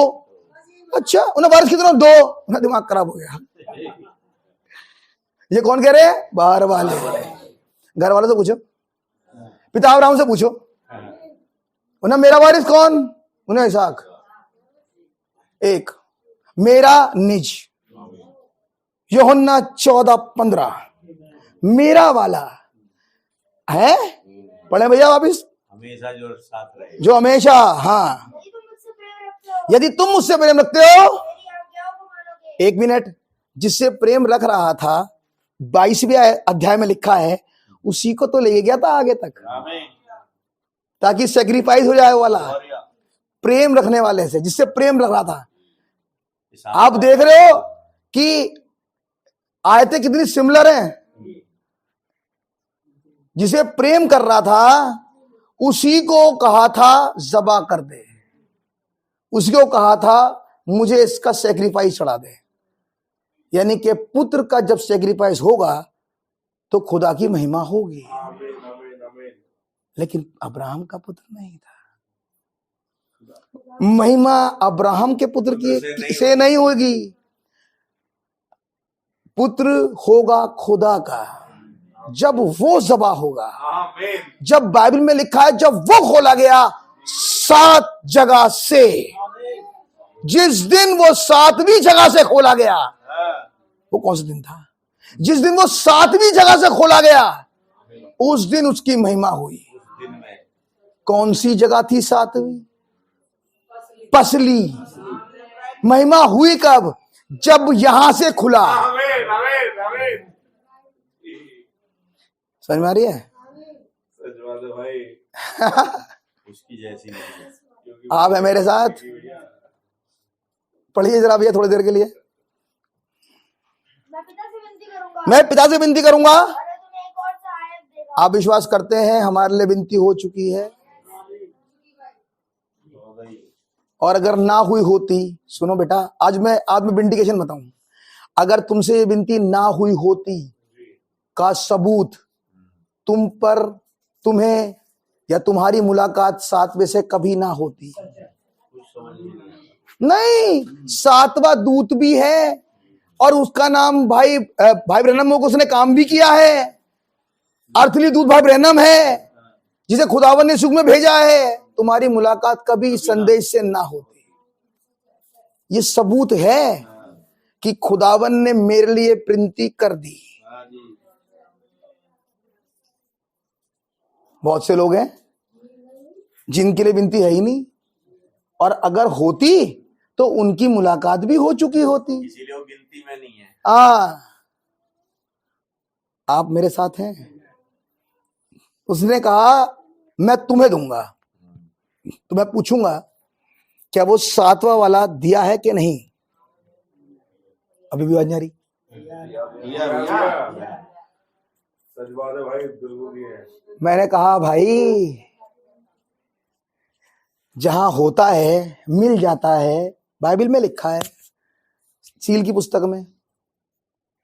अच्छा, उन्हें वारिस कितने? 2। उन्हें दिमाग खराब हो गया। ये कौन कह रहे हैं? बाहर वाले। घर वालों से पूछो, पिता अब्राहम से पूछो, उन्हें मेरा वारिस कौन? उन्हें इसहाक। 1 मेरा निज, यूहन्ना 14:15 मेरा वाला है। पढ़े भैया वापिस, हमेशा जो साथ रहे। जो हमेशा, हाँ, यदि तुम मुझसे प्रेम रखते हो, यदि तुम मुझसे प्रेम रखते हो, मेरी आज्ञाओं को मानोगे। 1 मिनट, जिससे प्रेम रख रहा था 22वें अध्याय में लिखा है, उसी को तो ले गया था आगे तक आमीन ताकि सेक्रीफाइस हो जाए वाला। ग्लोरिया प्रेम रखने वाले से, जिससे प्रेम रख रहा था। इसहाक आप देख रहे हो कि आयतें कितनी सिमिलर हैं। जिसे प्रेम कर रहा था उसी को कहा था ज़बा कर दे, उसी को कहा था मुझे इसका सेक्रीफाइस चढ़ा दे। यानी कि पुत्र का जब सेक्रीफाइस होगा तो खुदा की महिमा होगी। लेकिन अब्राहम का पुत्र नहीं था। महिमा अब्राहम के पुत्र की से नहीं होगी, पुत्र होगा खुदा का जब वो ज़बा होगा। आमीन जब बाइबल में लिखा है जब वो खोला गया 7 जगह से, जिस दिन वो 7वीं जगह से खोला गया, वो कौन सा दिन था? जिस दिन वो 7वीं जगह से खोला गया उस दिन उसकी महिमा हुई। दिन में कौन सी जगह थी 7वीं? पसली। महिमा हुई कब? जब यहां से खुला। आमीन आमीन आमीन समझ में आ रही है? सच बात है भाई। उसकी जैसी नहीं। क्योंकि आप है मेरे साथ, पढ़िए जरा भैया थोड़ी देर के लिए। मैं पिता से विनती करूंगा, मैं पिता से विनती करूंगा, और वह तुम्हें एक और सहायक देगा। आप विश्वास करते हैं हमारे लिए विनती हो चुकी है, हो गई और अगर ना हुई होती, सुनो बेटा, आज मैं विंडिकेशन बताऊं, अगर तुमसे ये विनती ना हुई होती का सबूत तुम पर, तुम्हें या तुम्हारी मुलाकात 7वें से कभी ना होती। कुछ समझ नहीं आया। नहीं, 7वां दूत भी है और उसका नाम भाई ब्रैनम को उसने काम भी किया है। अर्थली दूत भाई ब्रैनम है जिसे खुदावन ने सुख में भेजा है। तुम्हारी मुलाकात कभी इस संदेश से ना होती। ये सबूत है कि खुदावन ने मेरे लिए विनती कर दी। हाँ जी बहुत से लोग हैं जिनके लिए विनती है ही नहीं, और अगर होती तो उनकी मुलाकात भी हो चुकी होती। इसीलिए वो गिनती में नहीं है। आप मेरे साथ हैं। उसने कहा मैं तुम्हें दूंगा, तो मैं पूछूंगा क्या वो 7वां वाला दिया है कि नहीं? अभी भी आवाज नहीं आ रही? सच बात है भाई, बिल्कुल ही है। मैंने कहा भाई जहां होता है मिल जाता है। बाइबल में लिखा है, सील की पुस्तक में,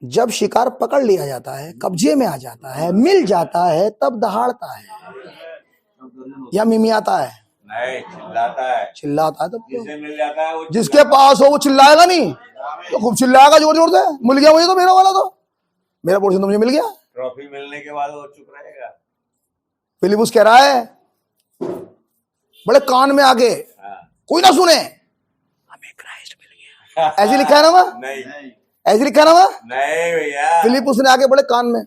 जब शिकार पकड़ लिया जाता है, कब्जे में आ जाता है, मिल जाता है, तब दहाड़ता है या मिमियाता है? नहीं, चिल्लाता है। चिल्लाता है। तब जिसे मिल जाता है वो जिसके पास हो वो चिल्लाएगा नहीं, तो खूब चिल्लाएगा जोर जोर से, मिल गया मुझे तो, मेरा वाला तो, मेरा पोर्शन तो मुझे मिल गया। ट्रॉफी मिलने के बाद वो चुप रहेगा। फिलिपुस कह रहा है बड़े कान में आके, हाँ। कोई ना सुने, हमें क्राइस्ट मिल गया। ऐसे लिखा है ना वहाँ? नहीं ऐसे लिखा ना वहां? नहीं भैया, फिलिपुस ने आगे बढ़े कान में,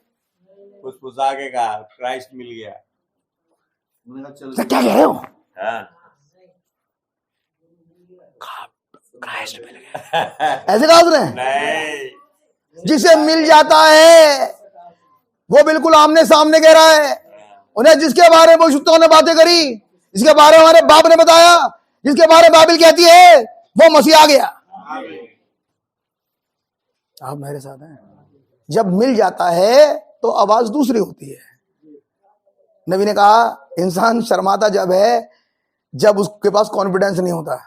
फुसफुसा के कहा क्राइस्ट मिल गया। तो क्या कह रहे हो? हाँ। क्राइस्ट मिल गया, ऐसे कहा उसने? नहीं, जिसे मिल जाता है वो बिल्कुल आमने सामने कह रहा है। उन्हें जिसके बारे में भविष्यवक्ताओं ने बातें करी, जिसके बारे में हमारे बाप ने बताया, जिसके बारे में बाइबल कहती है, वो मसीह आ गया। आप मेरे साथ हैं? जब मिल जाता है तो आवाज दूसरी होती है। नबी ने कहा इंसान शर्माता जब है जब उसके पास कॉन्फिडेंस नहीं होता,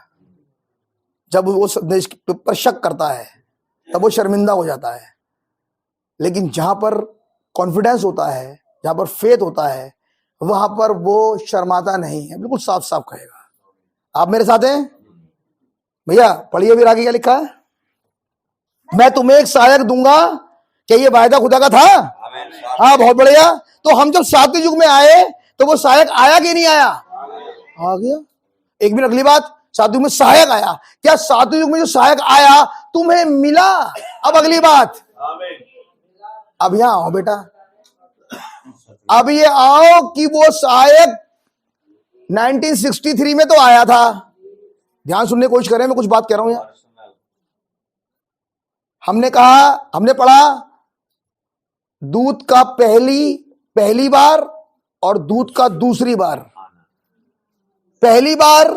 जब वो संदेश पर शक करता है तब वो शर्मिंदा हो जाता है। लेकिन जहां पर कॉन्फिडेंस होता है, जहां पर फेथ होता है, वहां पर वो शर्माता नहीं है, बिल्कुल साफ साफ कहेगा। आप मेरे साथ हैं भैया? पढ़िए फिर आगे क्या लिखा है। मैं तुम्हें एक सहायक दूंगा। क्या ये वायदा खुदा का था? हाँ, बहुत बढ़िया। तो हम जब सातवें युग में आए तो वो सहायक आया कि नहीं आया? आ गया। एक मिनट, अगली बात, सातवें युग में सहायक आया। क्या सातवें युग में जो सहायक आया तुम्हें मिला? अब अगली बात, अब यहां आओ बेटा, अब ये आओ कि वो सहायक 1963 में तो आया था। ध्यान सुनने की कोशिश करें, मैं कुछ बात कह रहा हूं यार। हमने कहा, हमने पढ़ा दूत का पहली बार और दूत का दूसरी बार। पहली बार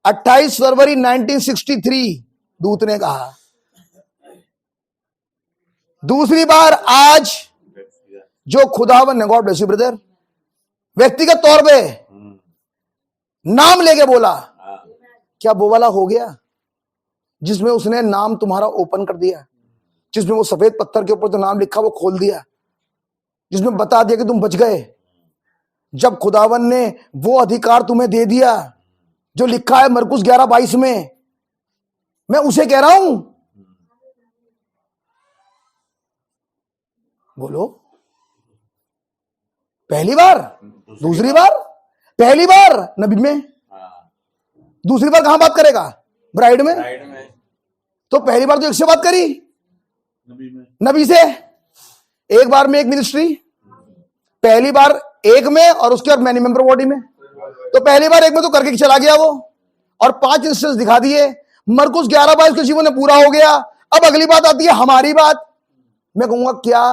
28 फरवरी 1963 दूत ने कहा, दूसरी बार आज जो खुदावन ने, गॉड ब्लेस यू ब्रदर, व्यक्तिगत तौर पे नाम लेके बोला, क्या वो वाला हो गया जिसमें उसने नाम तुम्हारा ओपन कर दिया, जिसमें वो सफेद पत्थर के ऊपर जो नाम लिखा वो खोल दिया, जिसमें बता दिया कि तुम बच गए? जब खुदावन ने वो अधिकार तुम्हें दे दिया जो लिखा है मरकुस 11:22 में, मैं उसे कह रहा हूं। बोलो, पहली बार, दूसरी बार? पहली बार नबी में, दूसरी बार कहां बात करेगा? ब्राइड में। तो पहली बार तो एक से बात करी, नबी से। एक बार में एक मिनिस्ट्री, पहली बार एक में और उसके बाद मैनी मेंबर बॉडी में। तो पहली बार एक में तो करके चला गया वो, और 5 इंस्टेंस दिखा दिए। मरकुस 11:22 के जीवन में पूरा हो गया। अब अगली बात आती है हमारी बात। मैं कहूंगा क्या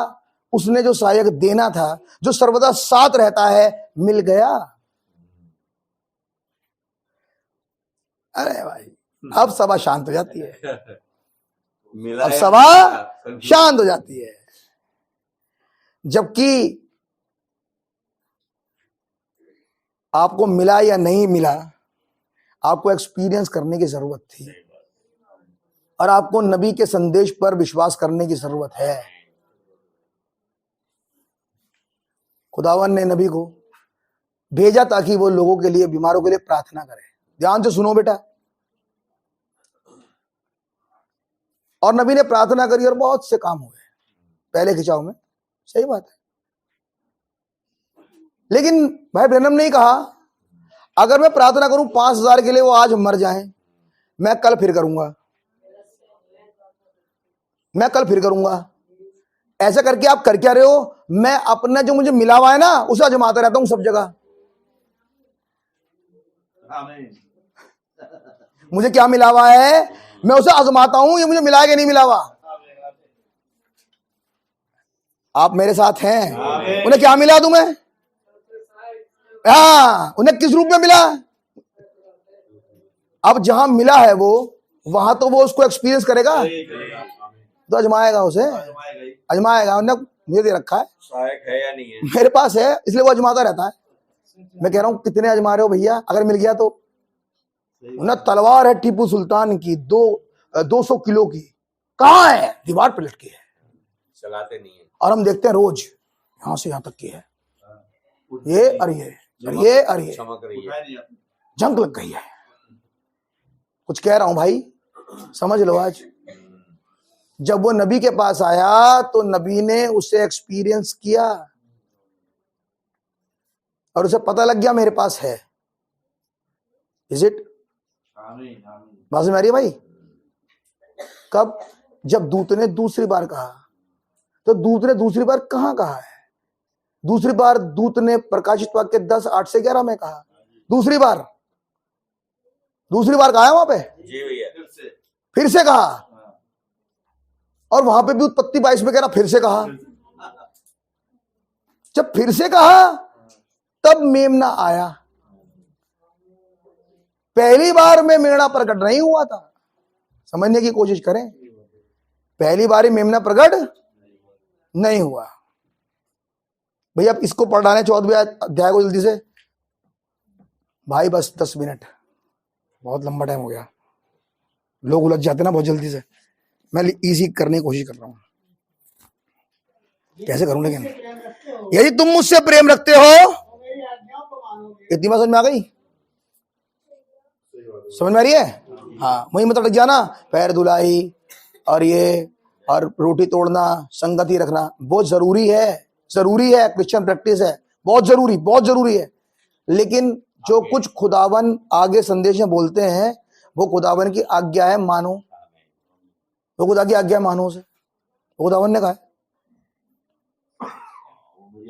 उसने जो सहायक देना था, जो सर्वदा साथ रहता है, मिल गया? अरे भाई, अब सभा शांत हो जाती है, अब सभा शांत हो जाती है। जबकि आपको मिला या नहीं मिला, आपको एक्सपीरियंस करने की जरूरत थी, और आपको नबी के संदेश पर विश्वास करने की जरूरत है। खुदावन ने नबी को भेजा ताकि वो लोगों के लिए, बीमारों के लिए प्रार्थना करे। ध्यान से सुनो बेटा। और नबी ने प्रार्थना करी और बहुत से काम हुए पहले खिंचाव में, सही बात है। लेकिन भाई ब्रैनम ने कहा अगर मैं प्रार्थना करूं 5000 के लिए, वो आज मर जाएं, मैं कल फिर करूंगा, मैं कल फिर करूंगा। ऐसा करके आप कर क्या रहे हो? मैं अपना जो मुझे मिला हुआ है ना, उसे आजमाता रहता हूं सब जगह। मुझे क्या मिला हुआ है, मैं उसे आजमाता हूं, ये मुझे मिला है कि नहीं मिला हुआ। आप मेरे साथ हैं? उन्हें क्या मिला तुम्हें? हाँ, उन्हें किस रूप में मिला? अब जहां मिला है वो, वहां तो वो उसको एक्सपीरियंस करेगा, तो अजमाएगा, उसे अजमाएगा। उन्हें मुझे दे रखा है, सहायक है या नहीं है, मेरे पास है, इसलिए वो अजमाता रहता है। मैं कह रहा हूं कितने अजमा रहे हो भैया? अगर मिल गया तो। उन्हें तलवार है टीपू सुल्तान की, 200 किलो की, कहाँ है? दीवार पे लटकी है, चलाते नहीं है। और हम देखते हैं रोज यहां से यहां तक की है, ये और ये और ये और ये, चमक रही है, जंग लग गई है। कुछ कह रहा हूं भाई, समझ लो। आज जब वो नबी के पास आया तो नबी ने उसे एक्सपीरियंस किया और उसे पता लग गया मेरे पास है। Is it? बात में आ रही है भाई? कब? जब दूत ने दूसरी बार कहा, तो दूत ने दूसरी बार कहां कहा है? दूसरी बार दूत ने प्रकाशित वाक्य 10:8-11 में कहा। दूसरी बार कहा है वहां पे, जी भैया। फिर से कहा, और वहां पे भी उत्पत्ति 22 में कह रहा फिर से कहा। जब फिर से कहा तब मेमना आया। पहली बार में मेमना प्रकट नहीं हुआ था। समझने की कोशिश करें, पहली बार ही मेमना प्रकट नहीं हुआ। भैया आप इसको पढ़ डालें 14वें अध्याय को जल्दी से भाई, बस 10 मिनट, बहुत लंबा टाइम हो गया, लोग उलझ जाते ना बहुत जल्दी से। मैं इजी करने की कोशिश कर रहा हूं, कैसे करूं लेकिन। प्रेम रखते हो यदि तुम मुझसे प्रेम रखते हो, तो मेरी आज्ञाओं को मानोगे। इतनी बात समझ में आ गई? समझ में आ रही है? हाँ, वही मतलब लग जाना, पैर धुलाई और ये और रोटी तोड़ना, संगति रखना बहुत जरूरी है, जरूरी है, क्रिश्चियन प्रैक्टिस है, बहुत जरूरी है। लेकिन जो कुछ खुदावन आगे संदेश में बोलते हैं वो खुदावन की आज्ञा है, मानो। वो खुदा की आज्ञा मानो से, वो खुदावन ने कहा है।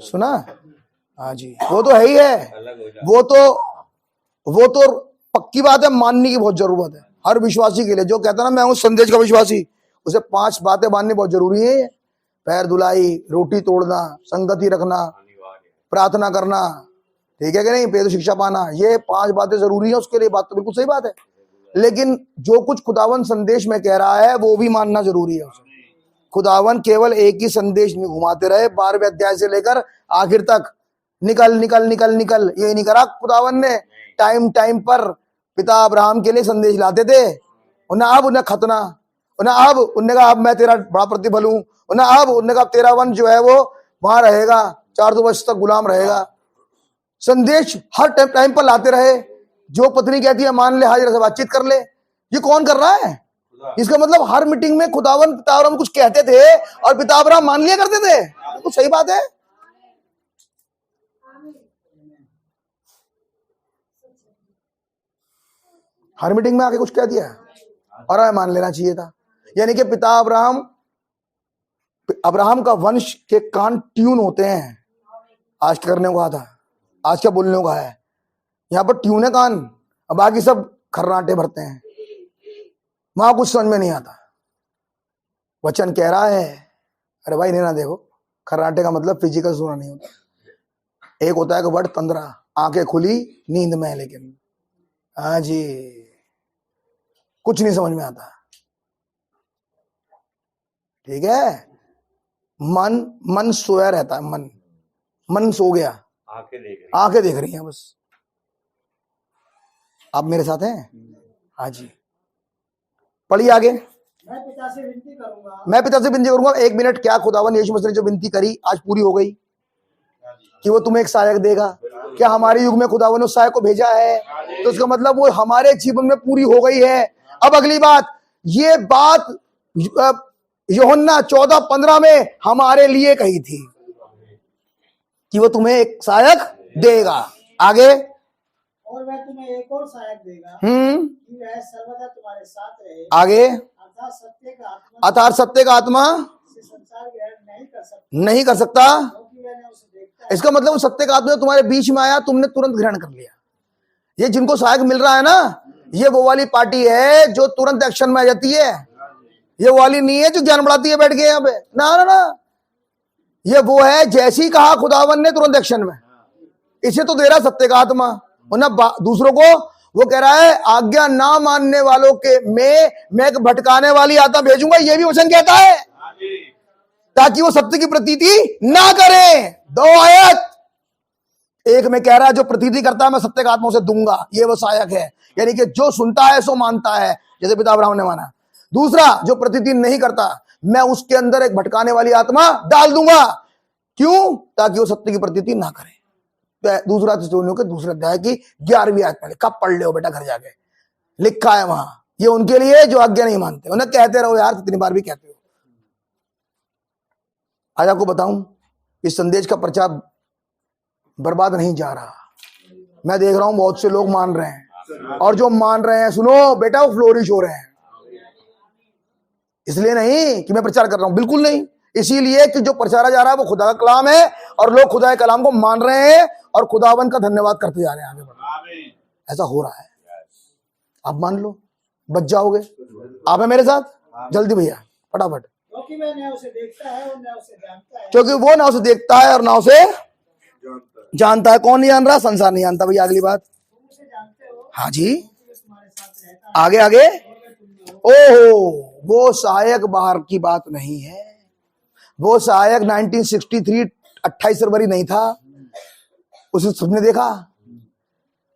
सुना? हाँ जी, वो तो है ही है, वो तो पक्की बात है, मानने की बहुत जरूरत है हर विश्वासी के लिए। जो कहता है ना मैं हूं संदेश का विश्वासी, उसे 5 बातें माननी बहुत जरूरी है। पैर धुलाई, रोटी तोड़ना, संगति रखना, प्रार्थना करना, ठीक है कि नहीं, पेद शिक्षा पाना, ये 5 बातें जरूरी है उसके लिए। बात तो बिल्कुल सही बात है, लेकिन जो कुछ खुदावन संदेश में कह रहा है वो भी मानना जरूरी है उसे। खुदावन केवल एक ही संदेश नहीं घुमाते रहे 12वें अध्याय से लेकर आखिर तक, निकल निकल निकल निकल, ये नहीं करा खुदावन ने। टाइम टाइम पर पिता अब्राहम के लिए संदेश लाते थे, उन्हें अब उन्हें खतना, उन्हें अब उन्हें कहा अब मैं तेरा बड़ा प्रतिफल हूं, उन्हें अब उन्हें कहा तेरा वंश जो है वो वहां रहेगा, 400 वर्ष तक गुलाम रहेगा। संदेश हर टाइम पर लाते रहे। जो पत्नी कहती है मान ले, हाजिर से बातचीत कर ले, ये कौन कर रहा है? इसका मतलब हर मीटिंग में खुदावन पिता अब्राहम कुछ कहते थे और पिता अब्राहम मान लिया करते थे। तो सही बात है। हर मीटिंग में आके कुछ कह दिया और हमें मान लेना चाहिए था। यानी कि पिता अब्राहम का वंश के कान ट्यून होते हैं। आज क्या करने को कहा था, आज क्या बोलने को कहा है, यहाँ पर ट्यून है कान, अब बाकी सब खर्राटे भरते हैं, वहां कुछ समझ में नहीं आता। वचन कह रहा है, अरे भाई नहीं ना देखो, खर्राटे का मतलब फिजिकल सुना नहीं होता। एक होता है कि वर्ड 15, आंखें खुली नींद में, लेकिन हाँ जी कुछ नहीं समझ में आता। ठीक है, मन सोया रहता है, मन सो गया, आंखें देख रही हैं बस। आप मेरे साथ हैं? हाँ जी, पढ़िए आगे। मैं पिता से विनती करूंगा। 1 मिनट, क्या खुदावन यीशु मसीह ने जो विनती करी आज पूरी हो गई कि वो तुम्हें एक सहायक देगा? क्या हमारे युग में खुदावन ने उस सहायक को भेजा है? तो उसका मतलब वो हमारे जीवन में पूरी हो गई है। अब अगली बात, ये बात यूहन्ना 14:15 में हमारे लिए कही थी कि वो तुम्हें एक सहायक देगा। आगे, और वह तुम्हें एक और सहायक देगा कि वह सर्वदा तुम्हारे साथ रहे। आगे, अर्थात सत्य का आत्मा से संसार ग्रहण नहीं कर सकता, क्योंकि वह उसे देखता है। इसका मतलब उस सत्य का आत्मा तुम्हारे बीच में आया, तुमने तुरंत ग्रहण कर लिया। ये जिनको सहायक मिल रहा है ना, ये वो वाली पार्टी है जो तुरंत एक्शन में आ जाती है। ये वाली नहीं है जो ज्ञान बढ़ाती है बैठ के यहाँ पे, ना ना ना, ये वो है जैसे ही कहा खुदावन ने तुरंत एक्शन में। इसे तो दे रहा सत्य का आत्मा, और ना दूसरों को वो कह रहा है आज्ञा ना मानने वालों के मैं एक भटकाने वाली आत्मा भेजूंगा। ये भी वचन कहता है ताकि वो सत्य की प्रतीति ना करें। 2 आयत, एक में कह रहा है जो प्रतीति करता है मैं सत्य का आत्मा उसे दूंगा, ये वो सहायक है, यानी कि जो सुनता है सो मानता है, जैसे पिता अब्राहम ने माना। दूसरा, जो प्रतीति नहीं करता मैं उसके अंदर एक भटकाने वाली आत्मा डाल दूंगा। क्यों? ताकि वो सत्य की प्रतीति ना करे। दूसरा के दूसरे अध्याय की 11वीं आयत में लिखा, पढ़ ले बेटा घर जाके, लिखा है वहां। ये उनके लिए जो आज्ञा नहीं मानते, उन्हें कहते रहो यार, कितनी बार भी कहते हो। आज आपको बताऊं, इस संदेश का प्रचार बर्बाद नहीं जा रहा। मैं देख रहा हूं बहुत से लोग मान रहे हैं, और जो मान रहे हैं सुनो बेटा वो फ्लोरिश हो रहे हैं। इसलिए नहीं कि मैं प्रचार कर रहा हूं, बिल्कुल नहीं। इसीलिए कि जो प्रचारा जा रहा है वो खुदा का कलाम है और लोग खुदा के कलाम को मान रहे हैं और खुदावन का धन्यवाद करते जा रहे हैं, आगे बढ़ रहे हैं। ऐसा हो रहा है, आप मान लो, बच जाओगे। आप है मेरे साथ? जल्दी भैया, फटाफट। क्योंकि मैं ना उसे देखता है और ना उसे जानता है। क्योंकि वो ना उसे देखता है और ना उसे जानता है। कौन नहीं जान रहा? संसार नहीं जानता। भैया अगली बात। तुम उसे जानते हो हाँ जी, क्योंकि वो तुम्हारे साथ रहता है आगे आगे। और मैं तुम में हूं। ओहो, वो सहायक बाहर की बात नहीं है। वो सहायक 1963 28 फरवरी नहीं था, उसे सबने देखा।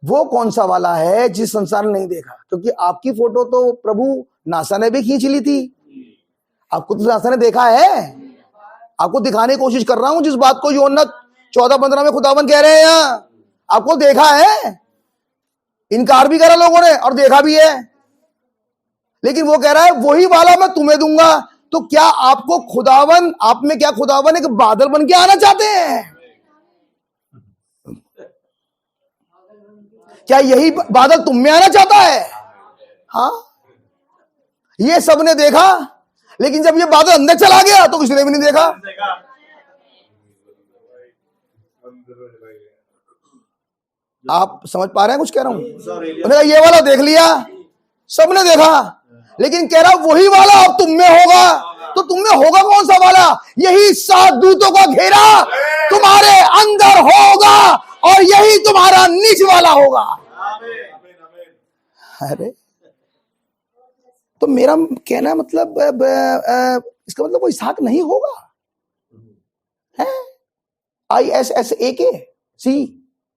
वो कौन सा वाला है जिस संसार ने नहीं देखा? क्योंकि आपकी फोटो तो प्रभु नासा ने भी खींच ली थी, आपको तो नासा ने देखा है। आपको दिखाने की कोशिश कर रहा हूं जिस बात को यूहन्ना 14:15 में खुदावन कह रहे हैं यहां, आपको देखा है। इनकार भी करा लोगों ने और देखा भी है, लेकिन वो कह रहा है वही वाला मैं तुम्हें दूंगा। तो क्या आपको खुदावन, आप में क्या खुदावन एक बादल बन के आना चाहते हैं? क्या यही बादल तुम में आना चाहता है? हाँ, ये सबने देखा, लेकिन जब ये बादल अंदर चला गया तो किसी ने भी नहीं देखा। आप समझ पा रहे हैं कुछ कह रहा हूं? उन्होंने कहा ये वाला देख लिया, सबने देखा, लेकिन कह रहा वही वाला अब तुम में होगा। तो तुम में होगा कौन सा वाला? यही 7 दूतों का घेरा तुम्हारे अंदर होगा और यही तुम्हारा नीच वाला होगा। अरे तो मेरा कहना मतलब इसका मतलब वो इसहाक नहीं होगा, है? ISSAK सी,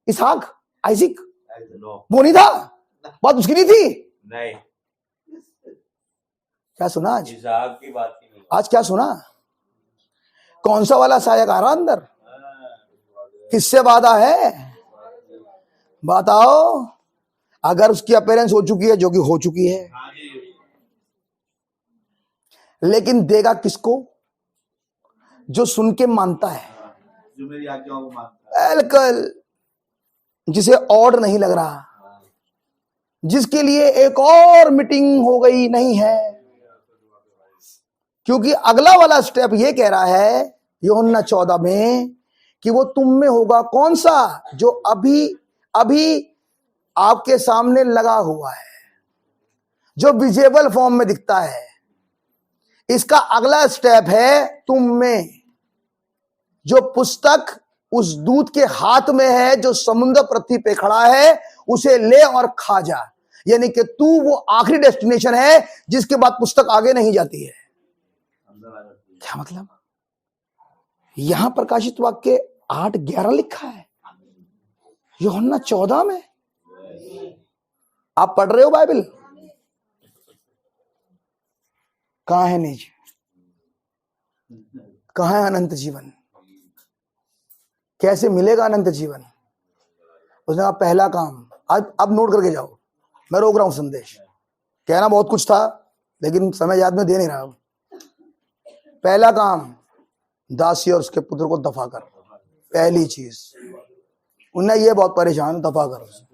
इसहाक, आइजिक, वो नहीं था, बात उसकी नहीं थी। नहीं, क्या सुना आज? इसहाक की बात ही नहीं। आज क्या सुना? कौन सा वाला सहायक आ रहा अंदर? किससे वादा है? बताओ। अगर उसकी अपीयरेंस हो चुकी है, जो कि हो चुकी है, लेकिन देगा किसको? जो सुन के मानता है, जो मेरी आज्ञाओं को मानता है। बिल्कुल, जिसे और नहीं लग रहा, जिसके लिए एक और मीटिंग हो गई नहीं है, क्योंकि अगला वाला स्टेप ये कह रहा है यूहन्ना 14 में कि वो तुम में होगा। कौन सा? जो अभी अभी आपके सामने लगा हुआ है, जो विजिबल फॉर्म में दिखता है। इसका अगला स्टेप है तुम में। जो पुस्तक उस दूत के हाथ में है जो समुद्र पृथ्वी पे खड़ा है, उसे ले और खा जा। यानी कि तू वो आखिरी डेस्टिनेशन है जिसके बाद पुस्तक आगे नहीं जाती है। क्या मतलब? यहां प्रकाशित वाक्य 8:11 लिखा है, यूहन्ना 14 में। आप पढ़ रहे हो बाइबल? कहां है निज? कहां है अनंत जीवन? कैसे मिलेगा अनंत जीवन? उसने कहा पहला काम, आज अब नोट करके जाओ, मैं रोक रहा हूं संदेश, कहना बहुत कुछ था लेकिन समय याद में दे नहीं रहा। पहला काम, दासी और उसके पुत्र को दफा कर। पहली चीज, उन्हें ये बहुत परेशान, दफा कर उसे।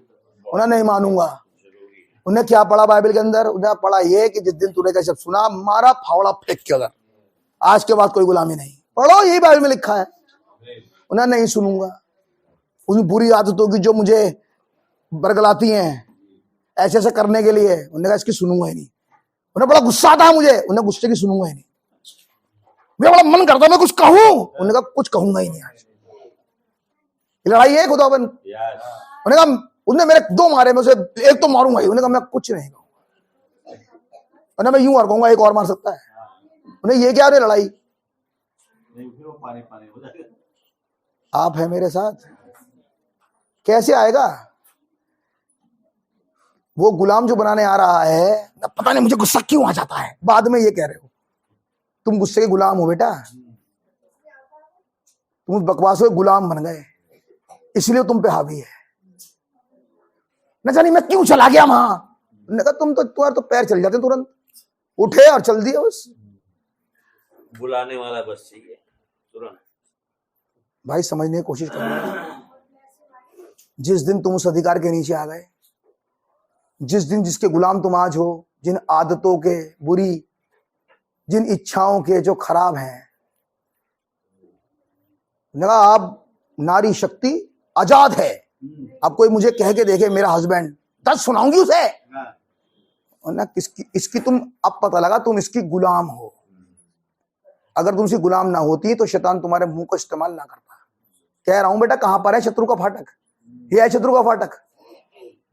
उन्हें नहीं मानूंगा। उन्हें क्या पढ़ा बाइबल के अंदर? उन्हें पढ़ा ये कि जिस दिन तूने कैसे सुना, मारा फावड़ा फेंक के उधर, आज के बाद कोई गुलामी नहीं। पढ़ो, यही बाइबल में लिखा है। उन्हें नहीं सुनूंगा। उन बुरी आदतों की जो मुझे बरगलाती हैं ऐसे ऐसे करने के लिए, उन्होंने कहा इसकी सुनूंगा ही नहीं। उन्हें बड़ा गुस्सा आता है मुझे, उन्हें गुस्से की सुनूंगा ही नहीं। मुझे बड़ा मन करता मैं कुछ कहूं, उन्होंने कहा कुछ कहूंगा ही नहीं। आज लड़ाई है खुदावन। उन्होंने कहा, उन्हें मेरे 2 मारे, में उसे एक तो मारूंगा ही। उन्होंने कहा मैं कुछ नहीं कहूंगा। उन्हें मैं यूं और कहूंगा, एक और मार सकता है। उन्हें ये क्या है लड़ाई? आप है मेरे साथ? कैसे आएगा? वो गुलाम जो बनाने आ रहा है, पता नहीं मुझे गुस्सा क्यों आ जाता है। बाद में ये कह रहे हो तुम गुस्से के गुलाम हो बेटा, तुम उस बकवास के गुलाम बन गए, इसलिए तुम पे हावी है। न जानी मैं क्यों चला गया वहां। उन्होंने कहा तुम तो तुम्हारे तो पैर चल जाते, तुरंत उठे और चल दिए। बस बुलाने वाला बस चाहिए तुरंत। भाई समझने की कोशिश करो। जिस दिन तुम उस अधिकार के नीचे आ गए, जिस दिन जिसके गुलाम तुम आज हो, जिन आदतों के बुरी जिन इच्छाओं के जो खराब हैं। लगा आप नारी शक्ति आजाद है। अब कोई मुझे कह के देखे मेरा हस्बैंड, 10 सुनाऊंगी उसे। और ना इसकी तुम अब पता लगा तुम इसकी गुलाम हो। अगर तुम इसकी गुलाम ना होती तो शैतान तुम्हारे मुंह को इस्तेमाल ना करता। कह रहा हूं बेटा, कहां पर है शत्रु का फाटक? ये है शत्रु का फाटक,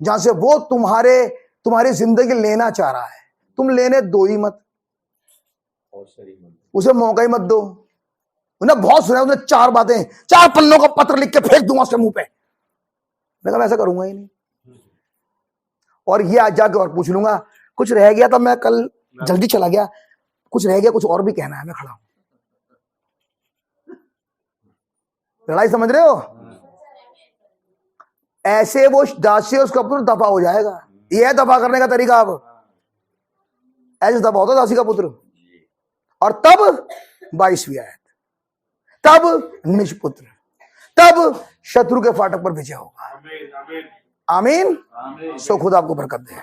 जहां से वो तुम्हारी जिंदगी लेना चाह रहा है। तुम लेने दो ही मत, उसे मौका ही मत दो। उन्हें बहुत सुना, उसने 4 बातें, 4 पन्नों का पत्र लिख के फेंक दूंगा उसके मुंह पे। मैं ऐसा करूंगा ही नहीं। और ये आज जाके और पूछ लूंगा, कुछ रह गया था, मैं कल जल्दी चला गया, कुछ रह गया, कुछ और भी कहना है, मैं खड़ा हूं। लड़ाई समझ रहे हो? ऐसे वो दासी उसका पुत्र दफा हो जाएगा। यह है दफा करने का तरीका। अब ऐसे दफा होता दासी का पुत्र। और तब 22वीं आयत, तब निजपुत्र, तब शत्रु के फाटक पर विजय होगा। आमीन। सो खुदा आपको बरकत दे।